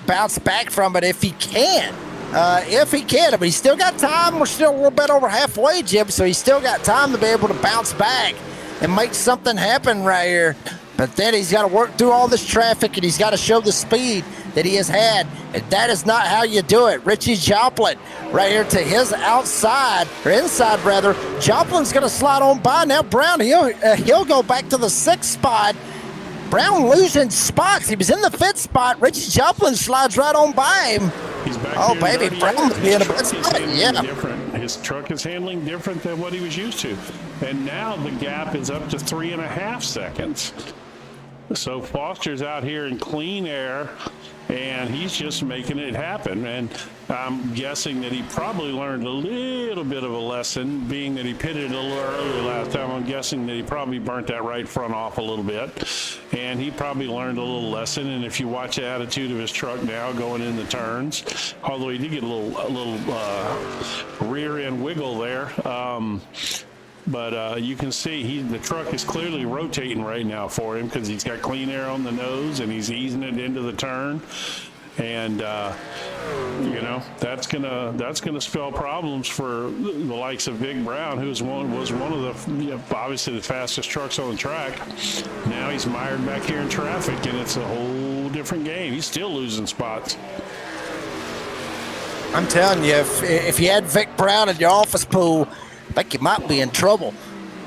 Speaker 2: bounce back from it if he can. I mean, he's still got time. We're still a little bit over halfway, Jim, so he's still got time to be able to bounce back and make something happen right here. But then he's got to work through all this traffic, and he's got to show the speed that he has had. And that is not how you do it. Richie Joplin right here to his outside, or inside rather. Joplin's going to slide on by. Now Brown, he'll go back to the 6th spot. Brown losing spots. He was in the 5th spot. Richie Joplin slides right on by him.
Speaker 3: He's back
Speaker 2: oh, baby, Brown must be in a bad spot. Yeah.
Speaker 3: Different. His truck is handling different than what he was used to. And now the gap is up to 3.5 seconds. So Foster's out here in clean air, and he's just making it happen. And I'm guessing that he probably learned a little bit of a lesson, being that he pitted a little early last time. I'm guessing that he probably burnt that right front off a little bit, and he probably learned a little lesson. And if you watch the attitude of his truck now going in the turns, although he did get a little rear end wiggle there. But you can see the truck is clearly rotating right now for him because he's got clean air on the nose and he's easing it into the turn. And that's gonna spell problems for the likes of Vic Brown, who was one of the obviously the fastest trucks on the track. Now he's mired back here in traffic, and it's a whole different game. He's still losing spots.
Speaker 2: I'm telling you, if you had Vic Brown in your office pool, I think you might be in trouble.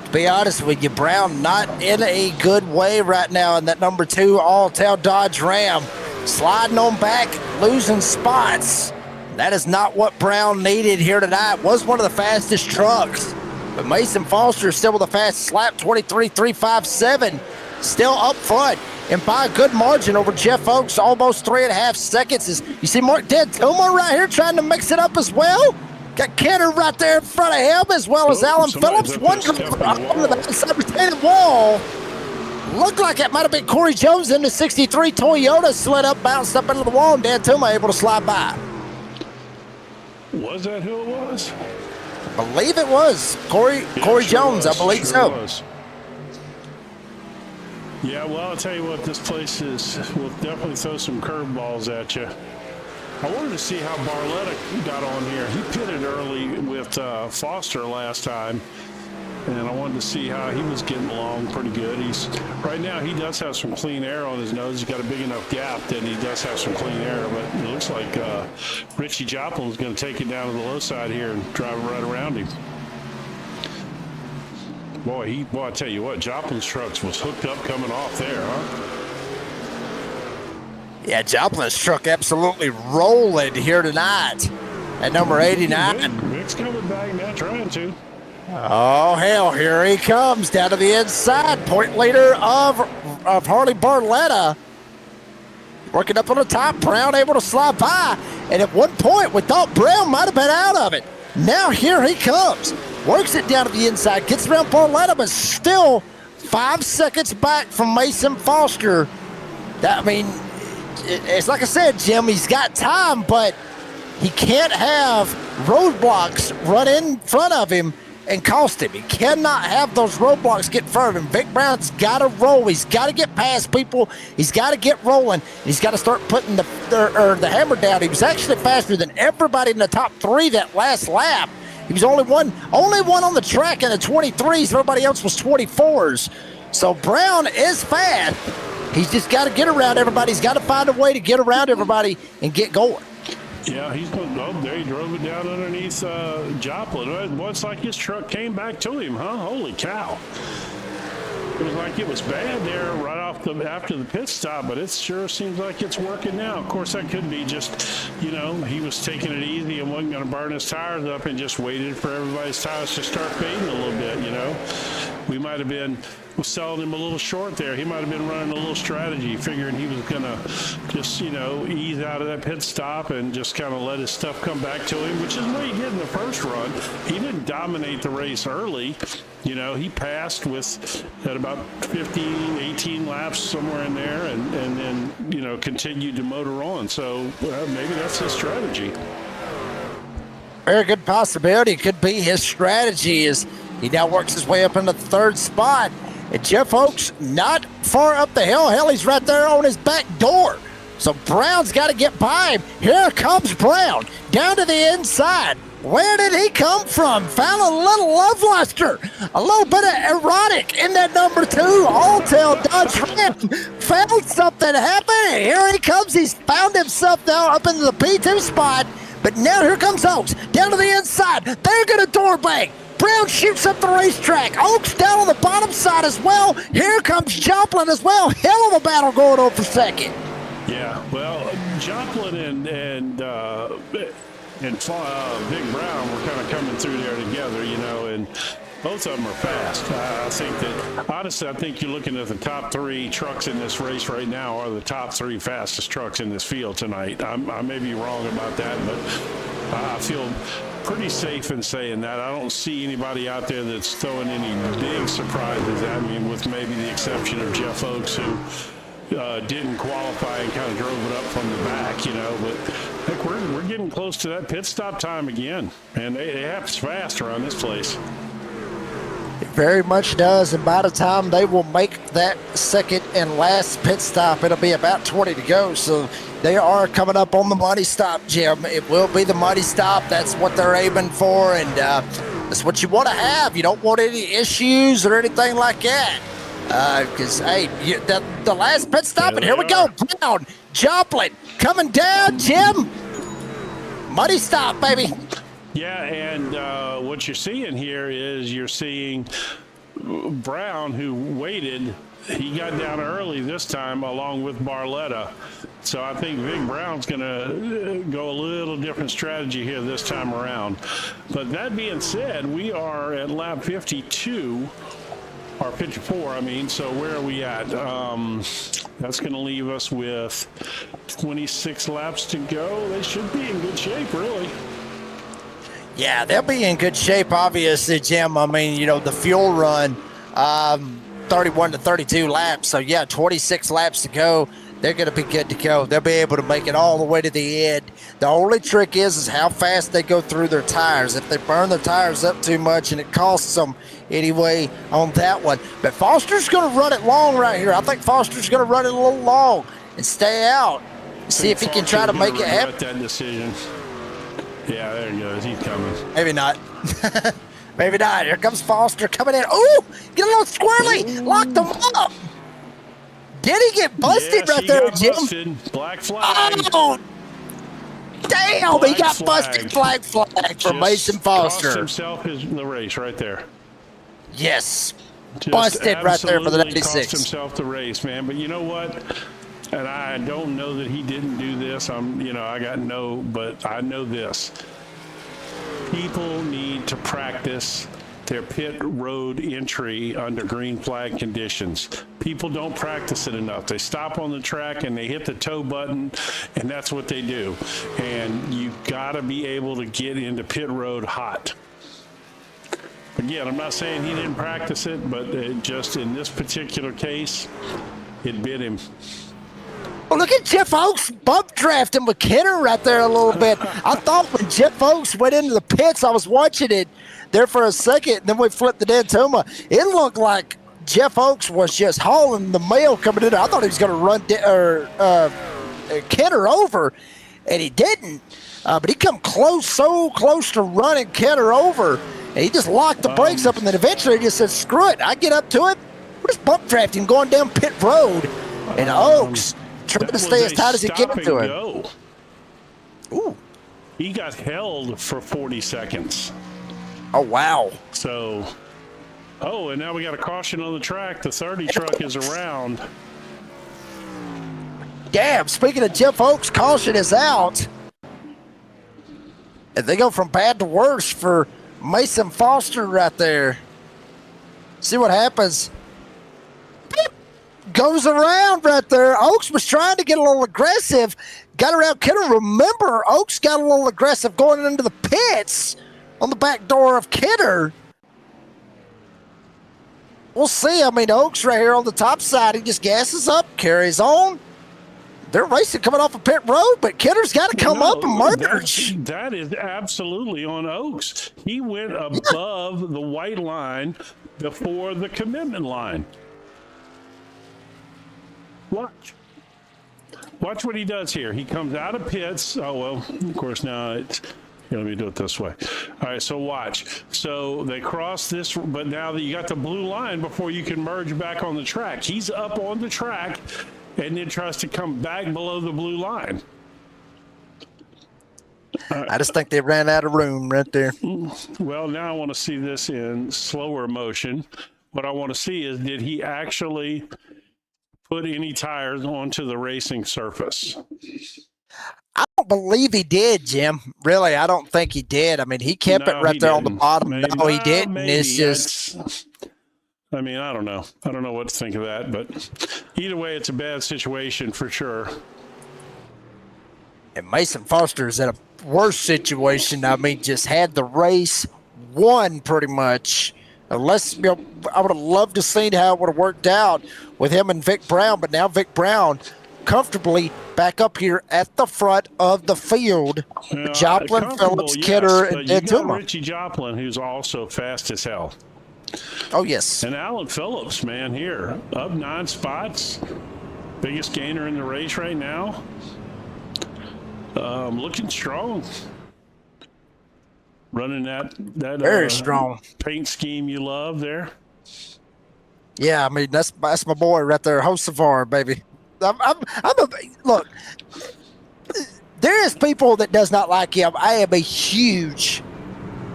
Speaker 2: To be honest with you, Brown not in a good way right now in that number 2 All-Town Dodge Ram. Sliding on back, losing spots. That is not what Brown needed here tonight. Was one of the fastest trucks. But Mason Foster is still with a fast lap, 23.357. Still up front and by a good margin over Jeff Oaks, almost 3.5 seconds. You see Mark Tuma right here trying to mix it up as well. Got Kenner right there in front of him, as well as Alan Phillips. One driver up on the backside retaining wall. Looked like it might have been Corey Jones in the 63 Toyota, slid up, bounced up into the wall, and Dan Tuma able to slide by.
Speaker 3: Was that who it was?
Speaker 2: I believe it was Corey Jones. I believe so.
Speaker 3: Was. Yeah, well, I'll tell you what, this place will definitely throw some curveballs at you. I wanted to see how Barletta got on here. He pitted early with Foster last time, and I wanted to see how he was getting along pretty good. Right now he does have some clean air on his nose. He's got a big enough gap that he does have some clean air, but it looks like Richie Joplin is going to take it down to the low side here and drive right around him. Boy, I tell you what, Joplin's trucks was hooked up coming off there, huh?
Speaker 2: Yeah, Joplin's truck absolutely rolling here tonight at number 89.
Speaker 3: Vic's coming back now, trying to.
Speaker 2: Oh, hell, here he comes down to the inside. Point leader of Harley Barletta. Working up on the top, Brown able to slide by. And at one point, we thought Brown might have been out of it. Now here he comes. Works it down to the inside, gets around Barletta, but still 5 seconds back from Mason Foster. It's like I said, Jim, he's got time, but he can't have roadblocks run in front of him and cost him. He cannot have those roadblocks get in front of him. Vic Brown's got to roll. He's got to get past people. He's got to get rolling. He's got to start putting the hammer down. He was actually faster than everybody in the top 3 that last lap. He was only one on the track in the 23s. Everybody else was 24s. So Brown is fast. He's just got to get around everybody. He's got to find a way to get around everybody and get going.
Speaker 3: Yeah, he's going. Oh, there he drove it down underneath Joplin. Well, it's like his truck came back to him, huh? Holy cow! It was like it was bad there right off after the pit stop, but it sure seems like it's working now. Of course, that could be just, you know, he was taking it easy and wasn't going to burn his tires up and just waited for everybody's tires to start fading a little bit. You know, we might have been selling him a little short there. He might have been running a little strategy, figuring he was going to just, you know, ease out of that pit stop and just kind of let his stuff come back to him, which is what he did in the first run. He didn't dominate the race early. You know, he passed at about 15, 18 laps, somewhere in there, and then, you know, continued to motor on. So maybe that's his strategy.
Speaker 2: Very good possibility. It could be his strategy as he now works his way up into the 3rd spot. And Jeff Oakes not far up the hill. Hell, he's right there on his back door. So Brown's got to get by him. Here comes Brown down to the inside. Where did he come from? Found a little love luster, a little bit of erotic in that number 2 Alltel Dodge Ram. Found something happening. Here he comes. He's found himself now up into the P2 spot. But now here comes Oakes down to the inside. They're going to door bang. Brown shoots up the racetrack. Oakes down on the bottom side as well. Here comes Joplin as well. Hell of a battle going on for second.
Speaker 3: Yeah, well, Joplin and Big Brown were kind of coming through there together, you know, and both of them are fast. I think that, honestly, I think you're looking at the top 3 trucks in this race right now are the top 3 fastest trucks in this field tonight. I may be wrong about that, but I feel pretty safe in saying that. I don't see anybody out there that's throwing any big surprises at me, with maybe the exception of Jeff Oakes, who didn't qualify and kind of drove it up from the back, you know. But heck, we're getting close to that pit stop time again, and it happens fast around this place.
Speaker 2: It very much does, and by the time they will make that second and last pit stop, it'll be about 20 to go. So they are coming up on the money stop, Jim. It will be the money stop. That's what they're aiming for, and that's what you want to have. You don't want any issues or anything like that. Because, hey, the last pit stop, and here we go. Brown, Joplin, coming down, Jim. Money stop, baby.
Speaker 3: Yeah, and what you're seeing here is you're seeing Brown, who waited. He got down early this time along with Barletta. So I think Vic Brown's going to go a little different strategy here this time around. But that being said, we are at lap 52. Or 54, I mean, so where are we at? That's going to leave us with 26 laps to go. They should be in good shape, really.
Speaker 2: Yeah, they'll be in good shape, obviously, Jim. I mean, you know, the fuel run, 31 to 32 laps. So, yeah, 26 laps to go. They're going to be good to go. They'll be able to make it all the way to the end. The only trick is how fast they go through their tires. If they burn their tires up too much, and it costs them anyway on that one. But Foster's going to run it long right here. I think Foster's going to run it a little long and stay out. See if he can try to make it happen.
Speaker 3: That decision. Yeah, there he goes. He's coming.
Speaker 2: Maybe not. Maybe not. Here comes Foster coming in. Ooh, get a little squirrely. Locked them up. Did he get busted right there, Jim?
Speaker 3: Busted. Black flag.
Speaker 2: Oh, damn. He got busted. Flag for Mason Foster.
Speaker 3: Cost himself the race right there.
Speaker 2: Yes.
Speaker 3: Just
Speaker 2: busted right there for the 96.
Speaker 3: Cost himself the race, man. But you know what? And I don't know that he didn't do this. But I know this. People need to practice their pit road entry under green flag conditions. People don't practice it enough. They stop on the track and they hit the tow button, and that's what they do. And you gotta be able to get into pit road hot. Again, I'm not saying he didn't practice it, but just in this particular case, it bit him.
Speaker 2: Well, look at Jeff Oaks bump drafting with Kidder right there a little bit. I thought when Jeff Oaks went into the pits, I was watching it there for a second, and then we flipped it into him. It looked like Jeff Oaks was just hauling the mail coming in. I thought he was going to run Kidder over, and he didn't. But he come close, so close to running Kidder over, and he just locked the brakes up, and then eventually he just said, screw it, I get up to it. We're just bump drafting going down pit road, and Oaks trying to stay as tight as he can to him.
Speaker 3: Go.
Speaker 2: Ooh.
Speaker 3: He got held for 40 seconds.
Speaker 2: Oh, wow.
Speaker 3: So, and now we got a caution on the track. The 30 truck is around.
Speaker 2: Damn, speaking of Jeff Oaks, caution is out. And they go from bad to worse for Mason Foster right there. See what happens. Beep. Goes around right there. Oaks was trying to get a little aggressive. Got around Kidder. Remember, Oaks got a little aggressive going into the pits on the back door of Kidder. We'll see. I mean, Oaks right here on the top side, he just gasses up, carries on. They're racing coming off a pit road, but Kidder's got to come up and merge.
Speaker 3: That is absolutely on Oaks. He went above the white line before the commitment line. Watch what he does here. He comes out of pits. Oh, well, of course, now it's... Here, let me do it this way. All right, so watch. So they cross this, but now that you got the blue line before you can merge back on the track. He's up on the track and then tries to come back below the blue line.
Speaker 2: I just think they ran out of room right there.
Speaker 3: Well, now I want to see this in slower motion. What I want to see is, did he actually put any tires onto the racing surface?
Speaker 2: I don't believe he did, Jim. Really, I don't think he did. I mean, he kept it right there on the bottom.
Speaker 3: Maybe.
Speaker 2: No, he didn't.
Speaker 3: Maybe.
Speaker 2: It's just...
Speaker 3: I mean, I don't know. I don't know what to think of that, but either way, it's a bad situation for sure.
Speaker 2: And Mason Foster is in a worse situation. I mean, just had the race won pretty much. Unless, you know, I would have loved to seen how it would have worked out with him and Vic Brown, but now Vic Brown comfortably back up here at the front of the field. Joplin, Phillips, Kidder, and Tuma.
Speaker 3: Richie Joplin, who's also fast as hell.
Speaker 2: Oh, yes.
Speaker 3: And Alan Phillips, man, here, up 9 spots. Biggest gainer in the race right now. Looking strong. Running that
Speaker 2: very strong
Speaker 3: paint scheme you love there.
Speaker 2: Yeah, I mean, that's my boy right there, Hocevar, baby. Look, there is people that does not like him. I am a huge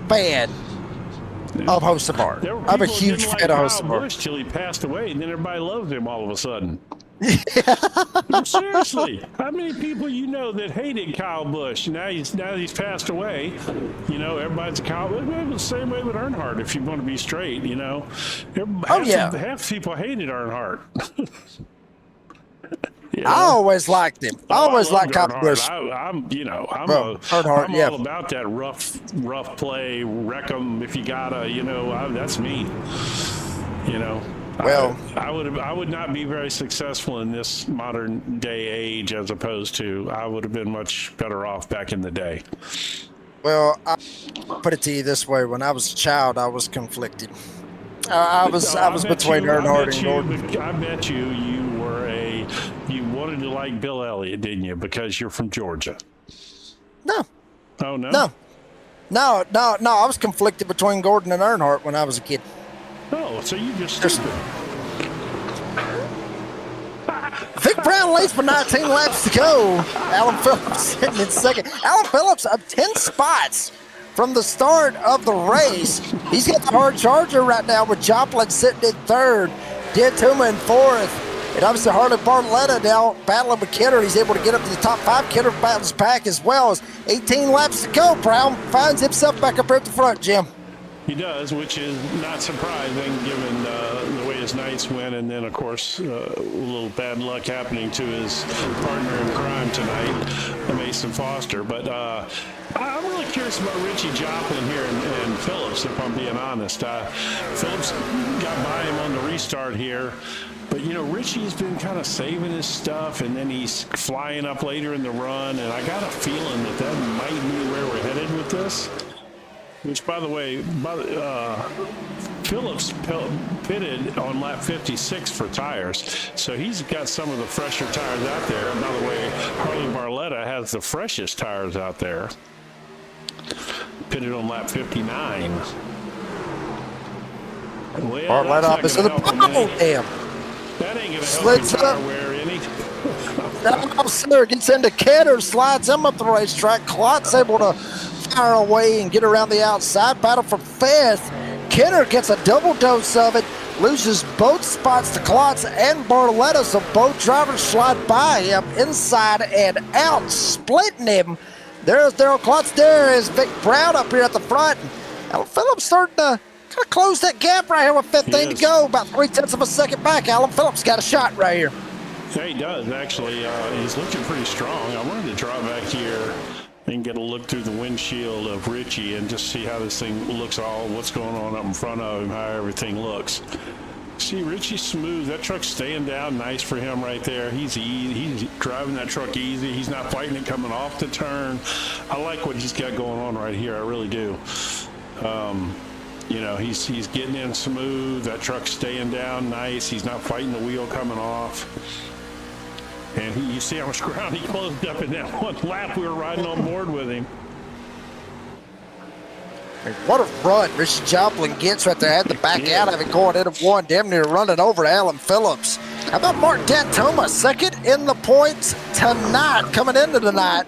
Speaker 2: fan of Hocevar. I'm a huge fan of Hocevar.
Speaker 3: Till he passed away, and then everybody loved him all of a sudden. No, seriously, how many people you know that hated Kyle Busch? Now he's passed away. You know, everybody's a Kyle. It was the same way with Earnhardt. If you want to be straight, you know, half people hated Earnhardt. You know?
Speaker 2: I always liked him. I always liked Kyle Busch.
Speaker 3: I'm all about that rough play, wreck 'em if you gotta. You know, that's me. You know.
Speaker 2: Well,
Speaker 3: I would not be very successful in this modern day age, as opposed to I would have been much better off back in the day.
Speaker 2: Well, I'll put it to you this way: when I was a child, I was conflicted. I was between Earnhardt and Gordon.
Speaker 3: I bet you wanted to like Bill Elliott, didn't you? Because you're from Georgia.
Speaker 2: No.
Speaker 3: Oh no.
Speaker 2: No. I was conflicted between Gordon and Earnhardt when I was a kid.
Speaker 3: Oh, so you just stupid.
Speaker 2: Vic Brown leads with 19 laps to go. Alan Phillips sitting in second. Alan Phillips up 10 spots from the start of the race. He's got the hard charger right now with Joplin sitting in third, Tuma in fourth. And obviously Harley Bartoletta now battling with Kidder. He's able to get up to the top 5. Kidder battles back as well as 18 laps to go. Brown finds himself back up here at the front, Jim.
Speaker 3: He does, which is not surprising given the way his nights went, and then, of course, a little bad luck happening to his partner in crime tonight, Mason Foster. But I'm really curious about Richie Joplin here and Phillips, if I'm being honest. Phillips got by him on the restart here, But, you know, Richie's been kind of saving his stuff, and then he's flying up later in the run, and I got a feeling that that might be where we're headed with this. Which, by the way, Phillips pitted on lap 56 for tires, so he's got some of the fresher tires out there. And by the way, Harley Barletta has the freshest tires out there. Pitted on lap 59. Well,
Speaker 2: Barletta opposite the damn.
Speaker 3: That ain't gonna help
Speaker 2: Slits
Speaker 3: your tire
Speaker 2: up.
Speaker 3: wear any.
Speaker 2: No, sir. Gets into Kidder, slides him up the racetrack. Klott's able to fire away and get around the outside. Battle for fifth. Kidder gets a double dose of it. Loses both spots to Klotz and Barletta, so both drivers slide by him inside and out, splitting him. There's Daryl Klotz. There is Vic Brown up here at the front. Alan Phillips starting to kind of close that gap right here with 15 to go. About 0.3 of a second back. Alan Phillips got a shot right here.
Speaker 3: Yeah, he does, actually. He's looking pretty strong. I wanted to draw back here and get a look through the windshield of Richie and just see how this thing looks, what's going on up in front of him, how everything looks. See, Richie's smooth. That truck's staying down nice for him right there. He's driving that truck easy. He's not fighting it coming off the turn. I like what he's got going on right here. I really do. You know, he's getting in smooth. That truck's staying down nice. He's not fighting the wheel coming off. And you see how much ground he closed up in that one lap we were riding on board with him.
Speaker 2: What a run Richie Joplin gets right there. Had to back out of it going into one, damn near running over Alan Phillips. How about Mark Dantoma, second in the points tonight, coming into tonight,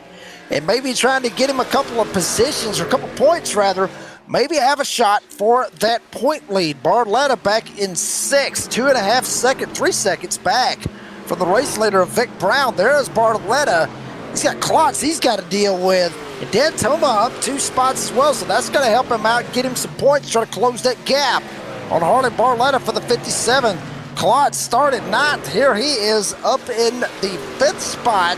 Speaker 2: and maybe trying to get him a couple of positions, or a couple points rather, maybe have a shot for that point lead. Barletta back in sixth, 2.5 seconds, 3 seconds back from the race leader of Vic Brown. There's Barletta. He's got Klotz he's got to deal with. And Dantoma up 2 spots as well, so that's going to help him out, get him some points, try to close that gap on Harley Barletta for the 57. Klotz started 9th. Here he is up in the 5th spot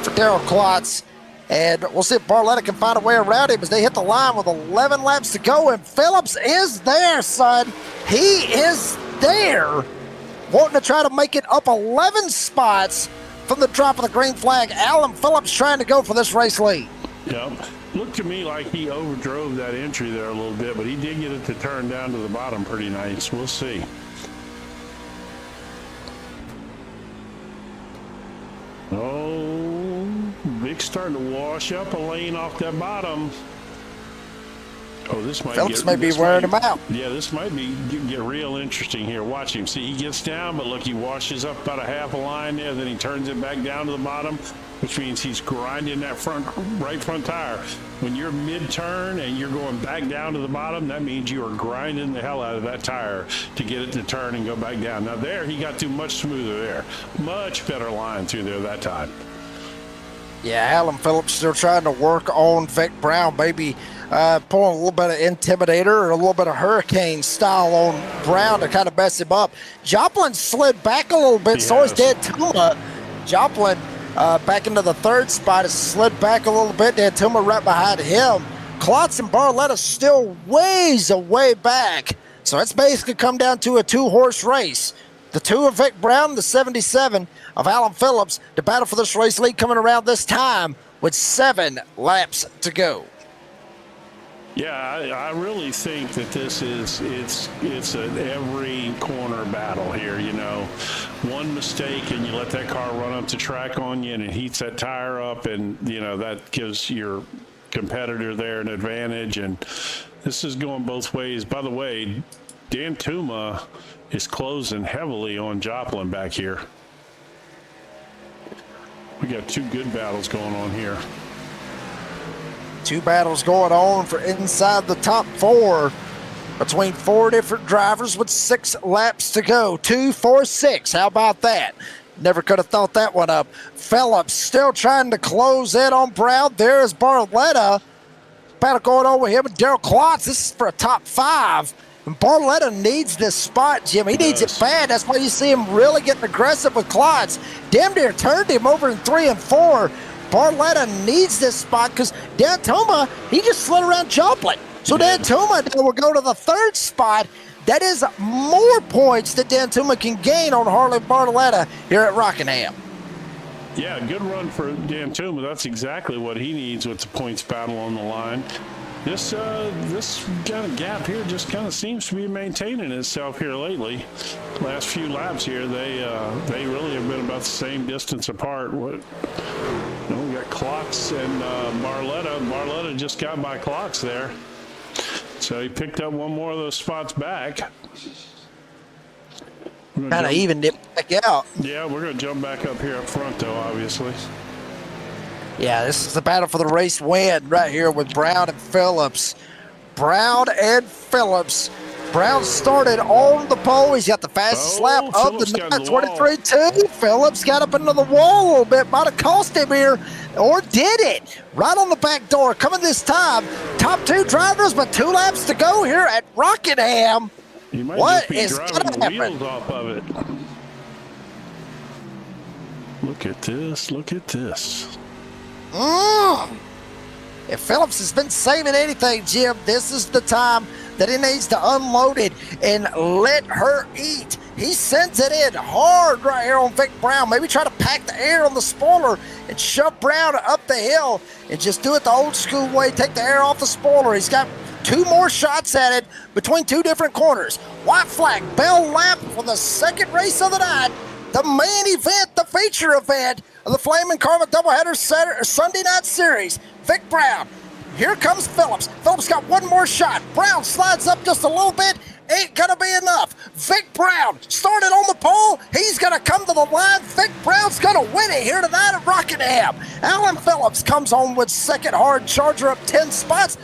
Speaker 2: for Daryl Klotz. And we'll see if Barletta can find a way around him as they hit the line with 11 laps to go. And Phillips is there, son. He is there, wanting to try to make it up 11 spots from the drop of the green flag. Alan Phillips trying to go for this race lead.
Speaker 3: Yeah, looked to me like he overdrove that entry there a little bit, but he did get it to turn down to the bottom pretty nice. We'll see. Oh, Vic's starting to wash up a lane off that bottom. Oh, this might
Speaker 2: Phillips may be wearing him out.
Speaker 3: Yeah, this might get real interesting here. Watch him. See, he gets down, but look, he washes up about a half a line there, then he turns it back down to the bottom, which means he's grinding that right front tire. When you're mid-turn and you're going back down to the bottom, that means you are grinding the hell out of that tire to get it to turn and go back down. Now there, he got too much smoother there. Much better line through there that time.
Speaker 2: Yeah, Alan Phillips still trying to work on Vic Brown, maybe pulling a little bit of Intimidator or a little bit of Hurricane style on Brown to kind of mess him up. Joplin slid back a little bit, so is Dantoma. Joplin back into the 3rd spot has slid back a little bit. Dantoma right behind him. Klotz and Barletta still ways away back. So it's basically come down to a 2-horse race. The 2 of Vic Brown, the 77 of Alan Phillips. The battle for this race lead coming around this time with 7 laps to go.
Speaker 3: Yeah, I really think that this it's an every corner battle here. You know, one mistake and you let that car run up the track on you and it heats that tire up, and you know that gives your competitor there an advantage. And this is going both ways. By the way, Dantoma is closing heavily on Joplin back here. We got 2 good battles going on here.
Speaker 2: 2 battles going on for inside the top 4 between 4 different drivers with 6 laps to go. 2, 4, 6. How about that? Never could have thought that one up. Phillips still trying to close in on Brown. There's Barletta. Battle going on with him and Daryl Klotz. This is for a top 5. And Barletta needs this spot, Jim. He needs it bad. That's why you see him really getting aggressive with Klotz. Damn near turned him over in 3 and 4. Barletta needs this spot because Dantoma, he just slid around Joplin. So Dantoma will go to the 3rd spot. That is more points that Dan Tuma can gain on Harley Barletta here at Rockingham.
Speaker 3: Yeah, good run for Dan Tuma. That's exactly what he needs with the points battle on the line. This kind of gap here just kind of seems to be maintaining itself here lately. Last few laps here, they really have been about the same distance apart. We got Clocks and Barletta. Barletta just got by Clocks there. So he picked up one more of those spots back.
Speaker 2: Kind of evened it back out.
Speaker 3: Yeah, we're going to jump back up here up front, though, obviously.
Speaker 2: Yeah, this is the battle for the race win right here with Brown and Phillips. Brown and Phillips. Brown started on the pole. He's got the fastest lap of the night, 23-2. Phillips got up into the wall a little bit. Might have cost him here, or did it? Right on the back door. Coming this time. Top 2 drivers, but 2 laps to go here at Rockingham.
Speaker 3: He might
Speaker 2: What
Speaker 3: just be
Speaker 2: is
Speaker 3: driving
Speaker 2: gonna
Speaker 3: the
Speaker 2: happen?
Speaker 3: wheels off of it. Look at this. Look at this.
Speaker 2: If Phillips has been saving anything, Jim, this is the time that he needs to unload it and let her eat. He sends it in hard right here on Vic Brown. Maybe try to pack the air on the spoiler and shove Brown up the hill and just do it the old school way. Take the air off the spoiler. He's got 2 more shots at it between 2 different corners. White flag, bell lap for the second race of the night. The main event, the feature event of the Flame and Karma Doubleheader Sunday Night Series. Vic Brown. Here comes Phillips. Phillips got 1 more shot. Brown slides up just a little bit. Ain't gonna be enough. Vic Brown started on the pole. He's gonna come to the line. Vic Brown's gonna win it here tonight at Rockingham. Alan Phillips comes on with second, hard charger up 10 spots.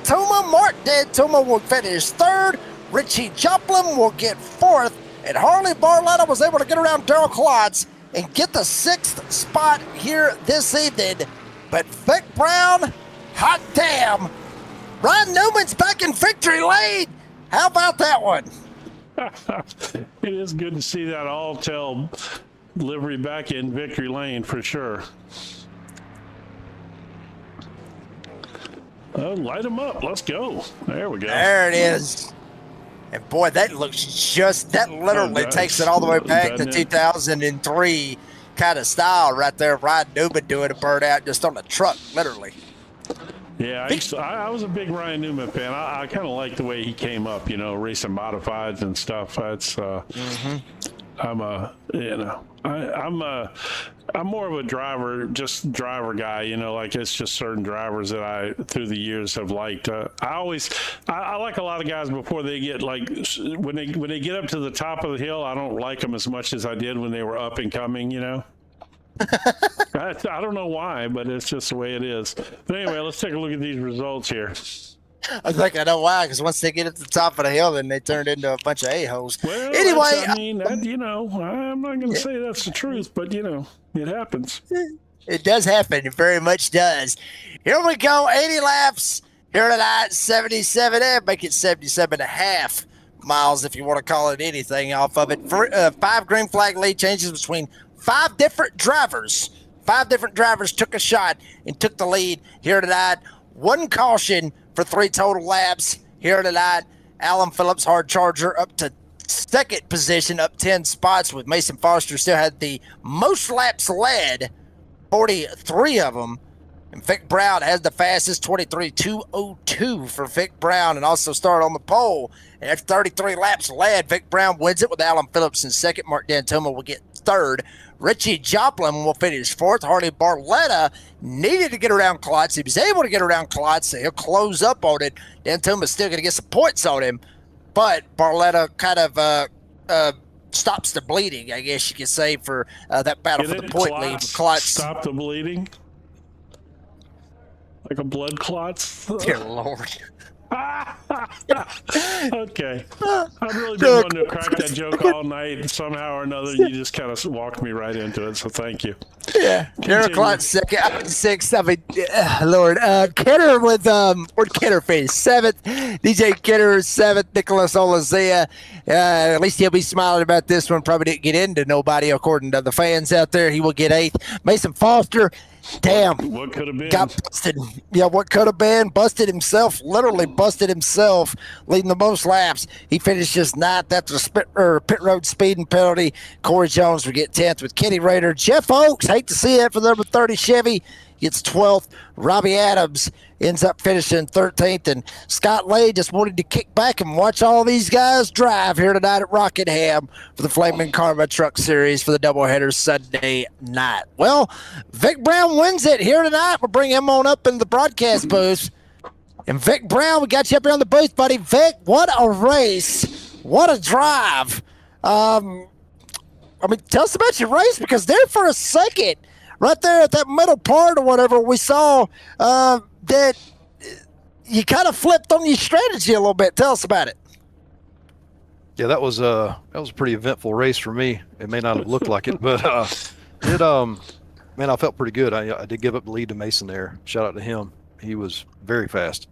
Speaker 2: Mark Dan Tuma will finish 3rd. Richie Joplin will get 4th. And Harley Barletta was able to get around Daryl Klotz and get the 6th spot here this evening. But Vic Brown, hot damn, Ryan Newman's back in victory lane. How about that one?
Speaker 3: It is good to see that all-tail livery back in victory lane for sure. Light them up. Let's go. There we go.
Speaker 2: There it is. And boy, that literally takes it all the way back to 2003 kind of style right there. Ryan Newman doing a burnout just on the truck, literally.
Speaker 3: Yeah, I was a big Ryan Newman fan. I kind of like the way he came up, racing modifieds and stuff. That's I'm more of a driver guy, like it's just certain drivers that I through the years have liked. I like a lot of guys before they get when they get up to the top of the hill. I don't like them as much as I did when they were up and coming, I don't know why, but it's just the way it is. But anyway, let's take a look at these results here.
Speaker 2: I think I know why, because once they get at the top of the hill, then they turned into a bunch of a-holes.
Speaker 3: Well,
Speaker 2: anyway,
Speaker 3: I'm not going to say that's the truth, but, it happens.
Speaker 2: It does happen. It very much does. Here we go. 80 laps here tonight. 77. Make it 77.5 miles if you want to call it anything off of it. 5 green flag lead changes between 5 different drivers. 5 different drivers took a shot and took the lead here tonight. 1 caution for 3 total laps here tonight. Alan Phillips, hard charger, up to 2nd position, up 10 spots, with Mason Foster still had the most laps led, 43 of them. And Vic Brown has the fastest, 23.202 for Vic Brown, and also started on the pole. And after 33 laps led, Vic Brown wins it with Alan Phillips in 2nd. Mark D'Antoma will get 3rd. Richie Joplin will finish 4th. Harley Barletta needed to get around Klotz. He was able to get around Klotz, so he'll close up on it. D'Antoma's still going to get some points on him, but Barletta kind of stops the bleeding, I guess you could say, for that battle for the point lead. Klotz.
Speaker 3: Stop the bleeding? Like a blood clot?
Speaker 2: Dear Lord.
Speaker 3: Okay. I've really been wanting to crack that joke all night, and somehow or another you just kind of walked me right into it, so thank you.
Speaker 2: Yeah. Derek Klotz 6th. I mean, Lord. Kidder with where'd Kidder finish? 7th. DJ Kidder 7th. Nicholas Olazea. At least he'll be smiling about this one. Probably didn't get into nobody according to the fans out there. He will get 8th. Mason Foster Damn.
Speaker 3: What could have been?
Speaker 2: Got busted. Yeah, what could have been? Busted himself. Literally busted himself, leading the most laps. He finishes ninth after the pit road speeding penalty. Corey Jones will get 10th with Kenny Rader. Jeff Oakes, hate to see that for the number 30 Chevy, gets 12th. Robbie Adams ends up finishing 13th. And Scott Lay just wanted to kick back and watch all these guys drive here tonight at Rockingham for the Flaming Karma Truck Series for the doubleheader Sunday night. Well, Vic Brown wins it here tonight. We'll bring him on up in the broadcast booth. And Vic Brown, we got you up here on the booth, buddy. Vic, what a race. What a drive. I mean, tell us about your race, because there for a second, right there at that middle part or whatever, we saw that you kind of flipped on your strategy a little bit. Tell us about it.
Speaker 7: Yeah, that was a pretty eventful race for me. It may not have looked like it, but man, I felt pretty good. I did give up the lead to Mason there. Shout out to him. He was very fast,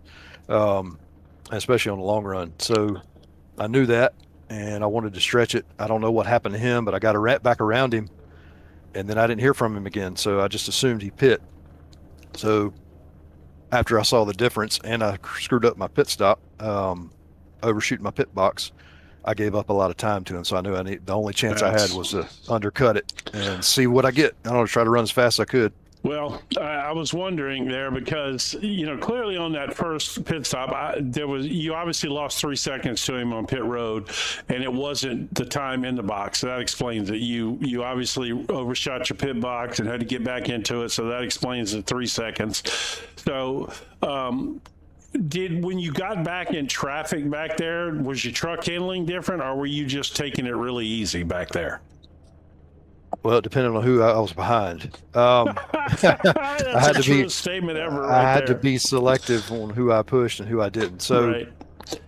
Speaker 7: especially on the long run. So I knew that, and I wanted to stretch it. I don't know what happened to him, but I got back around him, and then I didn't hear from him again. So I just assumed he pit. So after I saw the difference and I screwed up my pit stop, overshooting my pit box, I gave up a lot of time to him. So I knew the only chance I had was to undercut it and see what I get. I don't know, try to run as fast as I could.
Speaker 3: Well, I was wondering there because, clearly on that first pit stop, you obviously lost 3 seconds to him on pit road, and it wasn't the time in the box. So that explains it. You obviously overshot your pit box and had to get back into it. So that explains the 3 seconds. So, when you got back in traffic back there, was your truck handling different, or were you just taking it really easy back there?
Speaker 7: Well, depending on who I was behind, I had to be
Speaker 3: statement ever.
Speaker 7: I had to be selective on who I pushed and who I didn't. So,
Speaker 3: right.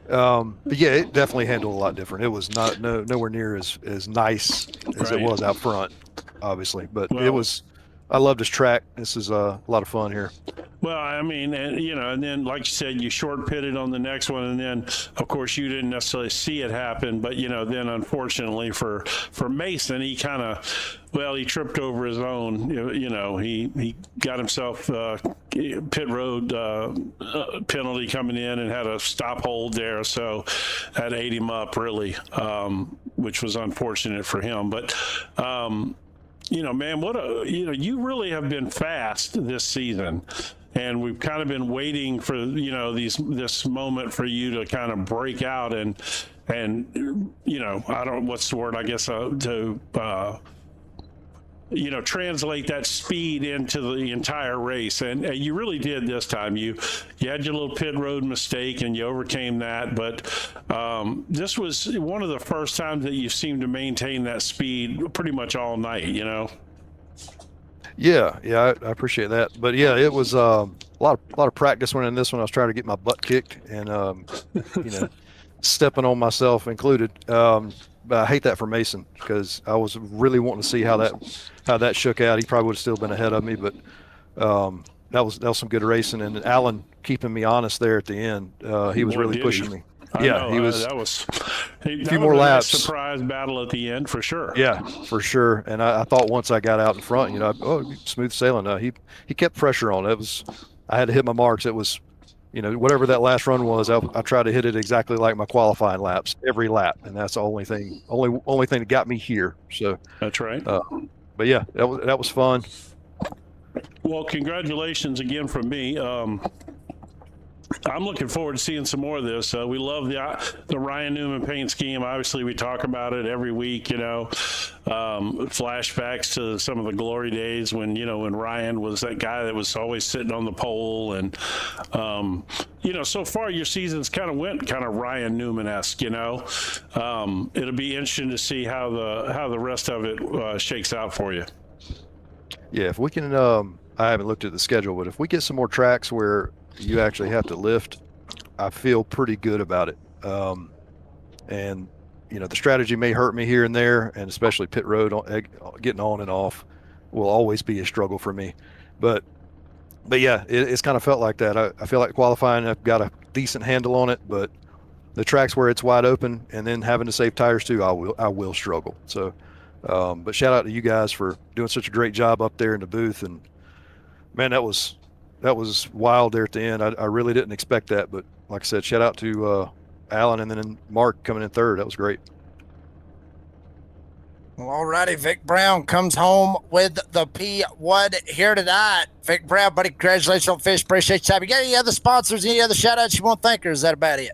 Speaker 7: But yeah, it definitely handled a lot different. It was nowhere near as nice as it was out front, obviously. But it was. I love this track. This is a lot of fun here.
Speaker 3: Well, I mean, and then like you said, you short pitted on the next one, and then of course you didn't necessarily see it happen, but then unfortunately for Mason, he kind of, he tripped over his own. He got himself pit road penalty coming in and had a stop hold there, so that ate him up really, which was unfortunate for him, but. Man, you really have been fast this season, and we've kind of been waiting for, this moment for you to kind of break out and I don't know what's the word, I guess, to translate that speed into the entire race. And you really did this time. You had your little pit road mistake and you overcame that. But this was one of the first times that you seemed to maintain that speed pretty much all night,
Speaker 7: Yeah, I appreciate that. But yeah, it was a lot of practice when in this one I was trying to get my butt kicked and stepping on myself included. But I hate that for Mason because I was really wanting to see how that shook out. He probably would have still been ahead of me, but that was some good racing. And Alan keeping me honest there at the end. He was really pushing me. He was.
Speaker 3: That was
Speaker 7: a few more laps.
Speaker 3: Surprise battle at the end for sure.
Speaker 7: Yeah, for sure. And I thought once I got out in front, smooth sailing. He kept pressure on. I had to hit my marks. It was. Whatever that last run was, I tried to hit it exactly like my qualifying laps, every lap, and that's the only thing that got me here. So
Speaker 3: that's right.
Speaker 7: But yeah, that was fun.
Speaker 3: Well, congratulations again from me. I'm looking forward to seeing some more of this. We love the Ryan Newman paint scheme. Obviously, we talk about it every week. Flashbacks to some of the glory days when Ryan was that guy that was always sitting on the pole, and so far your season's kind of went Ryan Newman-esque. It'll be interesting to see how the rest of it shakes out for you.
Speaker 7: Yeah, if we can, I haven't looked at the schedule, but if we get some more tracks where you actually have to lift, I feel pretty good about it. And the strategy may hurt me here and there, and especially pit road, getting on and off will always be a struggle for me. But yeah, it's kind of felt like that. I feel like qualifying, I've got a decent handle on it, but the tracks where it's wide open and then having to save tires too, I will struggle. So, but shout out to you guys for doing such a great job up there in the booth and Man, that was wild there at the end. I really didn't expect that, but like I said, shout out to Alan and then Mark coming in third. That was great.
Speaker 2: Well, alrighty, Vic Brown comes home with the P1 here tonight. Vic Brown, buddy, congratulations on finish. Appreciate your time. You got any other sponsors, any other shout outs you want to thank, or is that about it?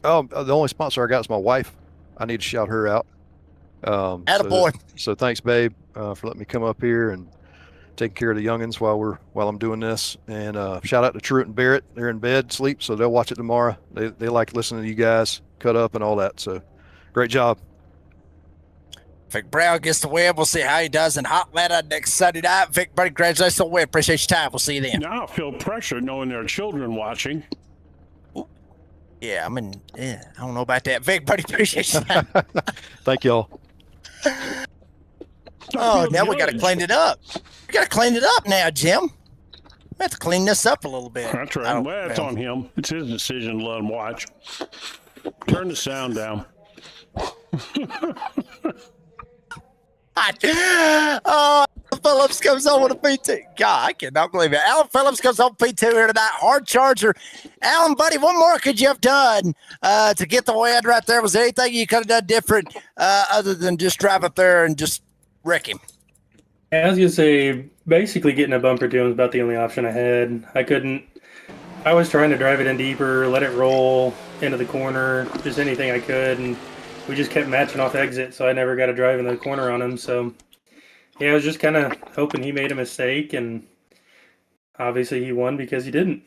Speaker 7: Oh, the only sponsor I got is my wife. I need to shout her out.
Speaker 2: Attaboy.
Speaker 7: So thanks, babe, for letting me come up here and taking care of the youngins while I'm doing this. And shout out to Truett and Barrett. They're in bed, sleep, so they'll watch it tomorrow. They like listening to you guys cut up and all that. So great job.
Speaker 2: Vic Brown gets the win. We'll see how he does in Hotlanta next Sunday night. Vic, buddy, congratulations on the win. Appreciate your time. We'll see you then.
Speaker 3: Now I feel pressure knowing there are children watching.
Speaker 2: Yeah, I don't know about that. Vic, buddy, appreciate your time.
Speaker 7: Thank y'all.
Speaker 2: Oh, now we got to clean it up. We got to clean it up now, Jim. We have to clean this up a little bit.
Speaker 3: That's right. Well, it's on him. It's his decision to let him watch. Turn the sound down.
Speaker 2: Oh, Alan Phillips comes on with a P2. God, I cannot believe it. Alan Phillips comes on P2 here tonight. Hard charger. Alan, buddy, what more could you have done to get the win right there? Was there anything you could have done different other than just drive up there and just wreck him?
Speaker 8: I was going to say, basically getting a bumper to him was about the only option I had. I was trying to drive it in deeper, let it roll into the corner, just anything I could, and we just kept matching off exit, so I never got a drive in the corner on him. So, yeah, I was just kind of hoping he made a mistake, and obviously he won because he didn't.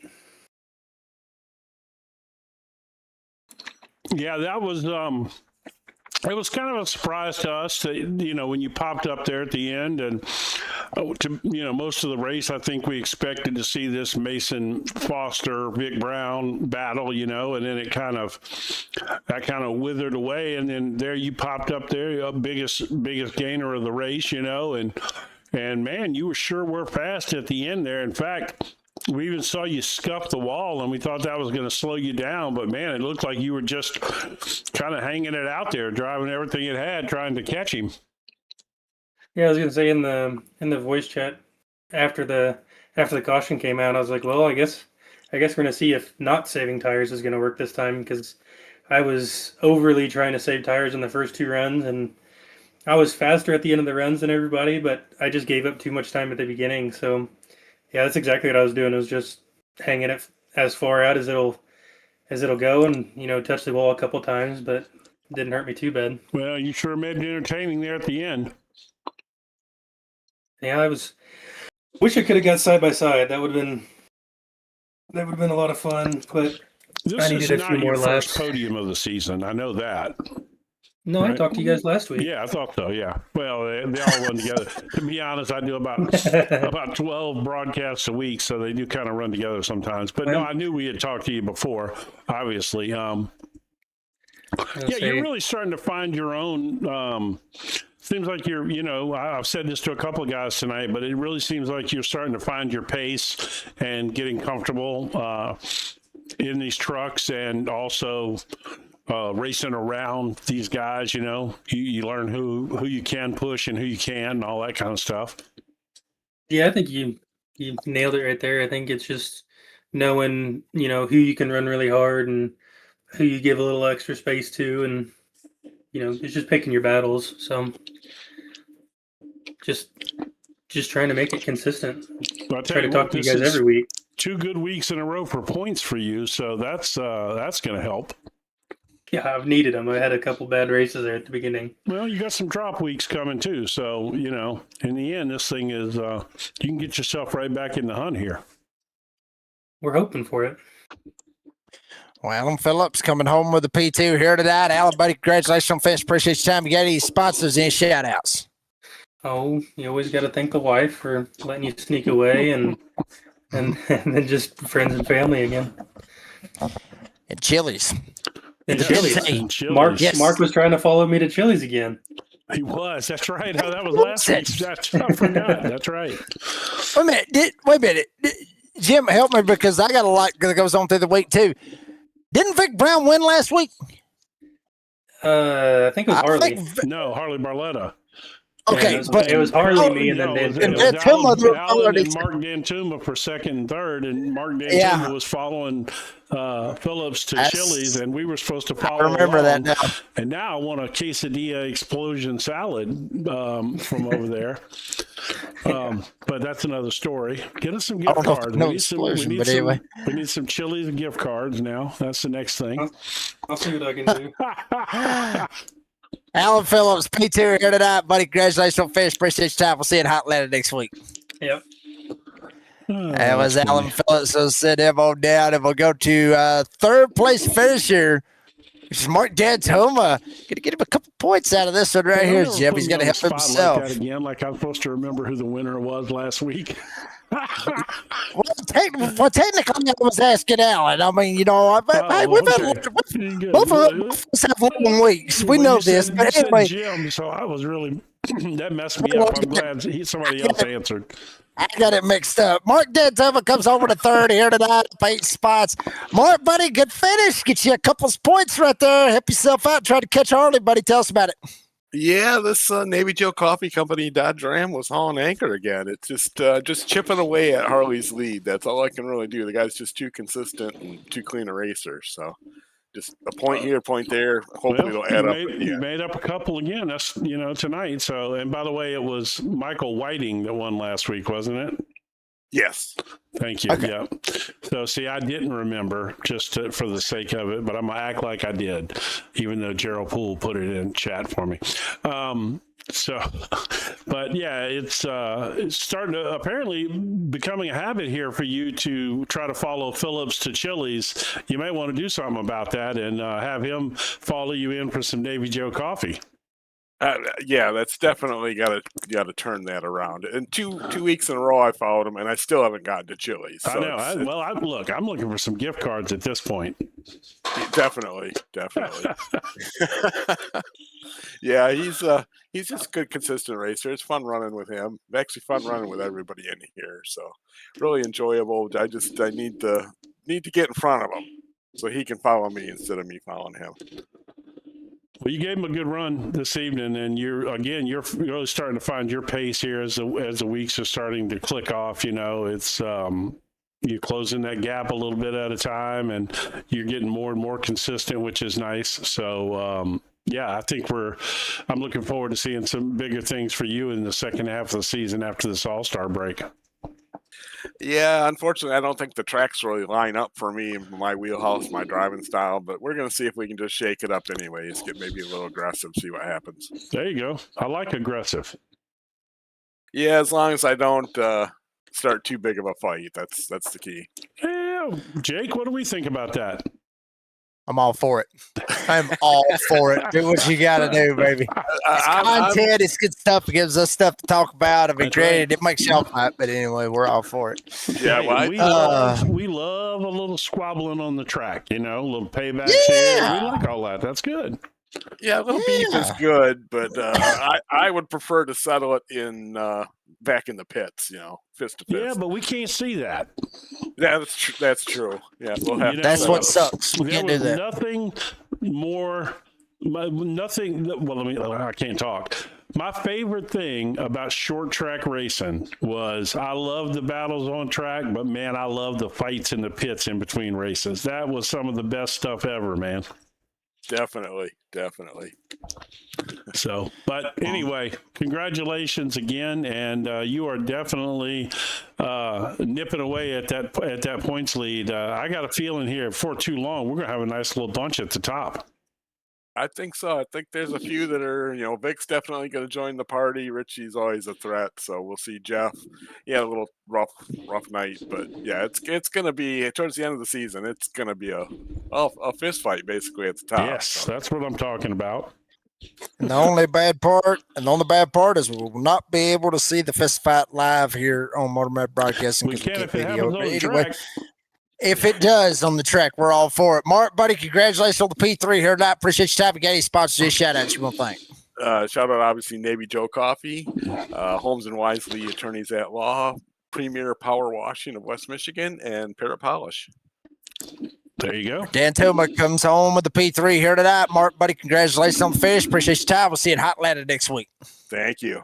Speaker 3: Yeah, that was it was kind of a surprise to us that, when you popped up there at the end, and most of the race, I think we expected to see this Mason Foster, Vic Brown battle, and then it kind of withered away. And then there you popped up there, biggest gainer of the race, and man, you were fast at the end there. In fact, we even saw you scuff the wall, and we thought that was going to slow you down. But, man, it looked like you were just kind of hanging it out there, driving everything it had, trying to catch him.
Speaker 8: Yeah, I was going to say in the voice chat after the caution came out, I was like, well, I guess we're going to see if not saving tires is going to work this time, because I was overly trying to save tires in the first two runs, and I was faster at the end of the runs than everybody, but I just gave up too much time at the beginning. So, yeah, that's exactly what I was doing. I was just hanging it as far out as it'll go, and touch the wall a couple times, but it didn't hurt me too bad.
Speaker 3: Well, you sure made it entertaining there at the end.
Speaker 8: Yeah, wish I could have got side by side. That would have been a lot of fun, but
Speaker 3: this
Speaker 8: I needed
Speaker 3: is
Speaker 8: a few
Speaker 3: not
Speaker 8: more
Speaker 3: your first
Speaker 8: laps.
Speaker 3: Podium of the season. I know that.
Speaker 8: No,
Speaker 3: Right.
Speaker 8: I talked to you guys last week.
Speaker 3: Yeah, I thought so. Yeah. Well, they all run together. To be honest, I do about 12 broadcasts a week, so they do kind of run together sometimes. But no, I knew we had talked to you before, obviously. Yeah, you're really starting to find your own. Seems like I've said this to a couple of guys tonight, but it really seems like you're starting to find your pace and getting comfortable in these trucks, and also racing around these guys. You learn who you can push and who you can, and all that kind of stuff.
Speaker 8: Yeah, I think you nailed it right there. I think it's just knowing, who you can run really hard and who you give a little extra space to, and it's just picking your battles. So just trying to make it consistent.
Speaker 3: I'll
Speaker 8: Try to talk to you guys every week.
Speaker 3: 2 good weeks in a row for points for you, so that's going to help.
Speaker 8: Yeah, I've needed them. I had a couple bad races there at the beginning.
Speaker 3: Well, you got some drop weeks coming too, so in the end, this thing is you can get yourself right back in the hunt here.
Speaker 8: We're hoping for it.
Speaker 2: Well, Alan Phillips coming home with a P2 here tonight. Alan, buddy, congratulations on finish. Appreciate your time. You got any sponsors, any shout outs?
Speaker 8: Oh, you always got to thank the wife for letting you sneak away, and then just friends and family again.
Speaker 2: And Chili's.
Speaker 8: And
Speaker 3: Yes,
Speaker 8: Chili's.
Speaker 3: and Chili's.
Speaker 8: Mark was trying to follow me to Chili's again.
Speaker 3: He was. That's right. Oh, that was last week. I forgot. That's right.
Speaker 2: Wait a minute. Jim, help me, because I got a lot that goes on through the week too. Didn't Vic Brown win last week?
Speaker 8: I think it was Harley.
Speaker 3: No, Harley Barletta.
Speaker 2: Okay,
Speaker 8: It was Harley, me, and then
Speaker 3: No,
Speaker 8: Dan
Speaker 3: it
Speaker 2: And
Speaker 3: was
Speaker 8: Tuma.
Speaker 2: Dan Tuma, they're
Speaker 3: Alan
Speaker 2: already-
Speaker 3: and Mark Dantuma for second and third, and Mark Dantuma
Speaker 2: Yeah.
Speaker 3: was following Phillips to
Speaker 2: That's-
Speaker 3: Chili's, and we were supposed to follow
Speaker 2: remember that
Speaker 3: along.
Speaker 2: now.
Speaker 3: And now I want a quesadilla explosion salad from over there. But that's another story. Get us some gift
Speaker 2: don't know if
Speaker 3: cards.
Speaker 2: no
Speaker 3: We
Speaker 2: explosion,
Speaker 3: need
Speaker 2: but
Speaker 3: some,
Speaker 2: anyway.
Speaker 3: we need some Chili's and gift cards now. That's the next thing.
Speaker 8: I'll see what I can do.
Speaker 2: Alan Phillips, P2 here tonight, buddy. Congratulations on finish. Appreciate your time. We'll see you in Hot Atlanta next week.
Speaker 8: Yep.
Speaker 2: That was Alan Phillips. So send him on down, and we'll go to third place finisher, which is Mark Dantoma. Gonna get him a couple points out of this one right here, Jim. He's gonna help himself.
Speaker 3: Like that again, like I'm supposed to remember who the winner was last week.
Speaker 2: Well, technically, I was asking Alan. I mean, you know, hey, we've had both of us have long weeks. We know this, but anyway,
Speaker 3: Jim, so I was really that messed me up. I'm glad somebody else answered.
Speaker 2: I got it mixed up. Mark Dantoma comes over to third here tonight, 8 spots. Mark, buddy, good finish. Get you a couple of points right there. Help yourself out. Try to catch Harley, buddy. Tell us about it.
Speaker 9: Yeah, this Navy Joe Coffee Company Dodge Ram was hauling anchor again. It's just chipping away at Harley's lead. That's all I can really do. The guy's just too consistent and too clean a racer. So just a point here, a point there. Hopefully it'll add up.
Speaker 3: You made up a couple again. That's tonight. So, and by the way, it was Michael Whiting that won last week, wasn't it?
Speaker 9: Yes.
Speaker 3: Thank you.
Speaker 2: Okay.
Speaker 3: Yeah. So, see, I didn't remember just for the sake of it, but I'm going to act like I did, even though Gerald Poole put it in chat for me. But yeah, it's starting to apparently becoming a habit here for you to try to follow Phillips to Chili's. You may want to do something about that and have him follow you in for some Navy Joe coffee.
Speaker 9: Yeah, that's definitely got to turn that around. And two weeks in a row, I followed him, and I still haven't gotten to Chili's. So
Speaker 3: I know. Look, I'm looking for some gift cards at this point.
Speaker 9: Definitely. Yeah, he's just a good, consistent racer. It's fun running with him. Actually, fun running with everybody in here. So, really enjoyable. I need to get in front of him so he can follow me instead of me following him.
Speaker 3: Well, you gave him a good run this evening, and you're really starting to find your pace here as the weeks are starting to click off. It's you're closing that gap a little bit at a time, and you're getting more and more consistent, which is nice. So, yeah, I think I'm looking forward to seeing some bigger things for you in the second half of the season after this All-Star break.
Speaker 9: Yeah, unfortunately, I don't think the tracks really line up for me, my wheelhouse, my driving style. But we're going to see if we can just shake it up anyways, get maybe a little aggressive, see what happens.
Speaker 3: There you go. I like aggressive.
Speaker 9: Yeah, as long as I don't start too big of a fight, that's the key.
Speaker 3: Yeah, Jake, what do we think about that?
Speaker 2: I'm all for it. I'm all for it. Do what you got to do, baby. It's content. It's good stuff. It gives us stuff to talk about. I mean, granted, it makes y'all fight, but anyway, we're all for it.
Speaker 9: Yeah,
Speaker 3: well, we love a little squabbling on the track, a little payback here. We like all that. That's good.
Speaker 9: Yeah, a little beef is good, but I would prefer to settle it in back in the pits, fist to fist.
Speaker 3: Yeah, but we can't see that.
Speaker 9: That's true. Yeah, we'll have
Speaker 2: that's what sucks. We can't do that.
Speaker 3: Nothing more. Well, I can't talk. My favorite thing about short track racing was I love the battles on track, but man, I love the fights in the pits in between races. That was some of the best stuff ever, man.
Speaker 9: Definitely.
Speaker 3: So, but anyway, congratulations again, and you are definitely nipping away at that points lead. I got a feeling here before too long we're gonna have a nice little bunch at the top.
Speaker 9: I think so. I think there's a few that are, Vic's definitely going to join the party. Richie's always a threat, so we'll see Jeff. He had a little rough night, but yeah, it's going to be towards the end of the season. It's going to be a fist fight basically at the top.
Speaker 3: Yes, so. That's what I'm talking about.
Speaker 2: And the only bad part is we will not be able to see the fist fight live here on Motormad Broadcasting.
Speaker 3: We can if it happens on the track.
Speaker 2: If it does on the track, we're all for it. Mark, buddy, congratulations on the P3 here tonight. Appreciate your time. You got any sponsors, any shout-outs you want to thank?
Speaker 9: Shout out, obviously, Navy Joe Coffee, Holmes & Wisely Attorneys at Law, Premier Power Washing of West Michigan, and Parrot Polish.
Speaker 3: There you go.
Speaker 2: Dan Tillman comes home with the P3 here tonight. Mark, buddy, congratulations on the finish. Appreciate your time. We'll see you in Hot Atlanta next week.
Speaker 9: Thank you.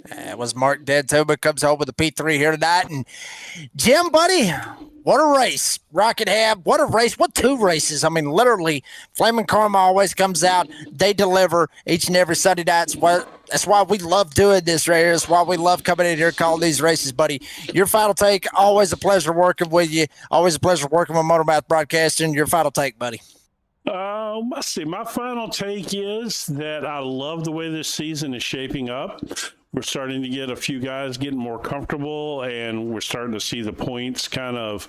Speaker 2: It was Mark Dead Tobin comes home with a P3 here tonight. And Jim, buddy, what a race. Rockingham, what a race. What two races? I mean, literally, Flaming Karma always comes out. They deliver each and every Sunday night. That's why we love doing this right here. That's why we love coming in here calling these races, buddy. Your final take, always a pleasure working with you. Always a pleasure working with Motormouth Broadcasting. Your final take, buddy.
Speaker 3: Let's see. My final take is that I love the way this season is shaping up. We're starting to get a few guys getting more comfortable, and we're starting to see the points kind of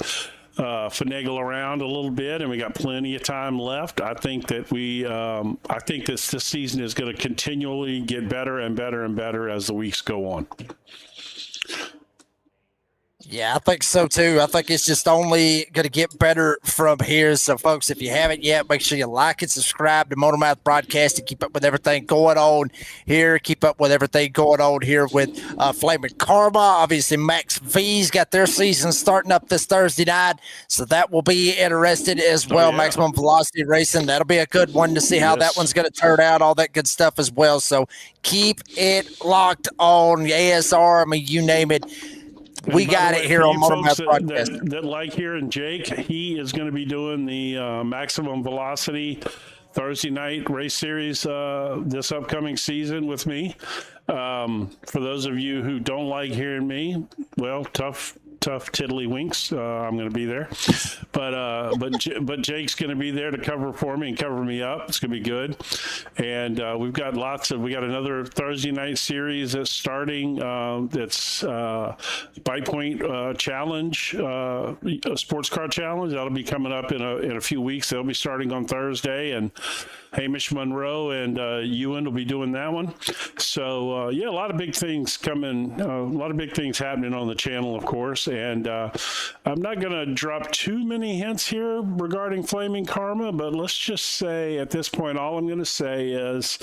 Speaker 3: finagle around a little bit, and we got plenty of time left. I think that I think this season is going to continually get better and better and better as the weeks go on.
Speaker 2: Yeah, I think so too. I think it's just only going to get better from here. So, folks, if you haven't yet, make sure you like and subscribe to Motormouth Broadcast to keep up with everything going on here. Keep up with everything going on here with Flaming Karma. Obviously, Max V's got their season starting up this Thursday night, so that will be interesting as well. Yeah. Maximum Velocity Racing, that'll be a good one to see how that one's going to turn out, all that good stuff as well. So keep it locked on ASR. I mean, you name it. We got it here on Motormouth Broadcast.
Speaker 3: That like hearing Jake, he is going to be doing the Maximum Velocity Thursday night race series this upcoming season with me. For those of you who don't like hearing me, well, tough tiddlywinks. I'm going to be there, but Jake's going to be there to cover for me and cover me up. It's going to be good, and we got another Thursday night series that's starting. That's Bike Point Challenge, a sports car challenge. That'll be coming up in a few weeks. They'll be starting on Thursday, and Hamish Monroe and Ewan will be doing that one. So a lot of big things coming, a lot of big things happening on the channel, of course. And I'm not going to drop too many hints here regarding Flaming Karma, but let's just say at this point, all I'm going to say is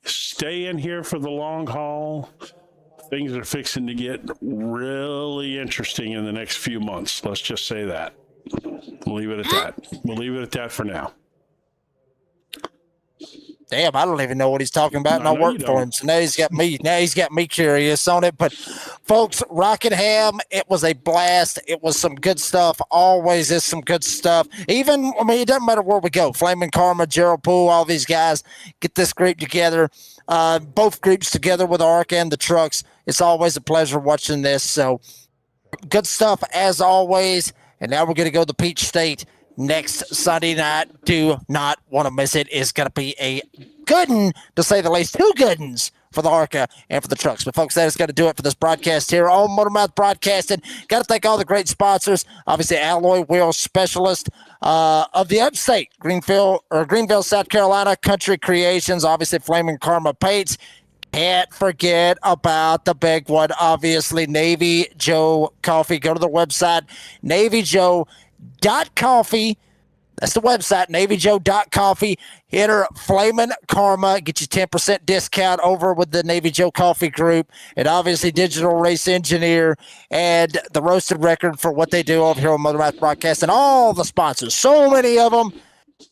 Speaker 3: stay in here for the long haul. Things are fixing to get really interesting in the next few months. Let's just say that. We'll leave it at that. We'll leave it at that for now.
Speaker 2: Damn, I don't even know what he's talking about, and I work for him. So now he's got me curious on it. But folks, Rockingham, it was a blast. It was some good stuff. Always is some good stuff. Even, I mean, it doesn't matter where we go. Flaming Karma, Gerald Poole, all these guys get this group together. Both groups together with ARCA and the trucks. It's always a pleasure watching this. So good stuff as always. And now we're going to go to Peach State next Sunday night. Do not want to miss it. It's going to be a good one, to say the least. Two good ones for the ARCA and for the trucks. But, folks, that is going to do it for this broadcast here on Motormouth Broadcasting. Got to thank all the great sponsors. Obviously, Alloy Wheel Specialist of the upstate, Greenville, South Carolina, Country Creations, obviously Flaming Karma Paints. Can't forget about the big one, obviously, Navy Joe Coffee. Go to the website, NavyJoe.coffee. That's the website, NavyJoe.coffee. Enter Flamin' Karma. Get you 10% discount over with the Navy Joe Coffee Group. And obviously Digital Race Engineer and the Roasted Record for what they do over here on Motormouth Broadcast. And all the sponsors, so many of them.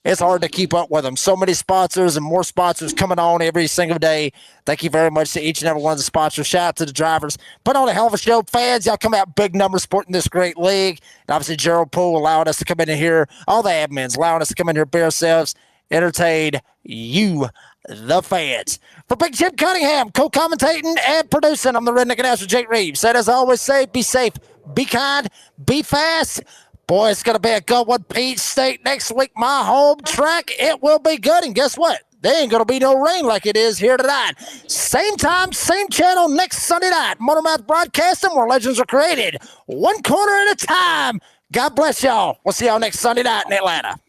Speaker 2: It's hard to keep up with them. So many sponsors and more sponsors coming on every single day. Thank you very much to each and every one of the sponsors. Shout out to the drivers. Put on a hell of a show. Fans, y'all come out big numbers supporting this great league. And obviously, Gerald Poole allowing us to come in here. All the admins allowing us to come in here, be ourselves, entertain you, the fans. For Big Jim Cunningham, co-commentating and producing, I'm the Redneck Announcer, Jake Reeves. Said as always, say, be safe, be kind, be fast. Boy, it's going to be a good one. Peach State next week, my home track. It will be good. And guess what? There ain't going to be no rain like it is here tonight. Same time, same channel next Sunday night. Motormouth Broadcasting, where legends are created one corner at a time. God bless y'all. We'll see y'all next Sunday night in Atlanta.